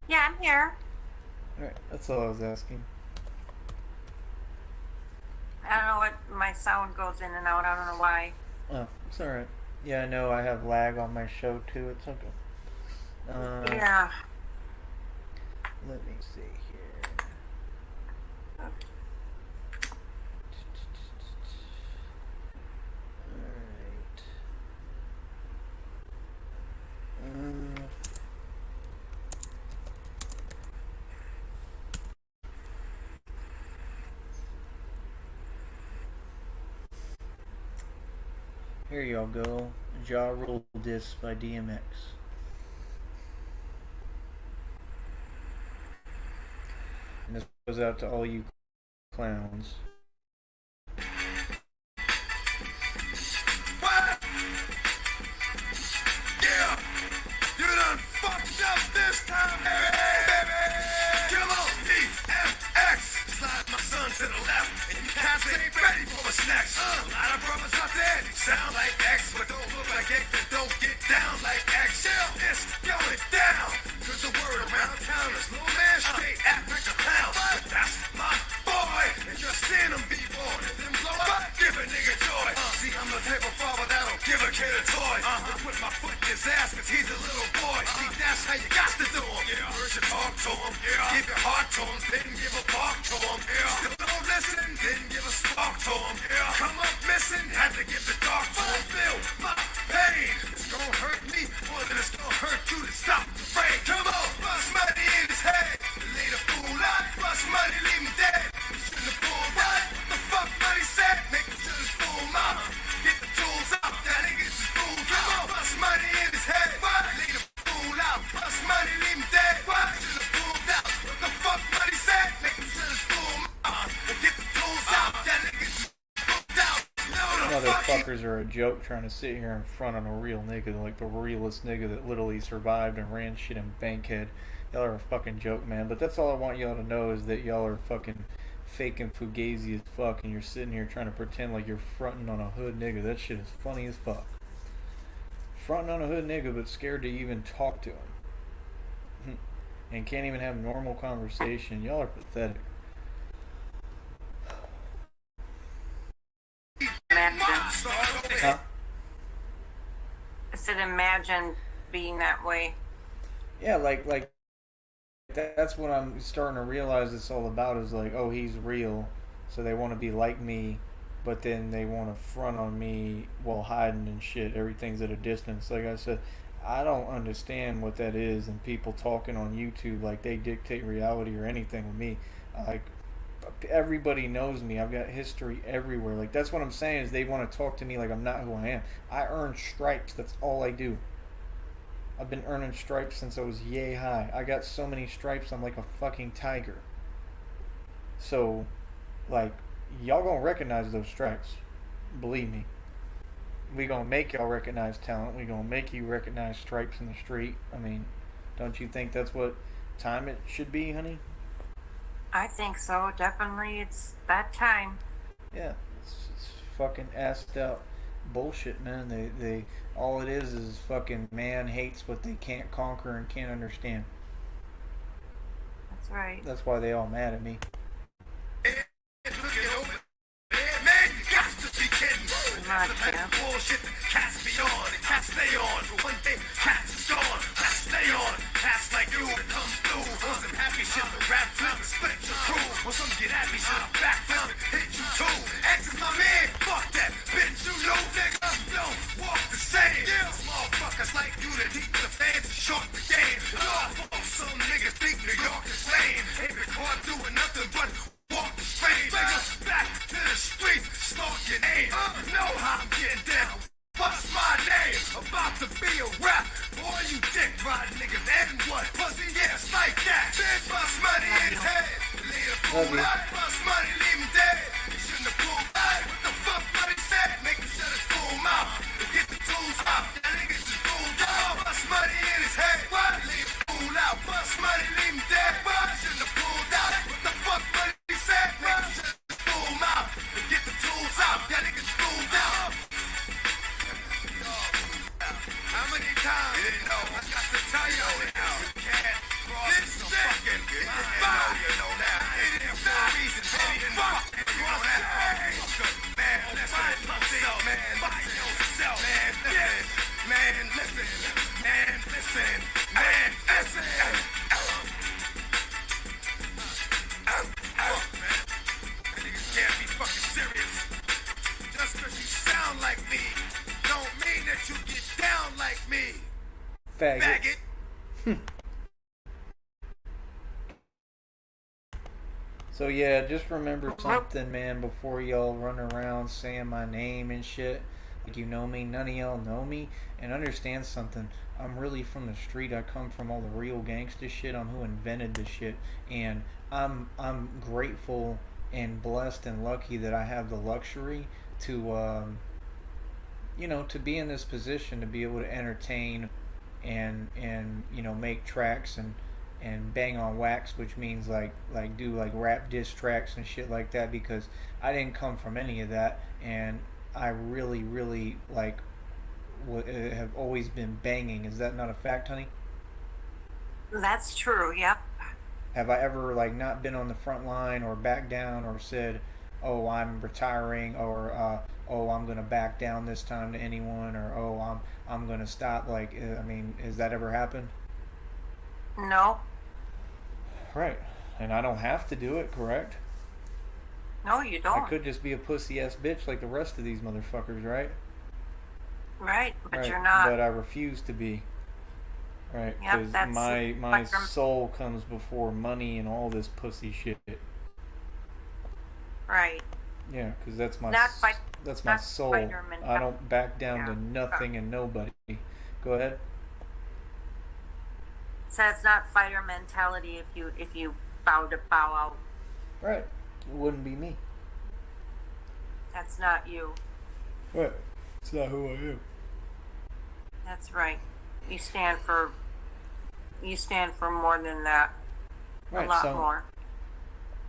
Yeah, I'm here. Alright, that's all I was asking. I don't know what, my sound goes in and out. I don't know why. Oh, it's alright. Yeah, I know I have lag on my show too. It's okay. Yeah. Let me see here. Alright. Here y'all go. Ja Rule Diss by DMX. And this goes out to all you clowns. What? Yeah, you done fucked up this time, what's next? A lot of brothers out there, they sound like X, but don't look like X and don't get down like X. It's going down, cause the word around town is little man straight act like a clown. But that's my boy, and just seeing him be born and then blow up, give a nigga joy. See, I'm the type of father that'll give a kid a toy. I put my foot in his ass cause he's a little boy. See, that's how you got to do him. First you talk to him, give your heart to him, then give a bark to him. Still don't listen, then give a spark to him. Come up missing, had to give the dark to him. Feel my pain, it's gonna hurt me more than it's gonna hurt you to stop the rain. Come on, bust money in his head, lay the fool out, bust money, leave him dead. You shouldn't have pulled out, what the fuck money said, make him shut his fool mama. Get the tools out, that nigga just fooled. Come on, bust money in his head, lay the fool out, bust money, leave him dead. Should have pulled out, what the fuck money said, make him shut his fool mama. Get the tools out, that nigga just fooled out. Motherfuckers are a joke trying to sit here in front on a real nigga, like the realest nigga that literally survived and ran shit in Bankhead. Y'all are a fucking joke, man. But that's all I want y'all to know is that y'all are fucking fake and fugazi as fuck, and you're sitting here trying to pretend like you're fronting on a hood nigga. That shit is funny as fuck. Fronting on a hood nigga, but scared to even talk to him. And can't even have normal conversation. Y'all are pathetic. Imagine. Huh? I said, imagine being that way. Yeah, like that's what I'm starting to realize it's all about is like, oh, he's real, so they want to be like me, but then they want to front on me while hiding and shit. Everything's at a distance. Like I said, I don't understand what that is, and people talking on YouTube like they dictate reality or anything with me. Like, everybody knows me. I've got history everywhere. Like, that's what I'm saying is they want to talk to me like I'm not who I am. I earn stripes. That's all I do. I've been earning stripes since I was yay high. I got so many stripes, I'm like a fucking tiger. So, like, y'all gonna recognize those stripes. Believe me. We gonna make y'all recognize talent. We gonna make you recognize stripes in the street. I mean, don't you think that's what time it should be, honey? I think so. Definitely, it's that time. Yeah, it's fucking assed out bullshit, man. They all it is fucking man hates what they can't conquer and can't understand. That's right. That's why they all mad at me. Not Jeff. Bullshit, cats be on, and cats stay on. For one day, cats is gone, cats stay on. Cats like you that come through. Want some happy shit, the rap flip and split your crew. Want some get at me shit, I backflip and hit you too. X is my man, fuck that, bitch, you know, nigga. Don't walk the same. Small fuckers like you that teach the fans to short the game. Some niggas think New York is lame. Ain't been caught doing nothing but walk the street. Back to the street, stalk your name. Know how I'm getting down. What's my name? About to be a rap. Boy, you dick riding niggas and what? Pussy, yeah, it's like that. Bitch, bust money in his head. Leave the fool out. Bust money, leave him dead. You shouldn't have pulled out. What the fuck money said? Make him shut his fool mouth. Get the tools out. That nigga just fooled out. Bust money in his head. What? Leave the fool out. Bust money, leave him dead. What? Shouldn't have pulled out. What the fuck money said? Make him shut his fool mouth. Get the tools out. That nigga just fooled out. How many times? You didn't know. I got to tell you now. You can't cross the fucking line. You know that. It is for a reason, baby. You know that. Man, listen. Man, by yourself. Man, listen. Man, listen. Man, listen. Man, listen. Niggas can't be fucking serious. Just because you sound like me don't mean that you get down like me. Faggot. So yeah, just remember something, man, before y'all run around saying my name and shit. Like, you know me, none of y'all know me. And understand something, I'm really from the street. I come from all the real gangsta shit. I'm who invented this shit. And I'm grateful and blessed and lucky that I have the luxury to to be in this position, to be able to entertain and make tracks and and bang on wax, which means like do like rap diss tracks and shit like that, because I didn't come from any of that, and I really like have always been banging. Is that not a fact, honey? That's true. Yep. Have I ever like not been on the front line or back down or said, "Oh, I'm retiring," or "Oh, I'm gonna back down this time to anyone," or "Oh, I'm gonna stop"? Like, I mean, has that ever happened? No. Right. And I don't have to do it, correct? No, you don't. I could just be a pussy ass bitch like the rest of these motherfuckers, right? Right, but Right. you're not. But I refuse to be. Right. Yep, Because that's my like from- soul comes before money and all this pussy shit. Right. Yeah, because that's my Not fight- that's my not soul. fighter I mentality. don't back down Yeah. to nothing and nobody. Go ahead. So it's not fighter mentality if you bow out. Right. It wouldn't be me. That's not you. Right. It's not who I am. That's right. You stand for more than that. Right. A lot so, more.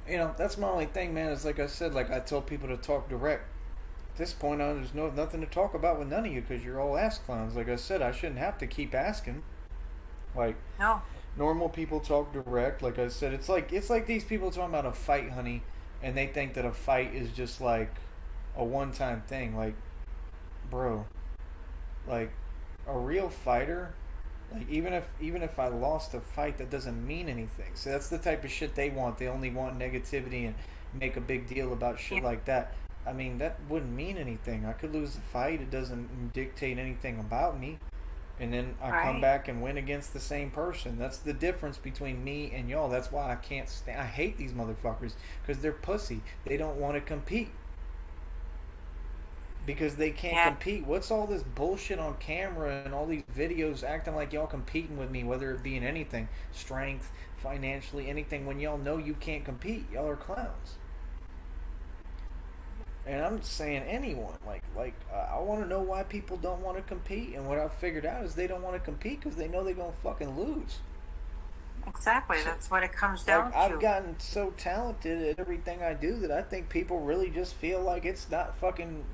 you know, that's my only thing, man. Is like I said, like I tell people to talk direct. At this point on, there's nothing to talk about with none of you because you're all ass clowns. Like I said, I shouldn't have to keep asking. Like No. normal people talk direct. Like I said, it's like these people talking about a fight, honey, and they think that a fight is just like a one-time thing. Like, bro, like a real fighter. Like even if I lost a fight, that doesn't mean anything. So that's the type of shit they want. They only want negativity and make a big deal about shit like that. I mean, that wouldn't mean anything. I could lose the fight. It doesn't dictate anything about me. And then I come Right. back and win against the same person. That's the difference between me and y'all. That's why I can't stand. I hate these motherfuckers because they're pussy. They don't want to compete because they can't Yeah. compete. What's all this bullshit on camera and all these videos acting like y'all competing with me, whether it be in anything, strength, financially, anything, when y'all know you can't compete? Y'all are clowns. And I'm saying anyone, I want to know why people don't want to compete. And what I've figured out is they don't want to compete because they know they're going to fucking lose. Exactly. That's what it comes down Like, to. I've gotten so talented at everything I do that I think people really just feel like it's not fucking,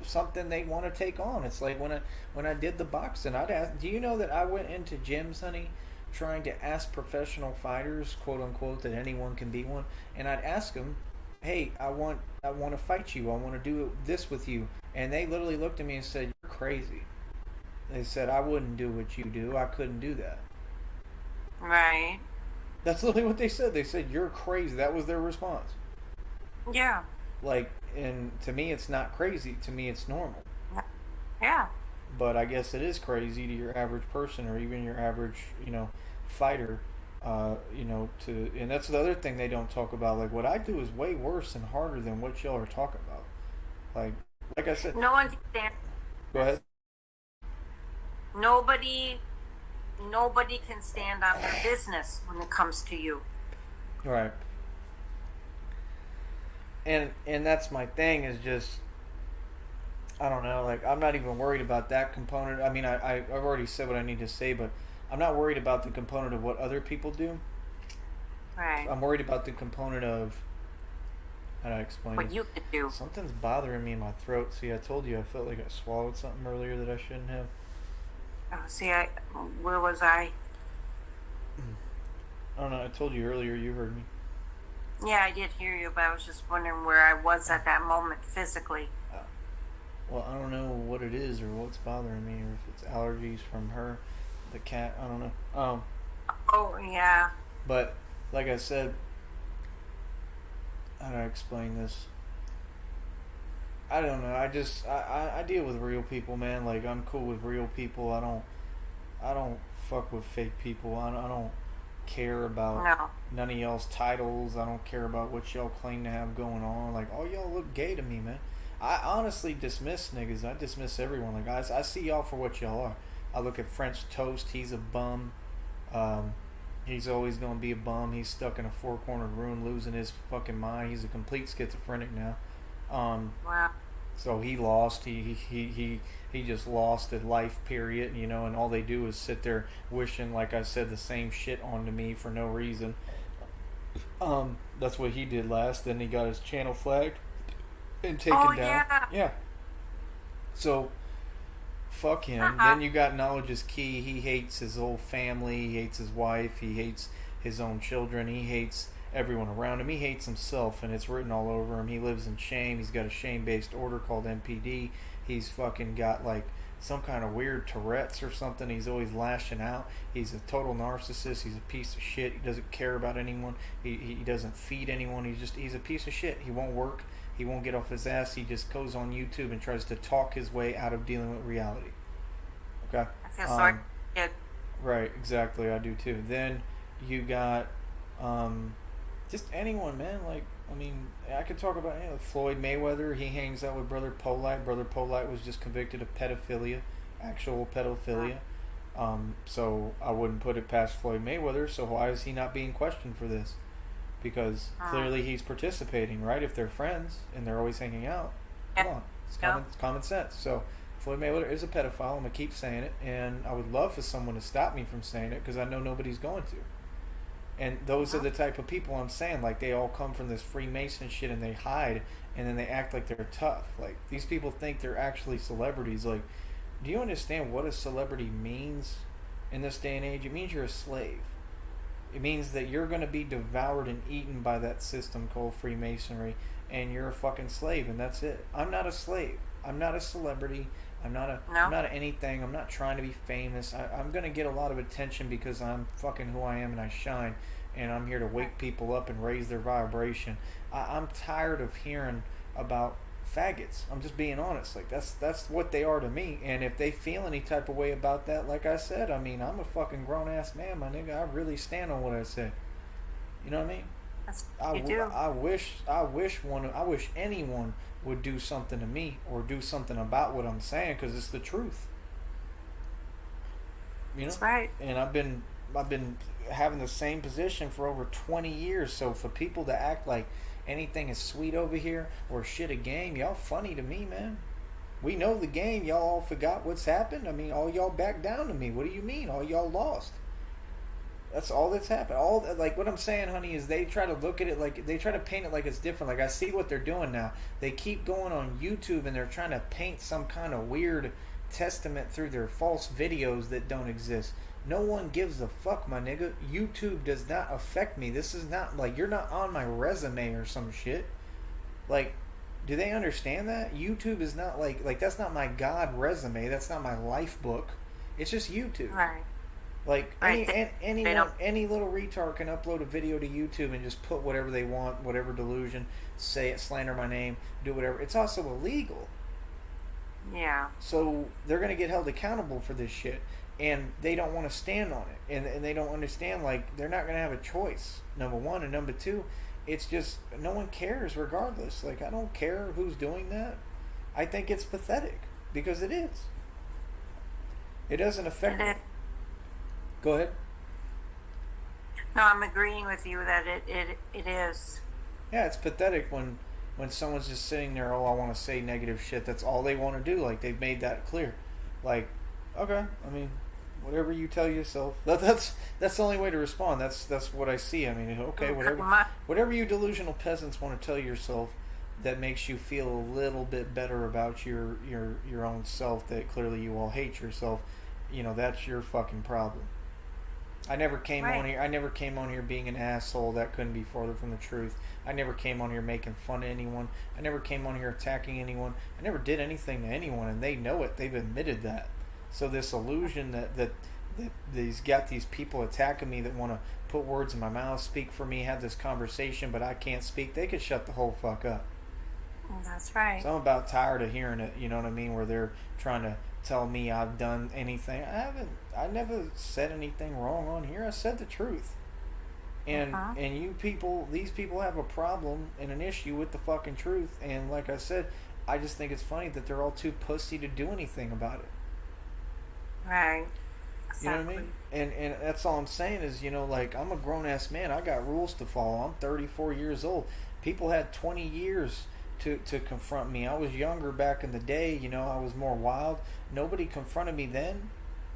something they want to take on. It's like when I did the boxing, I'd ask, do you know that I went into gyms, honey, trying to ask professional fighters, quote unquote, that anyone can be one, and I'd ask them, hey, I want to fight you. I want to do this with you. And they literally looked at me and said, you're crazy. They said, I wouldn't do what you do. I couldn't do that. Right. That's literally what they said. They said, you're crazy. That was their response. Yeah. Like, and to me, it's not crazy. To me, it's normal. Yeah. But I guess it is crazy to your average person or even your average, fighter. And that's the other thing they don't talk about. Like, what I do is way worse and harder than what y'all are talking about. Like I said. No one understands. Go ahead. Nobody can stand on their business when it comes to you. Right. And that's my thing is just, I don't know, like, I'm not even worried about that component. I mean, I've already said what I need to say, but I'm not worried about the component of what other people do. Right. I'm worried about the component of, how do I explain What it? you could do. Something's bothering me in my throat. See, I told you I felt like I swallowed something earlier that I shouldn't have. Oh, see, where was I? I don't know, I told you earlier, you heard me. Yeah, I did hear you, but I was just wondering where I was at that moment physically. Well, I don't know what it is or what's bothering me, or if it's allergies from her, the cat, I don't know. Oh, yeah. But, like I said, how do I explain this? I don't know. I deal with real people, man. Like, I'm cool with real people. I don't fuck with fake people. I don't care about none of y'all's titles. I don't care about what y'all claim to have going on. Like, all y'all look gay to me, man. I honestly dismiss niggas. I dismiss everyone. Like, I see y'all for what y'all are. I look at French Toast. He's a bum. He's always going to be a bum. He's stuck in a four-cornered room losing his fucking mind. He's a complete schizophrenic now. Wow. So he lost. He just lost a life period, you know, and all they do is sit there wishing, like I said, the same shit onto me for no reason. That's what he did last. Then he got his channel flagged and taken Oh, down. yeah. Yeah. So fuck him. Uh-huh. Then you got Knowledge is Key. He hates his whole family. He hates his wife. He hates his own children. He hates everyone around him. He hates himself, and it's written all over him. He lives in shame. He's got a shame-based order called MPD. He's fucking got like some kind of weird Tourette's or something. He's always lashing out. He's a total narcissist. He's a piece of shit. He doesn't care about anyone. He doesn't feed anyone. He's a piece of shit. He won't work. He won't get off his ass. He just goes on YouTube and tries to talk his way out of dealing with reality. Okay? I feel sorry. Yeah. Right, exactly. I do too. Then you got just anyone, man. Like, I mean, I could talk about Floyd Mayweather. He hangs out with Brother Polite. Brother Polite was just convicted of pedophilia, actual pedophilia. So I wouldn't put it past Floyd Mayweather. So why is he not being questioned for this? Because clearly he's participating, right? If they're friends and they're always hanging out, come on, it's common sense. So Floyd Mayweather is a pedophile. I'm gonna keep saying it, and I would love for someone to stop me from saying it because I know nobody's going to. And those are the type of people I'm saying, like, they all come from this Freemason shit and they hide and then they act like they're tough. Like, these people think they're actually celebrities. Like, do you understand what a celebrity means in this day and age? It means you're a slave. It means that you're going to be devoured and eaten by that system called Freemasonry, and you're a fucking slave, and that's it. I'm not a slave. I'm not a celebrity. I'm not anything. I'm not trying to be famous. I'm going to get a lot of attention because I'm fucking who I am and I shine, and I'm here to wake people up and raise their vibration. I'm tired of hearing about faggots. I'm just being honest. Like, that's what they are to me, and if they feel any type of way about that, like I said, I mean, I'm a fucking grown-ass man, my nigga. I really stand on what I say. You know what I mean? I wish anyone would do something to me or do something about what I'm saying, because it's the truth. You know? That's right. And I've been having the same position for over 20 years. So for people to act like anything is sweet over here or shit a game, y'all funny to me, man. We know the game. Y'all all forgot what's happened. I mean, all y'all back down to me. What do you mean? All y'all lost. That's all that's happened. All, like, what I'm saying, honey, is they try to look at it like, they try to paint it like it's different. Like, I see what they're doing now. They keep going on YouTube and they're trying to paint some kind of weird testament through their false videos that don't exist. No one gives a fuck, my nigga. YouTube does not affect me. This is not, like, you're not on my resume or some shit. Like, do they understand that? YouTube is not like that's not my God resume. That's not my life book. It's just YouTube. Right. Like, Right. any little retard can upload a video to YouTube and just put whatever they want, whatever delusion, say it, slander my name, do whatever. It's also illegal. Yeah. So they're going to get held accountable for this shit. And they don't want to stand on it. And they don't understand, like, they're not going to have a choice, number one. And number two, it's just, no one cares regardless. Like, I don't care who's doing that. I think it's pathetic. Because it is. It doesn't affect me. Go ahead. No, I'm agreeing with you that it is. Yeah, it's pathetic when someone's just sitting there, oh, I want to say negative shit. That's all they want to do. Like, they've made that clear. Like, okay, I mean, whatever you tell yourself. That's the only way to respond. That's what I see. I mean, okay, whatever you delusional peasants want to tell yourself that makes you feel a little bit better about your own self, that clearly you all hate yourself, you know, that's your fucking problem. I never came on here. I never came on here being an asshole. That couldn't be farther from the truth. I never came on here making fun of anyone. I never came on here attacking anyone. I never did anything to anyone, and they know it. They've admitted that. So this illusion that these got these people attacking me that want to put words in my mouth, speak for me, have this conversation, but I can't speak. They could shut the whole fuck up. That's right. So I'm about tired of hearing it. You know what I mean? Where they're trying to tell me I've done anything. I never said anything wrong on here. I said the truth. And you people, these people have a problem and an issue with the fucking truth. And like I said, I just think it's funny that they're all too pussy to do anything about it. Right. You know what I mean? And that's all I'm saying is, you know, like, I'm a grown ass man. I got rules to follow. I'm 34 years old. People had 20 years to confront me. I was younger back in the day, you know, I was more wild. Nobody confronted me then.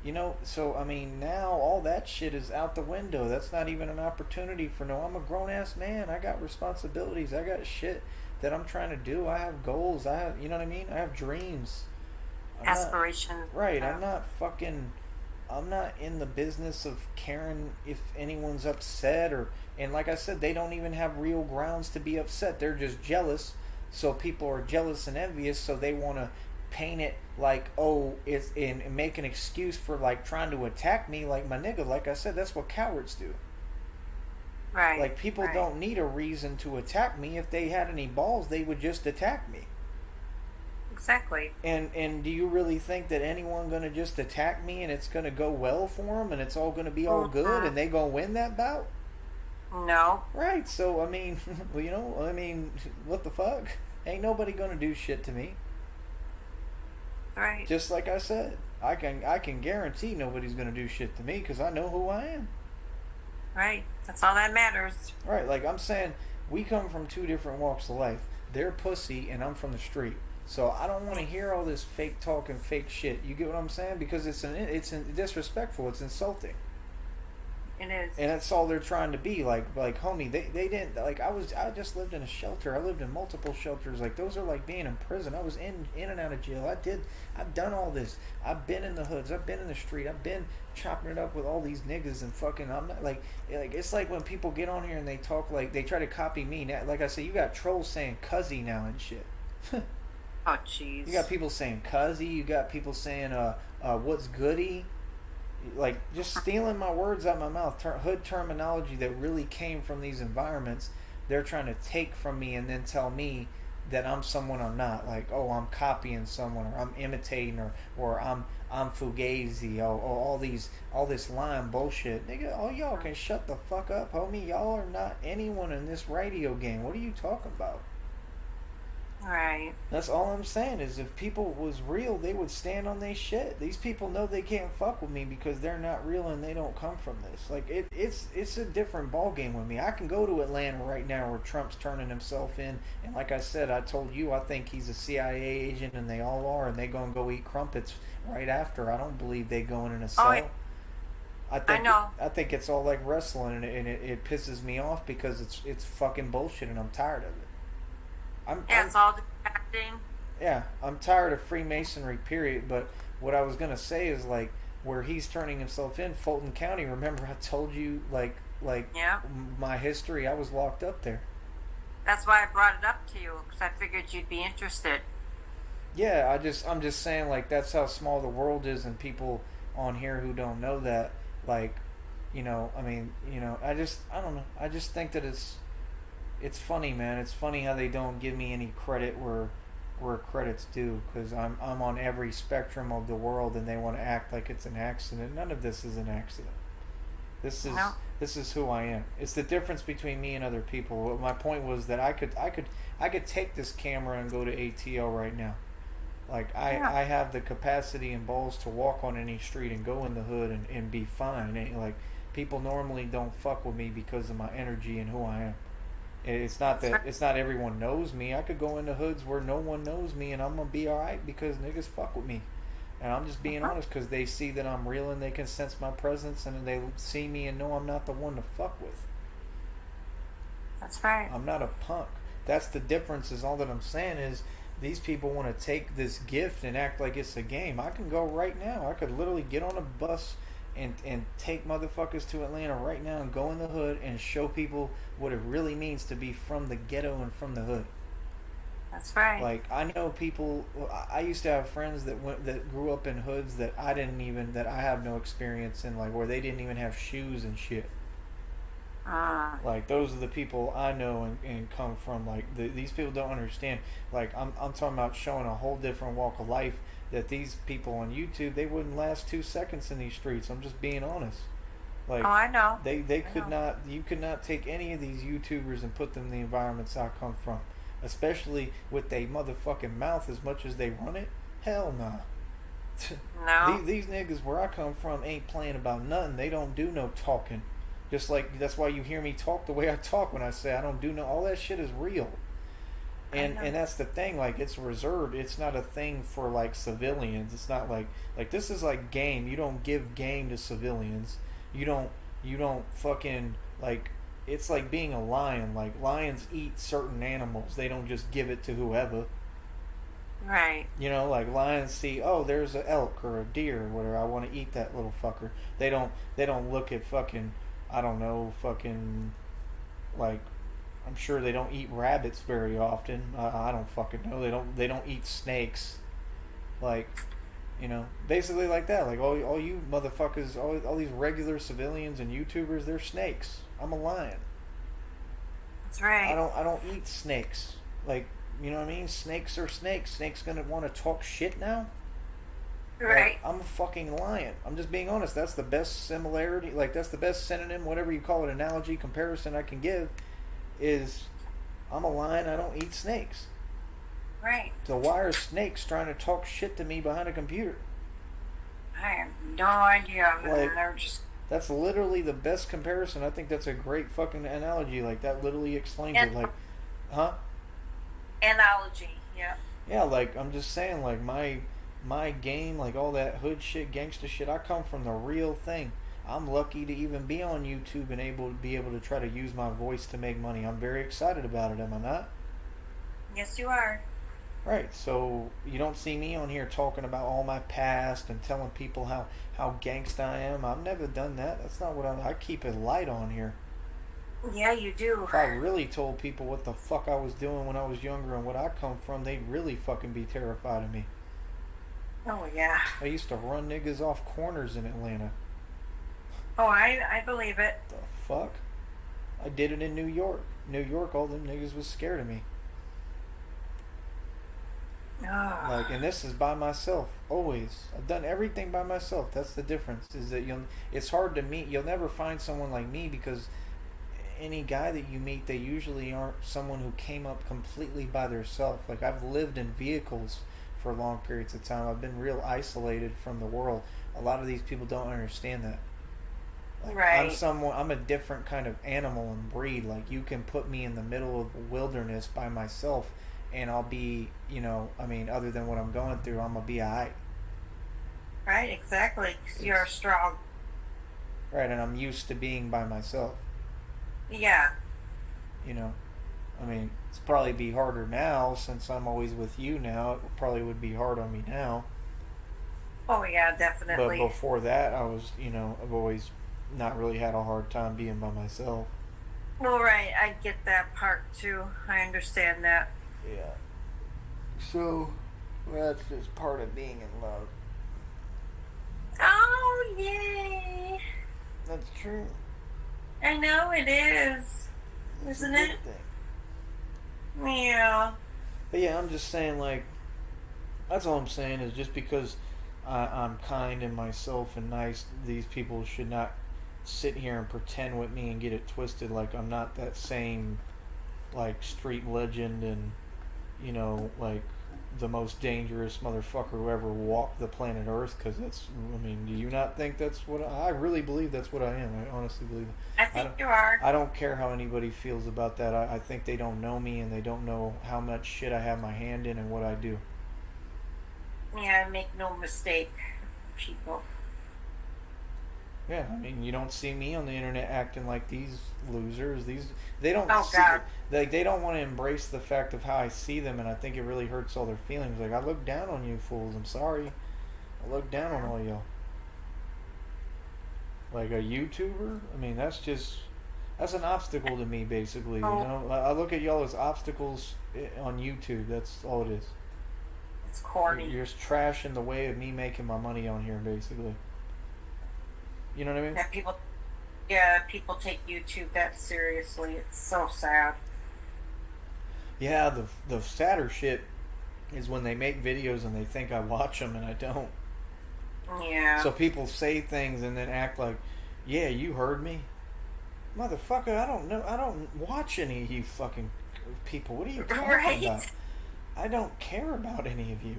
You know, so I mean, now all that shit is out the window. That's not even an opportunity for no. I'm a grown ass man. I got responsibilities. I got shit that I'm trying to do. I have goals. I have, you know what I mean? I have dreams. Aspirations. Right. I'm not fucking. I'm not in the business of caring if anyone's upset or. And like I said, they don't even have real grounds to be upset. They're just jealous. So people are jealous and envious. So they want to paint it like, oh, it's and make an excuse for like trying to attack me, like my nigga. Like I said, that's what cowards do. Right. Like people don't need a reason to attack me. If they had any balls, they would just attack me. Exactly. And do you really think that anyone gonna just attack me and it's gonna go well for them and it's all gonna be all good and they gonna win that bout? No. Right. So I mean, well, you know, I mean, what the fuck? Ain't nobody gonna do shit to me. Right. Just like I said, I can guarantee nobody's gonna do shit to me because I know who I am. Right. That's all that matters. Right. Like I'm saying, we come from two different walks of life. They're pussy, and I'm from the street. So I don't want to hear all this fake talk and fake shit. You get what I'm saying? Because it's disrespectful. It's insulting. It is. And that's all they're trying to be. Like homie, they didn't, like, I just lived in a shelter. I lived in multiple shelters. Like, those are like being in prison. I was in and out of jail. I've done all this. I've been in the hoods. I've been in the street. I've been chopping it up with all these niggas and fucking, I'm not, like, it's like when people get on here and they talk, like, they try to copy me. Now, like I said, you got trolls saying cuzzy now and shit. Oh, jeez. You got people saying cuzzy. You got people saying, what's goody? Like, just stealing my words out of my mouth. Hood terminology that really came from these environments, they're trying to take from me and then tell me that I'm someone I'm not. Like, oh, I'm copying someone, or I'm imitating, or I'm fugazi, or all this lying bullshit. Nigga, all y'all can shut the fuck up, homie. Y'all are not anyone in this radio game. What are you talking about? Right. That's all I'm saying is if people was real, they would stand on their shit. These people know they can't fuck with me because they're not real and they don't come from this. Like, it's a different ball game with me. I can go to Atlanta right now where Trump's turning himself in, and like I said, I told you, I think he's a CIA agent, and they all are, and they gonna go eat crumpets right after. I don't believe they going in a cell. Oh, I know. I think it's all like wrestling, and it pisses me off because it's fucking bullshit, and I'm tired of it. It's all distracting. Yeah, I'm tired of Freemasonry, period. But what I was gonna say is, like, where he's turning himself in, Fulton County. Remember, I told you, like yeah, my history. I was locked up there. That's why I brought it up to you, because I figured you'd be interested. Yeah, I'm just saying, like, that's how small the world is, and people on here who don't know that, like, you know, I mean, you know, I don't know. I just think that it's funny, man. It's funny how they don't give me any credit where credit's due, because I'm on every spectrum of the world, and they want to act like it's an accident. None of this is an accident. This is who I am. It's the difference between me and other people. My point was that I could take this camera and go to ATL right now. Like, I have the capacity and balls to walk on any street and go in the hood and be fine. And, like, people normally don't fuck with me because of my energy and who I am. It's not everyone knows me. I could go into hoods where no one knows me and I'm gonna be alright because niggas fuck with me. And I'm just being honest, because they see that I'm real and they can sense my presence, and they see me and know I'm not the one to fuck with. That's right. I'm not a punk. That's the difference. Is all that I'm saying is these people want to take this gift and act like it's a game. I can go right now. I could literally get on a bus and take motherfuckers to Atlanta right now and go in the hood and show people what it really means to be from the ghetto and from the hood. That's right. Like, I know people. I used to have friends that grew up in hoods that I have no experience in, like, where they didn't even have shoes and shit. Like, those are the people I know and come from. Like, these people don't understand. Like, I'm talking about showing a whole different walk of life. That these people on YouTube, they wouldn't last 2 seconds in these streets. I'm just being honest. Like, oh, I know. They could not. You could not take any of these YouTubers and put them in the environments I come from, especially with they motherfucking mouth as much as they run it. Hell nah. No. These niggas where I come from ain't playing about nothing. They don't do no talking. Just like, that's why you hear me talk the way I talk when I say I don't do no. All that shit is real. And that's the thing, like, it's reserved. It's not a thing for, like, civilians. It's not like this is like game. You don't give game to civilians. You don't fucking, like, it's like being a lion. Like, lions eat certain animals. They don't just give it to whoever. Right. You know, like, lions see, oh, there's an elk or a deer or whatever. I want to eat that little fucker. They don't look at fucking, I don't know, fucking, like, I'm sure they don't eat rabbits very often. I don't fucking know. They don't eat snakes. Like, you know, basically like that. Like, all you motherfuckers, all these regular civilians and YouTubers, they're snakes. I'm a lion. That's right. I don't eat snakes. Like, you know what I mean? Snakes are snakes. Snakes gonna want to talk shit now? Right. Like, I'm a fucking lion. I'm just being honest. That's the best similarity. Like, that's the best synonym, whatever you call it, analogy, comparison I can give. Is I'm a lion. I don't eat snakes. Right. So why are snakes trying to talk shit to me behind a computer? I have no idea. Like, They're just. That's literally the best comparison. I think that's a great fucking analogy. Like, that literally explains it. Like, huh? Analogy. Yeah. Yeah, like, I'm just saying, like, my game, like, all that hood shit, gangster shit, I come from the real thing. I'm lucky to even be on YouTube and be able to try to use my voice to make money. I'm very excited about it, am I not? Yes, you are. Right, so you don't see me on here talking about all my past and telling people how gangsta I am. I've never done that. That's not what I keep it light on here. Yeah, you do. If I really told people what the fuck I was doing when I was younger and what I come from, they'd really fucking be terrified of me. Oh, yeah. I used to run niggas off corners in Atlanta. Oh, I believe it. The fuck? I did it in New York. New York, all them niggas was scared of me. Oh. Like, and this is by myself, always. I've done everything by myself. That's the difference. Is that it's hard to meet. You'll never find someone like me because any guy that you meet, they usually aren't someone who came up completely by themselves. Like, I've lived in vehicles for long periods of time. I've been real isolated from the world. A lot of these people don't understand that. Like, right. I'm a different kind of animal and breed. Like, you can put me in the middle of the wilderness by myself and I'll be, you know, I mean, other than what I'm going through, I'm gonna be alright. Right, exactly. You're strong. Right, and I'm used to being by myself. Yeah. You know, I mean, it's probably be harder now since I'm always with you now. It probably would be hard on me now. Oh, yeah, definitely. But before that, I was, you know, I've always not really had a hard time being by myself. Well, right, I get that part too. I understand that. Yeah. So, that's just part of being in love. Oh, yay! That's true. I know it is. Isn't it? Yeah. But yeah, I'm just saying, like, that's all I'm saying is just because I'm kind and myself and nice, these people should not sit here and pretend with me and get it twisted like I'm not that same, like, street legend and, you know, like, the most dangerous motherfucker who ever walked the planet Earth, because that's, I mean, do you not think that's what I really believe that's what I am? I honestly believe it. I think you are. I don't care how anybody feels about that. I think they don't know me and they don't know how much shit I have my hand in and what I do. Yeah, make no mistake, people. Yeah, I mean, you don't see me on the internet acting like these losers. They don't. Oh, God. They don't want to embrace the fact of how I see them, and I think it really hurts all their feelings. Like, I look down on you fools. I'm sorry. I look down on all y'all. Like a YouTuber. I mean, that's an obstacle to me, basically. You know, I look at y'all as obstacles on YouTube. That's all it is. It's corny. You're just trash in the way of me making my money on here, basically. You know what I mean? People take YouTube that seriously. It's so sad. Yeah, the sadder shit is when they make videos and they think I watch them and I don't. Yeah. So people say things and then act like, yeah, you heard me. Motherfucker, I don't know. I don't watch any of you fucking people. What are you talking about? I don't care about any of you.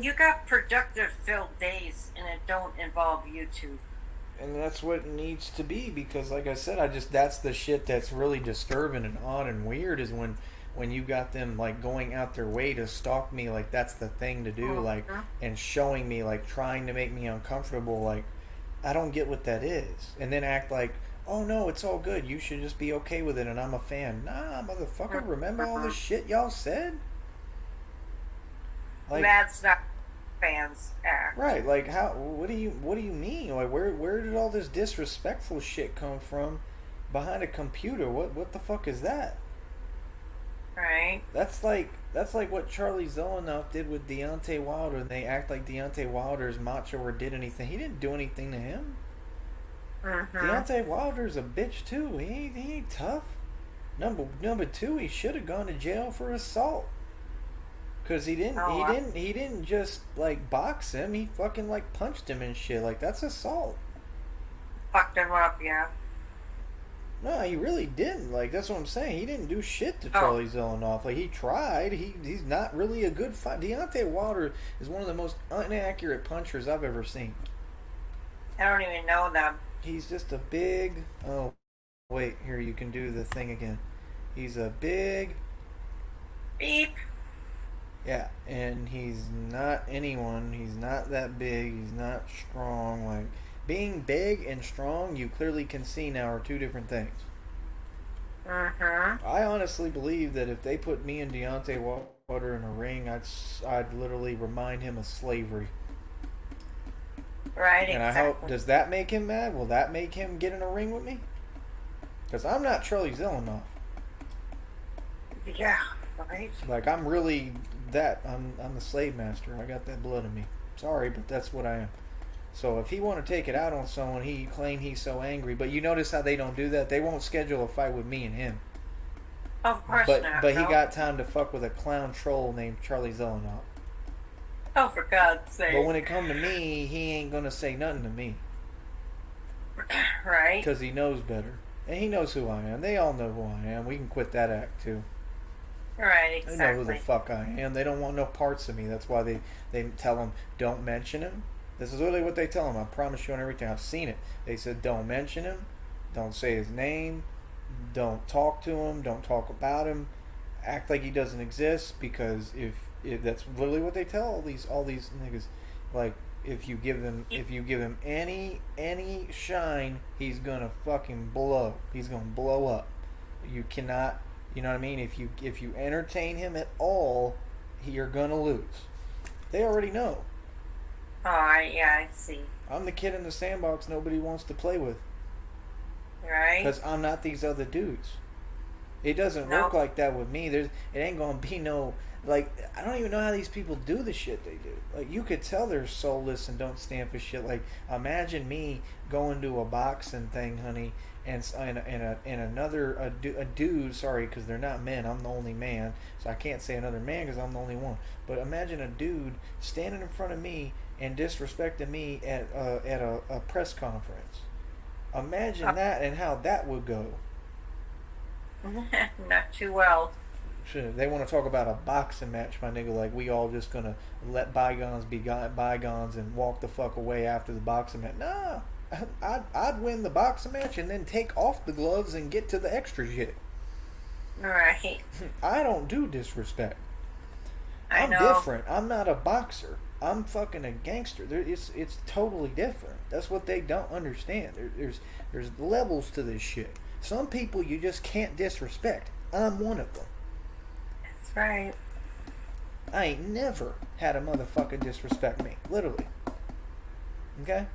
You got productive filled days and it don't involve YouTube. And that's what it needs to be, because like I said, that's the shit that's really disturbing and odd and weird is when when you got them like going out their way to stalk me, like that's the thing to do, like, and showing me, like, trying to make me uncomfortable, like, I don't get what that is. And then act like, oh no, it's all good, you should just be okay with it and I'm a fan. Nah, motherfucker, remember all the shit y'all said? Like, That's not fans act. right, like, how, what do you mean? Like, where did all this disrespectful shit come from behind a computer? What the fuck is that? Right. That's like what Charlie Zelenoff did with Deontay Wilder, and they act like Deontay Wilder's macho or did anything. He didn't do anything to him. Deontay Wilder's a bitch too. He ain't tough. Number two, he should have gone to jail for assault. Cause he didn't just like box him. He fucking like punched him and shit. Like, that's assault. Fucked him up, yeah. No, he really didn't. Like, that's what I'm saying. He didn't do shit to Charlie Zelenoff. Like, he tried. He's not really a good fight. Deontay Wilder is one of the most inaccurate punchers I've ever seen. I don't even know them. He's just a big... Oh, wait. Here, you can do the thing again. He's a big... Beep. Yeah, and he's not anyone. He's not that big. He's not strong. Like, being big and strong, you clearly can see now, are two different things. I honestly believe that if they put me and Deontay Wilder in a ring, I'd literally remind him of slavery. Right, and exactly. I hope, does that make him mad? Will that make him get in a ring with me? Because I'm not Charlie Zelenoff. Yeah, right. Like, I'm really that. I'm the slave master. I got that blood in me. Sorry, but that's what I am. So if he want to take it out on someone, he claim he's so angry. But you notice how they don't do that? They won't schedule a fight with me and him. Of course not. But no. he got time to fuck with a clown troll named Charlie Zelenoff. Oh, for God's sake. But when it come to me, he ain't gonna say nothing to me. Right. Because he knows better. And he knows who I am. They all know who I am. We can quit that act too. Right, exactly. They know who the fuck I am. They don't want no parts of me. That's why they tell him, don't mention him. This is literally what they tell him. I promise you on everything. I've seen it. They said, don't mention him. Don't say his name. Don't talk to him. Don't talk about him. Act like he doesn't exist, because if that's literally what they tell all these niggas. Like, if you give him any shine, he's gonna fucking blow. He's gonna blow up. You cannot, you know what I mean? If you entertain him at all, you're gonna lose. They already know. Oh, yeah, I see. I'm the kid in the sandbox nobody wants to play with. Right. Because I'm not these other dudes. It doesn't work like that with me. It ain't gonna be no, like, I don't even know how these people do the shit they do. Like, you could tell they're soulless and don't stand for shit. Like, imagine me going to a boxing thing, honey, and another dude. Sorry, because they're not men. I'm the only man, so I can't say another man because I'm the only one. But imagine a dude standing in front of me and disrespecting me at a press conference. Imagine that and how that would go. Not too well. Shit, they want to talk about a boxing match, my nigga. Like, we all just gonna let bygones be bygones and walk the fuck away after the boxing match. Nah, I'd win the boxing match and then take off the gloves and get to the extra shit. Right. I don't do disrespect. I'm know. different. I'm not a boxer. I'm fucking a gangster. It's totally different. That's what they don't understand. There's levels to this shit. Some people you just can't disrespect. I'm one of them. That's right. I ain't never had a motherfucker disrespect me. Literally. Okay?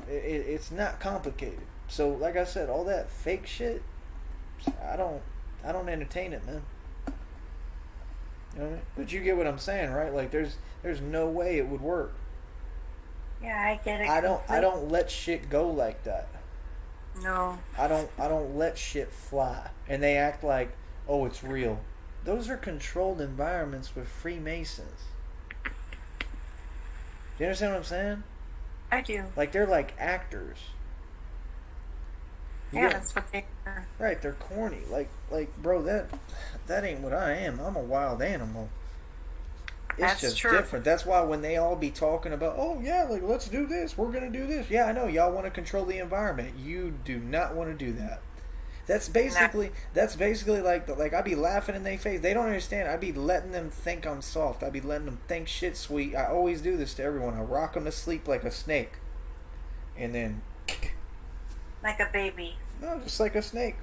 It's not complicated. So, like I said, all that fake shit, I don't entertain it, man. You know what I mean? But you get what I'm saying, right? Like, there's no way it would work. Yeah, I get it. I don't let shit go like that. No. I don't let shit fly. And they act like, oh, it's real. Those are controlled environments with Freemasons. Do you understand what I'm saying? I do. Like, they're like actors. Yeah, that's what they are. Right, they're corny. Like, bro, that ain't what I am. I'm a wild animal. It's just true. different. That's why when they all be talking about, oh yeah, like, let's do this, we're gonna do this. Yeah, I know y'all want to control the environment. You do not want to do that. That's basically like I be laughing in their face. They don't understand. I be letting them think I'm soft. I be letting them think shit sweet. I always do this to everyone. I rock them to sleep like a snake, and then Like a baby. no, just like a snake.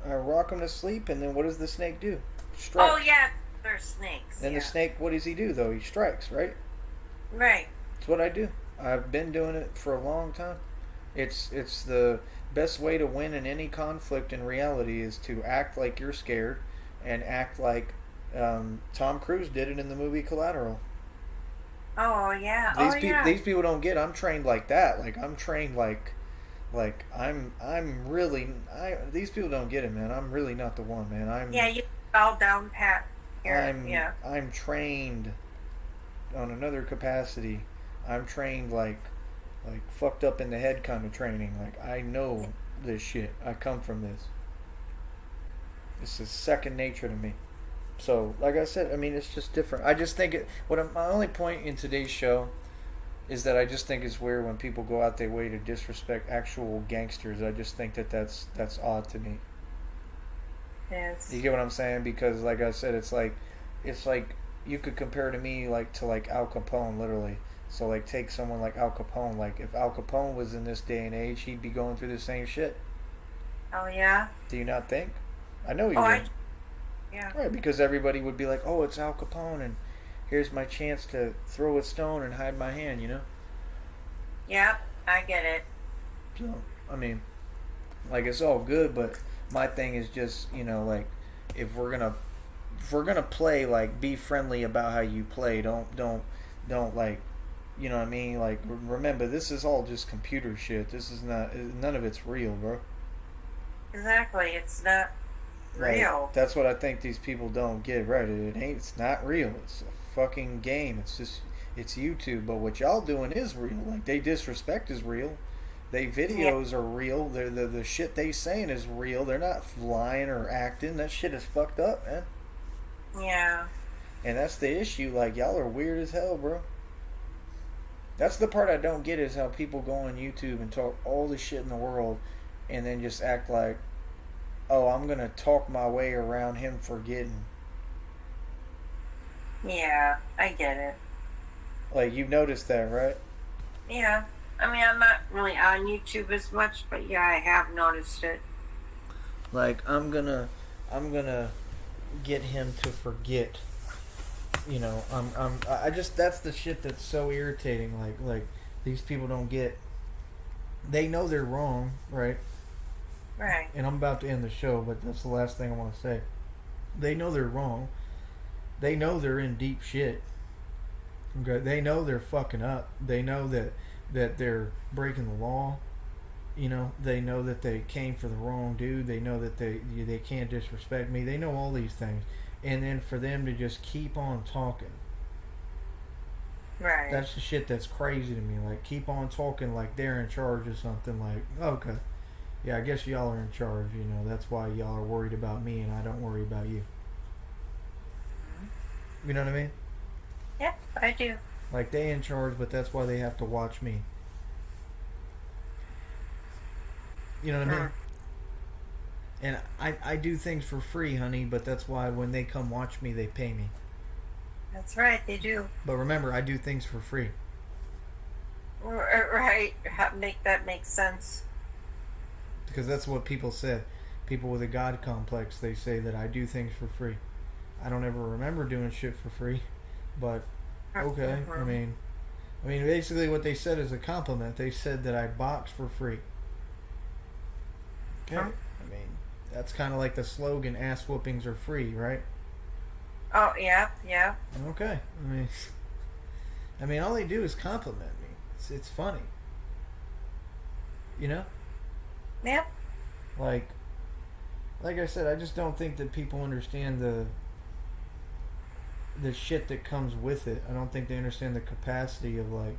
I rock them to sleep, and then what does the snake do? Strike. Oh yeah, they're snakes. Then yeah. the snake, what does he do though? He strikes, right? Right. That's what I do. I've been doing it for a long time. It's the best way to win in any conflict in reality is to act like you're scared and act like Tom Cruise did it in the movie Collateral. Oh yeah. These people don't get. I'm trained like that. Like I'm trained like I'm really. These people don't get it, man. I'm really not the one, man. Yeah, you fall down pat. Yeah. I'm trained on another capacity. I'm trained like fucked up in the head kind of training. Like I know this shit. I come from this. This is second nature to me. So, like I said, I mean, it's just different. I just think my only point in today's show is that I just think it's weird when people go out their way to disrespect actual gangsters. I just think that's odd to me. Yes. You get what I'm saying? Because, like I said, it's like you could compare to me to Al Capone, literally. So like take someone like Al Capone. Like if Al Capone was in this day and age, he'd be going through the same shit. Oh yeah. Do you not think? I know he Oh, would. Yeah. Right, because everybody would be like, "Oh, it's Al Capone, and here's my chance to throw a stone and hide my hand," you know? Yep, I get it. So I mean, like it's all good, but my thing is just like if we're gonna play, like be friendly about how you play. Don't like. You know what I mean? Like, remember, this is all just computer shit. This is none of it's real, bro. Exactly, it's not real. Like, that's what I think these people don't get, right? It's not real. It's a fucking game. It's YouTube. But what y'all doing is real. Like, they disrespect is real. They videos are real. The shit they saying is real. They're not lying or acting. That shit is fucked up, man. Yeah. And that's the issue. Like, y'all are weird as hell, bro. That's the part I don't get is how people go on YouTube and talk all the shit in the world and then just act like, oh, I'm going to talk my way around him forgetting. Yeah, I get it. Like, you've noticed that, right? Yeah. I mean, I'm not really on YouTube as much, but yeah, I have noticed it. Like, I'm gonna get him to forget. I just, that's the shit that's so irritating. Like these people don't get. They know they're wrong, right? Right. And I'm about to end the show, but that's the last thing I want to say. They know they're wrong. They know they're in deep shit. Okay, they know they're fucking up. They know that they're breaking the law. They know that they came for the wrong dude. They know that they can't disrespect me. They know all these things. And then for them to just keep on talking. Right. That's the shit that's crazy to me. Like, keep on talking like they're in charge of something. Like, okay. Yeah, I guess y'all are in charge. That's why y'all are worried about me and I don't worry about you. You know what I mean? Yep, I do. Like, they in charge, but that's why they have to watch me. You know what I mean? And I do things for free, honey, but that's why when they come watch me, they pay me. That's right, they do. But remember, I do things for free. Right. That makes sense. Because that's what people said. People with a God complex, they say that I do things for free. I don't ever remember doing shit for free. But, okay. I mean, basically what they said is a compliment. They said that I box for free. Okay. I mean, that's kind of like the slogan, ass whoopings are free, right? Oh, yeah. Okay. I mean, all they do is compliment me. It's funny. You know? Yep. Like I said, I just don't think that people understand the shit that comes with it. I don't think they understand the capacity of like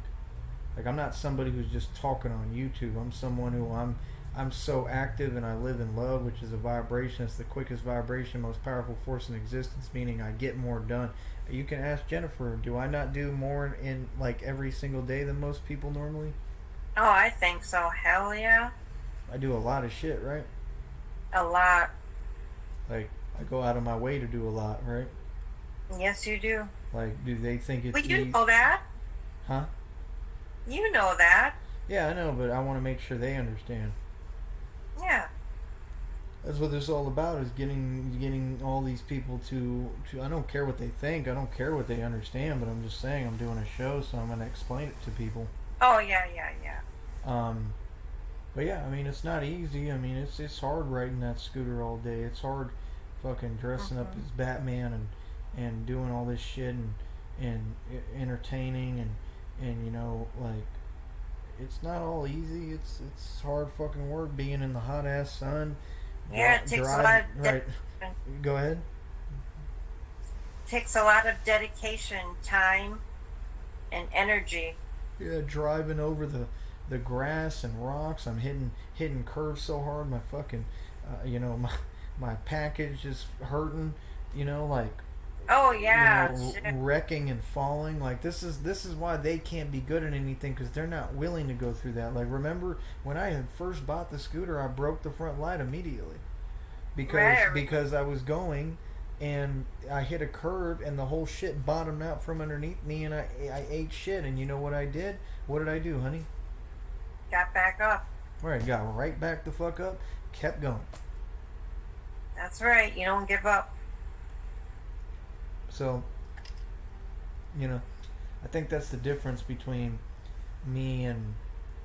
I'm not somebody who's just talking on YouTube. I'm someone who I'm so active and I live in love, which is a vibration. It's the quickest vibration, most powerful force in existence, meaning I get more done. You can ask Jennifer, do I not do more in like every single day than most people normally? Oh, I think so. Hell yeah. I do a lot of shit, right? A lot. Like, I go out of my way to do a lot, right? Yes, you do. Like, do they think it's Well, you easy? know that. Huh? You know that. Yeah, I know, but I want to make sure they understand. Yeah. That's what this is all about, is getting all these people to I don't care what they think, I don't care what they understand, but I'm just saying I'm doing a show, so I'm going to explain it to people. Oh, yeah. But yeah, I mean, it's not easy. I mean, it's hard riding that scooter all day. It's hard fucking dressing up as Batman and doing all this shit and entertaining and you know, like, it's not all easy. It's hard fucking work being in the hot ass sun. Yeah, it takes a lot of right. Go ahead. Takes a lot of dedication, time, and energy. Yeah, driving over the grass and rocks. I'm hitting curves so hard, my fucking, you know, my package is hurting. You know, like. Oh yeah. You know, wrecking and falling. Like, this is why they can't be good at anything, because they're not willing to go through that. Like, remember when I had first bought the scooter, I broke the front light immediately because I was going and I hit a curb and the whole shit bottomed out from underneath me and I ate shit. And you know what I did? What did I do, honey? Got back up. Right, got right back the fuck up, kept going. That's right. You don't give up. So, you know, I think that's the difference between me and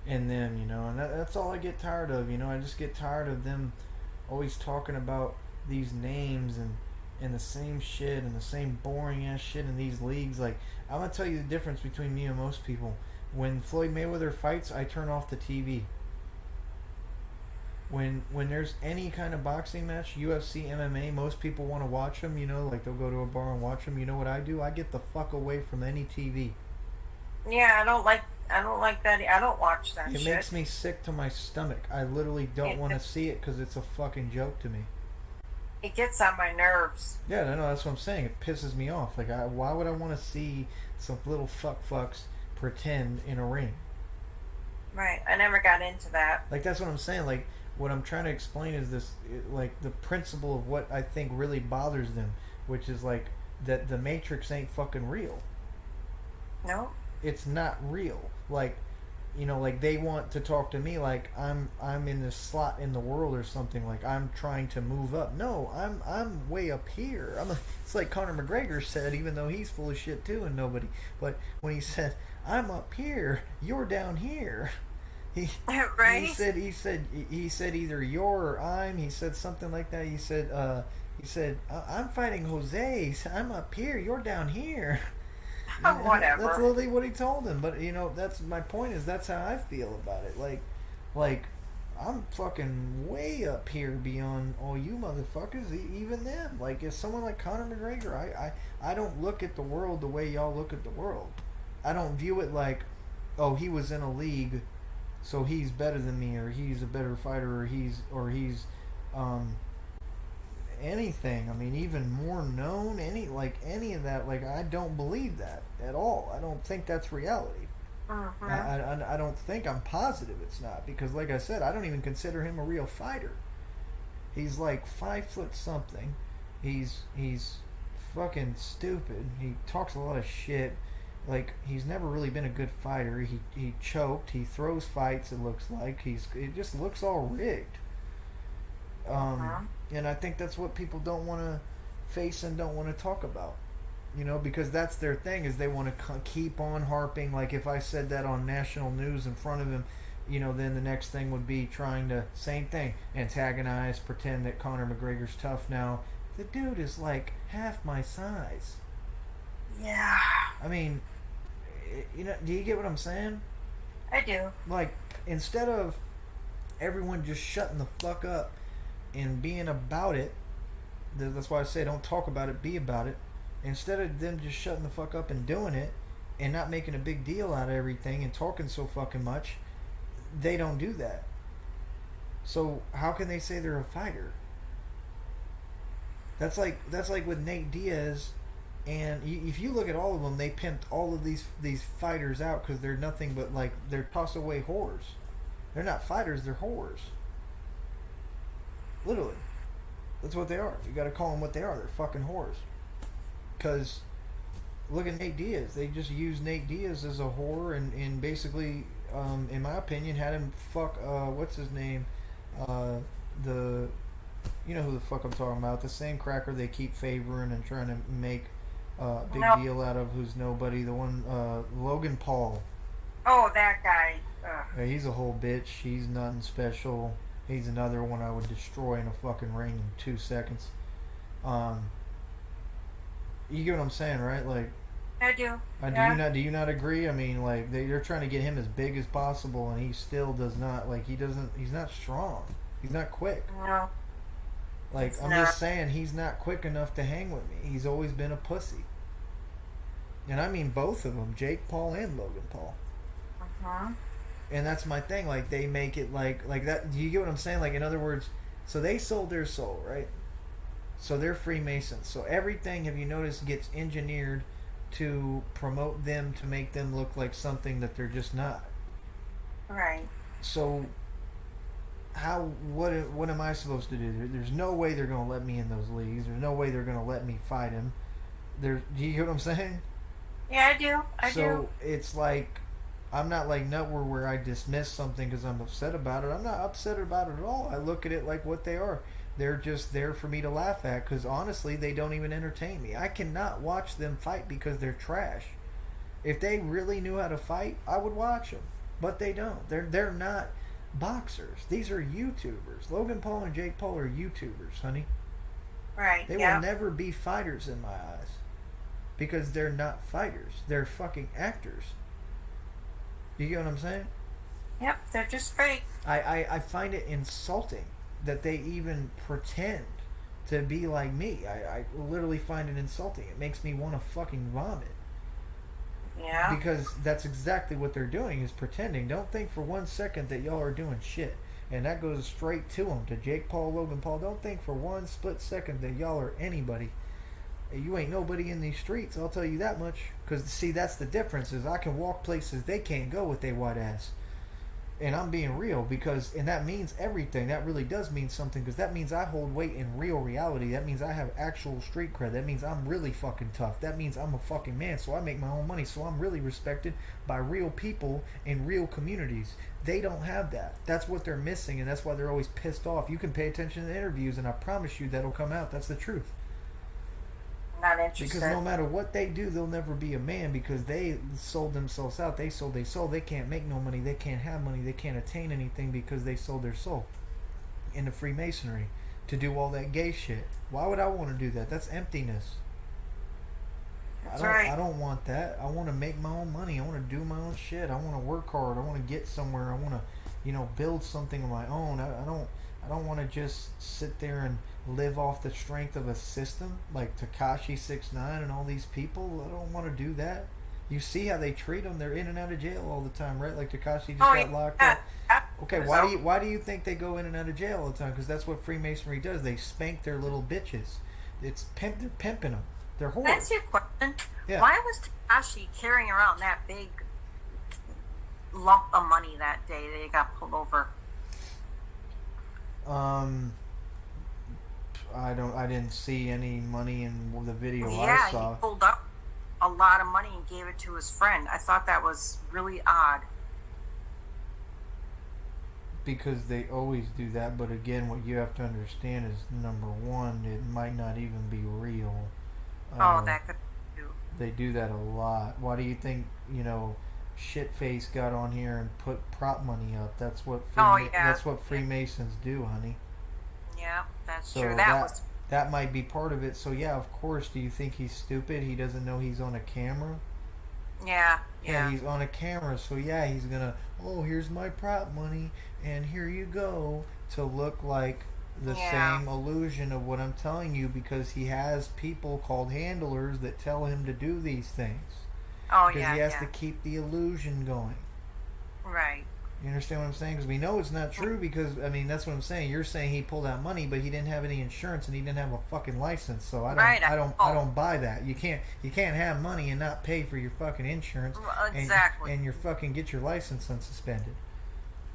them, you know, and that's all I get tired of, you know. I just get tired of them always talking about these names and the same shit and the same boring ass shit in these leagues. Like, I'm gonna tell you the difference between me and most people. When Floyd Mayweather fights, I turn off the TV. When there's any kind of boxing match, UFC, MMA, most people want to watch them, you know, like they'll go to a bar and watch them. You know what I do? I get the fuck away from any TV. Yeah, I don't like that. I don't watch that It shit. makes me sick to my stomach. I literally don't want to see it because it's a fucking joke to me. It gets on my nerves. Yeah, I know, that's what I'm saying. It pisses me off. Like, why would I want to see some little fucks pretend in a ring? Right. I never got into that. Like, that's what I'm saying. Like, what I'm trying to explain is this, like, the principle of what I think really bothers them, which is, like, that the Matrix ain't fucking real. No? It's not real. Like, you know, like, they want to talk to me like I'm in this slot in the world or something, like I'm trying to move up. No, I'm way up here. It's like Conor McGregor said, even though he's full of shit too and nobody, but when he said, I'm up here, you're down here. Right? He said either you're or I'm. He said something like that. He said I'm fighting Jose. I'm up here. You're down here. You know, Whatever. That's literally what he told him. But you know, that's my point. Is that's how I feel about it. Like I'm fucking way up here beyond all you motherfuckers. Even them. Like, if someone like Conor McGregor, I don't look at the world the way y'all look at the world. I don't view it like, oh, he was in a league, so he's better than me, or he's a better fighter, or he's anything. I mean, even more known, any of that. Like, I don't believe that at all. I don't think that's reality. Mm-hmm. I don't think, I'm positive it's not, because like I said, I don't even consider him a real fighter. He's like 5 foot something. He's fucking stupid. He talks a lot of shit. Like, he's never really been a good fighter. He choked. He throws fights. It looks like it just looks all rigged. And I think that's what people don't want to face and don't want to talk about. You know, because that's their thing, is they want to keep on harping. Like, if I said that on national news in front of him, you know, then the next thing would be trying to, same thing, antagonize, pretend that Conor McGregor's tough now. The dude is like half my size. Yeah. I mean, you know, do you get what I'm saying? I do. Like, instead of everyone just shutting the fuck up and being about it, that's why I say don't talk about it, be about it. Instead of them just shutting the fuck up and doing it and not making a big deal out of everything and talking so fucking much, they don't do that. So how can they say they're a fighter? That's like with Nate Diaz. And if you look at all of them, they pimped all of these fighters out because they're nothing but, like, they're toss away whores. They're not fighters, they're whores. Literally. That's what they are. You gotta call them what they are. They're fucking whores. Because, look at Nate Diaz. They just used Nate Diaz as a whore and basically, in my opinion, had him fuck, what's his name? You know who the fuck I'm talking about. The same cracker they keep favoring and trying to make a big deal out of, who's nobody. The one, Logan Paul. Oh, that guy. Ugh. Yeah, he's a whole bitch. He's nothing special. He's another one I would destroy in a fucking ring in 2 seconds. You get what I'm saying, right? Like, I do. Do you not agree? I mean, like, they're trying to get him as big as possible, and he still does not, like, he's not strong. He's not quick. No. Like, I'm just saying, he's not quick enough to hang with me. He's always been a pussy. And I mean both of them, Jake Paul and Logan Paul. Uh-huh. And that's my thing. Like, they make it like that. Do you get what I'm saying? Like, in other words, so they sold their soul, right? So they're Freemasons. So everything, have you noticed, gets engineered to promote them, to make them look like something that they're just not. Right. So what am I supposed to do? There's no way they're going to let me in those leagues. There's no way they're going to let me fight him. Do you hear what I'm saying? Yeah, I do. I do. So it's like, I'm not like Nutwar where I dismiss something because I'm upset about it. I'm not upset about it at all. I look at it like what they are. They're just there for me to laugh at because honestly, they don't even entertain me. I cannot watch them fight because they're trash. If they really knew how to fight, I would watch them. But they don't. They're not boxers. These are YouTubers. Logan Paul and Jake Paul are YouTubers, honey. Right. They will never be fighters in my eyes because they're not fighters. They're fucking actors. You get what I'm saying? Yep, they're just fake. I find it insulting that they even pretend to be like me. I literally find it insulting. It makes me want to fucking vomit. Yeah. Because that's exactly what they're doing, is pretending. Don't think for 1 second that y'all are doing shit. And that goes straight to them, to Jake Paul, Logan Paul. Don't think for 1 split second that y'all are anybody. You ain't nobody in these streets, I'll tell you that much. Because, see, that's the difference, is I can walk places they can't go with their white ass. And I'm being real, and that means everything. That really does mean something, because that means I hold weight in real reality. That means I have actual street cred. That means I'm really fucking tough. That means I'm a fucking man, so I make my own money. So I'm really respected by real people in real communities. They don't have that. That's what they're missing, and that's why they're always pissed off. You can pay attention to the interviews, and I promise you that'll come out. That's the truth. Not interested. Because no matter what they do, they'll never be a man, because they sold themselves out. They sold their soul. They can't make no money. They can't have money. They can't attain anything because they sold their soul into Freemasonry to do all that gay shit. Why would I want to do that? That's emptiness. That's right. I don't want that. I want to make my own money. I want to do my own shit. I want to work hard. I want to get somewhere. I want to, build something of my own. I don't want to just sit there and live off the strength of a system like Tekashi 6ix9ine and all these people. I don't want to do that. You see how they treat them? They're in and out of jail all the time, right? Like Tekashi just got locked up. Okay, why do you think they go in and out of jail all the time? Because that's what Freemasonry does. They spank their little bitches. They're pimping them. They're whores. That's your question. Yeah. Why was Tekashi carrying around that big lump of money that day that he got pulled over? I didn't see any money in the video I Yeah, saw. he pulled up a lot of money and gave it to his friend. I thought that was really odd. Because they always do that, but again, what you have to understand is, number one, it might not even be real. That could be true. They do that a lot. Why do you think, Shitface got on here and put prop money up? That's what that's what Freemasons do, honey. Yeah, that's So true. That might be part of it. So yeah, of course. Do you think he's stupid? He doesn't know he's on a camera? Yeah. Yeah, he's on a camera, so yeah, he's gonna, here's my prop money, and here you go, to look like the same illusion of what I'm telling you, because he has people called handlers that tell him to do these things. Because he has to keep the illusion going. Right. You understand what I'm saying? Because we know it's not true, because, that's what I'm saying. You're saying he pulled out money, but he didn't have any insurance and he didn't have a fucking license. So I don't buy that. You can't have money and not pay for your fucking insurance. Exactly. And your fucking get your license unsuspended.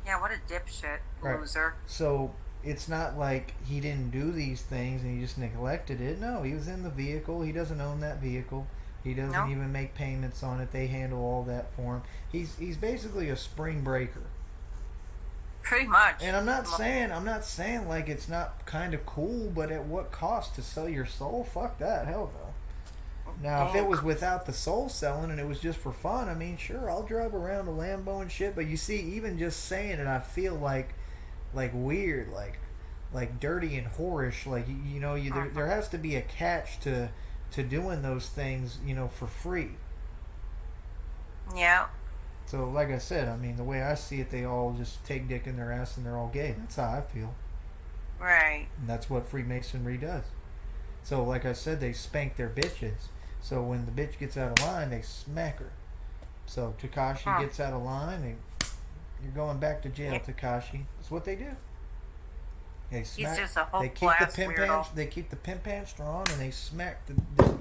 Yeah, what a dipshit Right. loser. So it's not like he didn't do these things and he just neglected it. No, he was in the vehicle. He doesn't own that vehicle. He doesn't No. even make payments on it. They handle all that for him. He's basically a spring breaker. Pretty much. And I'm not saying like it's not kind of cool, but at what cost to sell your soul? Fuck that. Hell no. Now, if it was without the soul selling and it was just for fun, I mean, sure, I'll drive around a Lambo and shit. But you see, even just saying it, I feel like weird, like dirty and whorish. Like there has to be a catch to doing those things, for free. Yeah. So, like I said, I mean, the way I see it, they all just take dick in their ass and they're all gay. That's how I feel. Right. And that's what Freemasonry does. So, like I said, they spank their bitches. So when the bitch gets out of line, they smack her. So Tekashi gets out of line, and you're going back to jail, Tekashi. That's what they do. They smack. He's just a whole They keep the class pimp weirdo. hands. They keep the pimp hands strong, and they smack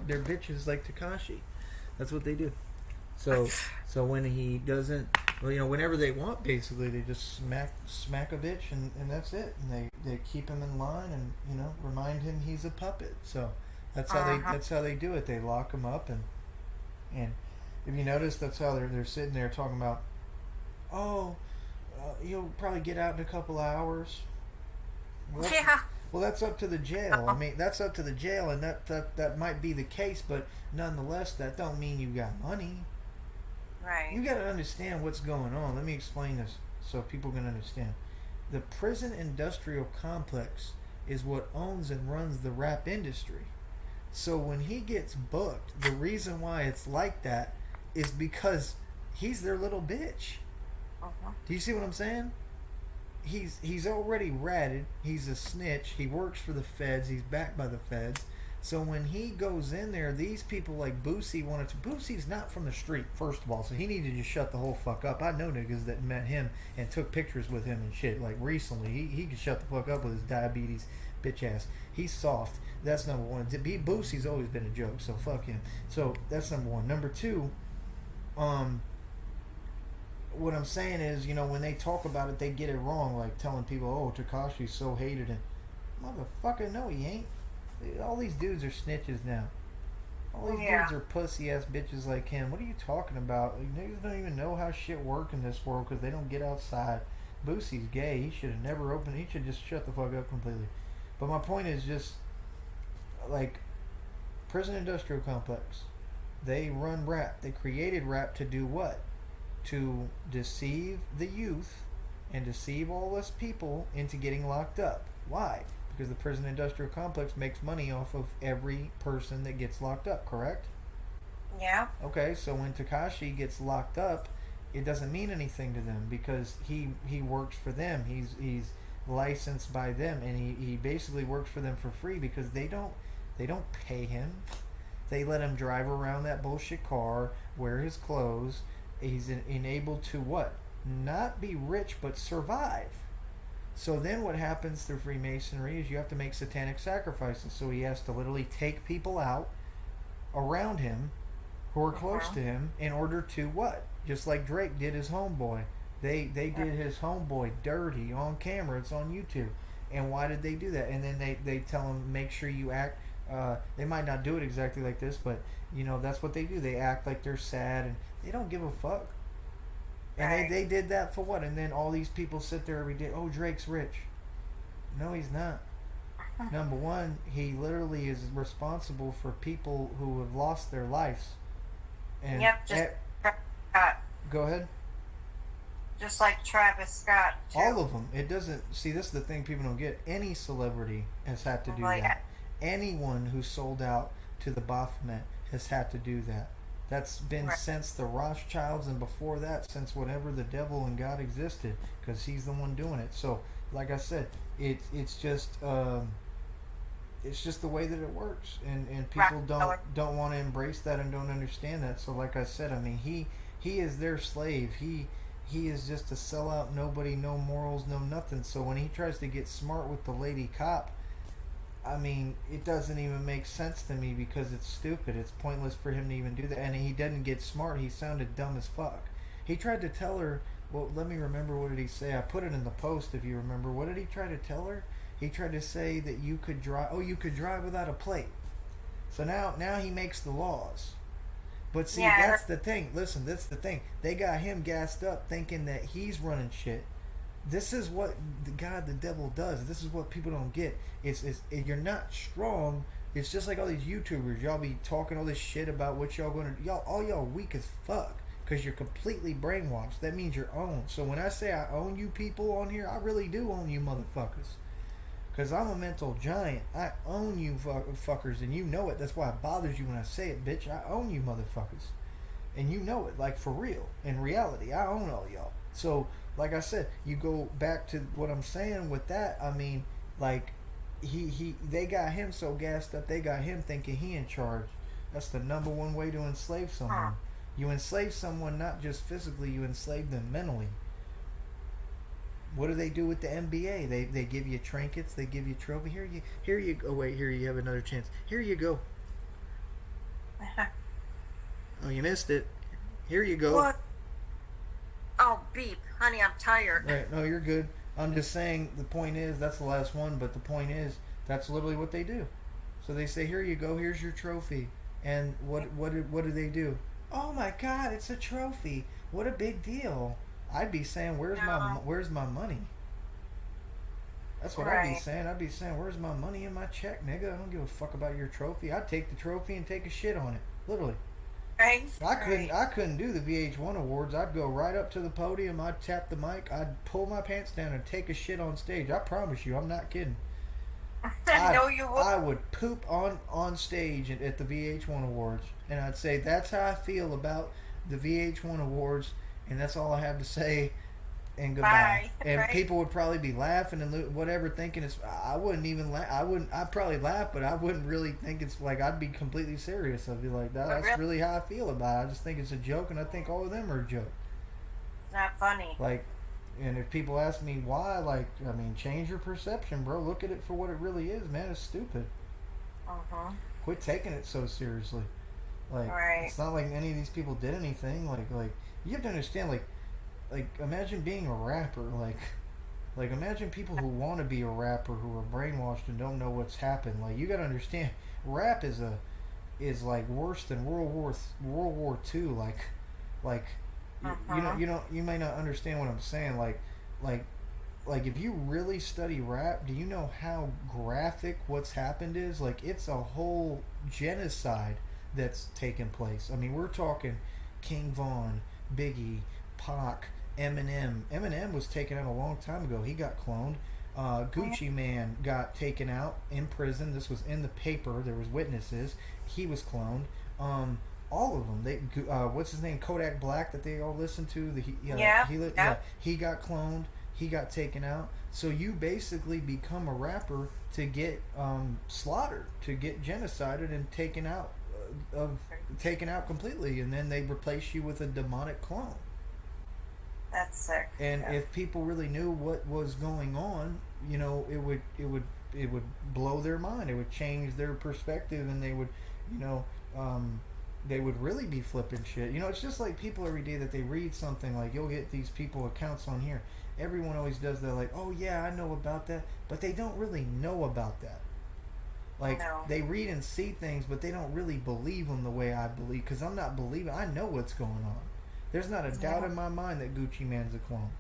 their bitches like Tekashi. That's what they do. So when he doesn't, whenever they want, basically they just smack a bitch, and that's it. And they keep him in line, and remind him he's a puppet. So that's how they do it. They lock him up, and if you notice, that's how they're sitting there talking about, you'll probably get out in a couple hours. Well, Yeah. well, that's up to the jail. I mean, that's up to the jail, and that might be the case, but nonetheless, that don't mean you got money. Right. You got to understand what's going on. Let me explain this so people can understand. The prison industrial complex is what owns and runs the rap industry. So when he gets booked, the reason why it's like that is because he's their little bitch. Do you see what I'm saying? He's already ratted. He's a snitch. He works for the feds. He's backed by the feds. So when he goes in there, these people like Boosie wanted to... Boosie's not from the street, first of all, so he needed to just shut the whole fuck up. I know niggas that met him and took pictures with him and shit. Like recently, he could shut the fuck up with his diabetes bitch ass. He's soft. That's number one. Boosie's always been a joke, so fuck him. So that's number one. Number two, what I'm saying is, when they talk about it, they get it wrong, like telling people, oh, Tekashi's so hated, and motherfucker, no, he ain't. All these dudes are snitches now. All these dudes are pussy ass bitches like him. What are you talking about? Like, niggas don't even know how shit work in this world because they don't get outside. Boosie's gay. He should have never opened. He should just shut the fuck up completely. But my point is just, like, prison industrial complex. They run rap. They created rap to do what? To deceive the youth and deceive all us people into getting locked up. Why? Because the prison industrial complex makes money off of every person that gets locked up, correct? Yeah. Okay, so when Tekashi gets locked up, it doesn't mean anything to them because he works for them. He's licensed by them, and he basically works for them for free because they don't pay him. They let him drive around that bullshit car, wear his clothes. He's enabled to what? Not be rich, but survive. So then what happens through Freemasonry is you have to make satanic sacrifices. So he has to literally take people out around him who are close to him in order to what? Just like Drake did his homeboy. They did his homeboy dirty on camera. It's on YouTube. And why did they do that? And then they tell him, make sure you act. They might not do it exactly like this, but that's what they do. They act like they're sad and they don't give a fuck. And they did that for what? And then all these people sit there every day, oh, Drake's rich. No, he's not. Number one, he literally is responsible for people who have lost their lives. And go ahead. Just like Travis Scott, too. All of them. It doesn't... See, this is the thing people don't get. Any celebrity has had to do that. Anyone who sold out to the Baphomet has had to do that. That's been since the Rothschilds and before that, since whenever the devil and God existed, because he's the one doing it. So, like I said, it's just the way that it works, and people don't want to embrace that and don't understand that. So, like I said, I mean, he is their slave. He is just a sellout, nobody, no morals, no nothing. So when he tries to get smart with the lady cop, I mean, it doesn't even make sense to me because it's stupid. It's pointless for him to even do that. And he didn't get smart. He sounded dumb as fuck. He tried to tell her well, let me remember. What did he say? I put it in the post. If you remember, what did he try to tell her? He tried to say that you could drive. Oh, you could drive without a plate. So now he makes the laws. But see, Yeah. that's the thing. Listen, that's the thing. They got him gassed up thinking that he's running shit. This is what the devil does. This is what people don't get. It's you're not strong. It's just like all these YouTubers. Y'all be talking all this shit about what y'all gonna all y'all weak as fuck because you're completely brainwashed. That means you're owned. So when I say I own you people on here, I really do own you motherfuckers. Because I'm a mental giant. I own you fuckers, and you know it. That's why it bothers you when I say it, bitch. I own you motherfuckers. And you know it, like for real. In reality, I own all y'all. So, like I said, you go back to what I'm saying with that. I mean, like, they got him so gassed up, they got him thinking he in charge. That's the number one way to enslave someone. You enslave someone not just physically, you enslave them mentally. What do they do with the NBA? They give you trinkets, they give you trophy. Here you go. Oh wait, here you have another chance. Here you go. Oh, you missed it. Here you go. What? Oh, beep. Honey, I'm tired. Right, no, you're good. I'm just saying the point is that's the last one, but the point is that's literally what they do. So they say, here you go, here's your trophy. And what do they do? Oh my God, it's a trophy. What a big deal. I'd be saying, where's my money? That's what I'd be saying. I'd be saying, where's my money in my check, nigga? I don't give a fuck about your trophy. I'd take the trophy and take a shit on it. Literally. Right? I couldn't do the VH1 awards. I'd go right up to the podium, I'd tap the mic, I'd pull my pants down and take a shit on stage. I promise you, I'm not kidding. No, you won't. I would poop on stage at the VH1 awards, and I'd say that's how I feel about the VH1 awards, and that's all I have to say. And goodbye. Bye. And Right. people would probably be laughing and whatever, thinking it's. I wouldn't even laugh. I'd probably laugh, but I wouldn't really think it's like. I'd be completely serious. I'd be like, that's really how I feel about it. I just think it's a joke, and I think all of them are a joke. It's not funny. Like, and if people ask me why, like, I mean, change your perception, bro. Look at it for what it really is, man. It's stupid. Quit taking it so seriously. Like, Right. it's not like any of these people did anything. Like you have to understand, like imagine being a rapper. Like imagine people who want to be a rapper who are brainwashed and don't know what's happened. Like, you gotta understand, rap is like worse than World War II. Like you may not understand what I'm saying. Like if you really study rap, do you know how graphic what's happened is? Like, it's a whole genocide that's taken place. I mean, we're talking King Von, Biggie, Pac, Eminem. Eminem was taken out a long time ago. He got cloned. Gucci Man got taken out in prison. This was in the paper. There was witnesses. He was cloned. All of them. They what's his name? Kodak Black that they all listen to. He got cloned. He got taken out. So you basically become a rapper to get slaughtered, to get genocided and taken out completely, and then they replace you with a demonic clone. That's sick. And if people really knew what was going on, you know, it would blow their mind. It would change their perspective, and they would, you know, they would really be flipping shit. You know, it's just like people every day that they read something, like you'll get these people accounts on here. Everyone always does that, like, oh yeah, I know about that, but they don't really know about that. Like, they read and see things, but they don't really believe them the way I believe, because I'm not believing. I know what's going on. There's not a doubt in my mind that Gucci Man's a clone.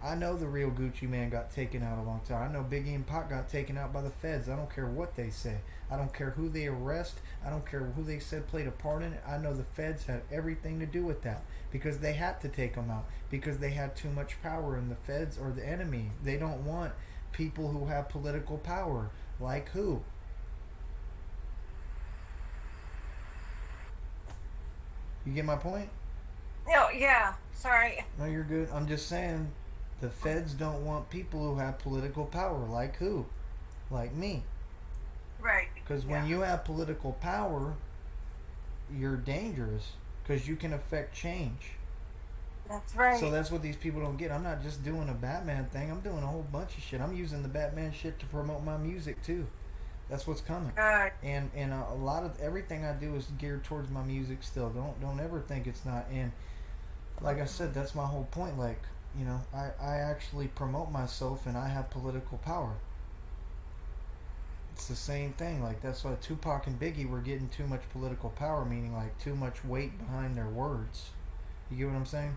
I know the real Gucci Man got taken out a long time. I know Biggie and Pac got taken out by the feds. I don't care what they say. I don't care who they arrest. I don't care who they said played a part in it. I know the feds had everything to do with that, because they had to take them out, because they had too much power, and the feds are the enemy. They don't want people who have political power. Like who? You get my point? No, yeah. Sorry. No, you're good. I'm just saying, the feds don't want people who have political power. Like who? Like me. Right. Because when you have political power, you're dangerous, because you can affect change. That's right. So that's what these people don't get. I'm not just doing a Batman thing. I'm doing a whole bunch of shit. I'm using the Batman shit to promote my music too. That's what's coming. And a lot of everything I do is geared towards my music still. Don't ever think it's not. And like I said, that's my whole point. Like, you know, I actually promote myself and I have political power. It's the same thing. Like, that's why Tupac and Biggie were getting too much political power, meaning like too much weight behind their words. You get what I'm saying?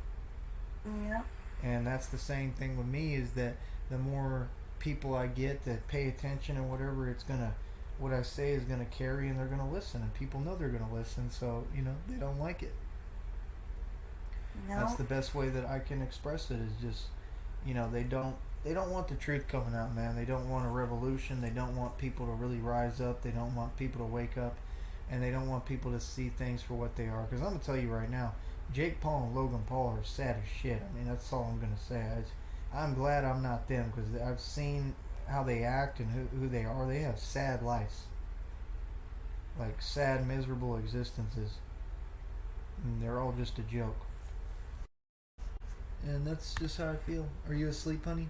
Yeah. And that's the same thing with me, is that the more people I get that pay attention and whatever, it's gonna, what I say is gonna carry, and they're gonna listen, and people know they're gonna listen, so, you know, they don't like it. No. That's the best way that I can express it, is just, you know, they don't want the truth coming out, man. They don't want a revolution. They don't want people to really rise up. They don't want people to wake up, and they don't want people to see things for what they are. Because I'm gonna tell you right now, Jake Paul and Logan Paul are sad as shit. I mean, that's all I'm gonna say. I'm glad I'm not them, because I've seen how they act and who they are. They have sad lives, like sad, miserable existences, and they're all just a joke. And that's just how I feel. Are you asleep, honey?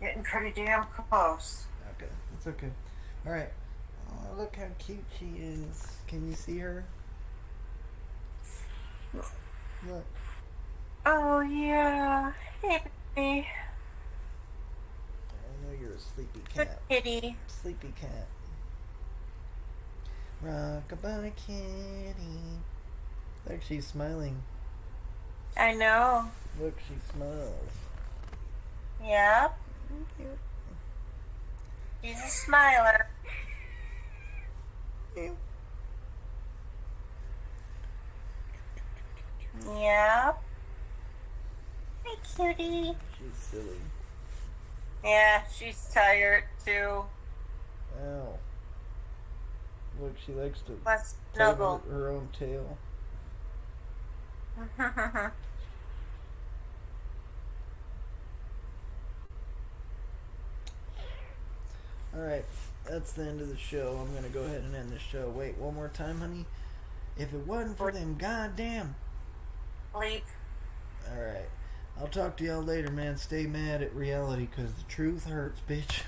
Getting pretty damn close. Okay, it's okay. All right. Oh, look how cute she is. Can you see her? Look. Oh, yeah. Hey, baby. I know you're a sleepy Good cat. kitty. Sleepy cat. Rockabye kitty. Look, she's smiling. I know. Look, she smiles. Yeah. She's a smiler. Yeah. Hey, cutie. She's silly. Yeah, she's tired too. Ow. Look, she likes to Let's tug snuggle. her own tail. Alright, that's the end of the show. I'm gonna go ahead and end the show. Wait, one more time, honey. If it wasn't for them goddamn. Sleep. Alright. I'll talk to y'all later, man. Stay mad at reality, because the truth hurts, bitch.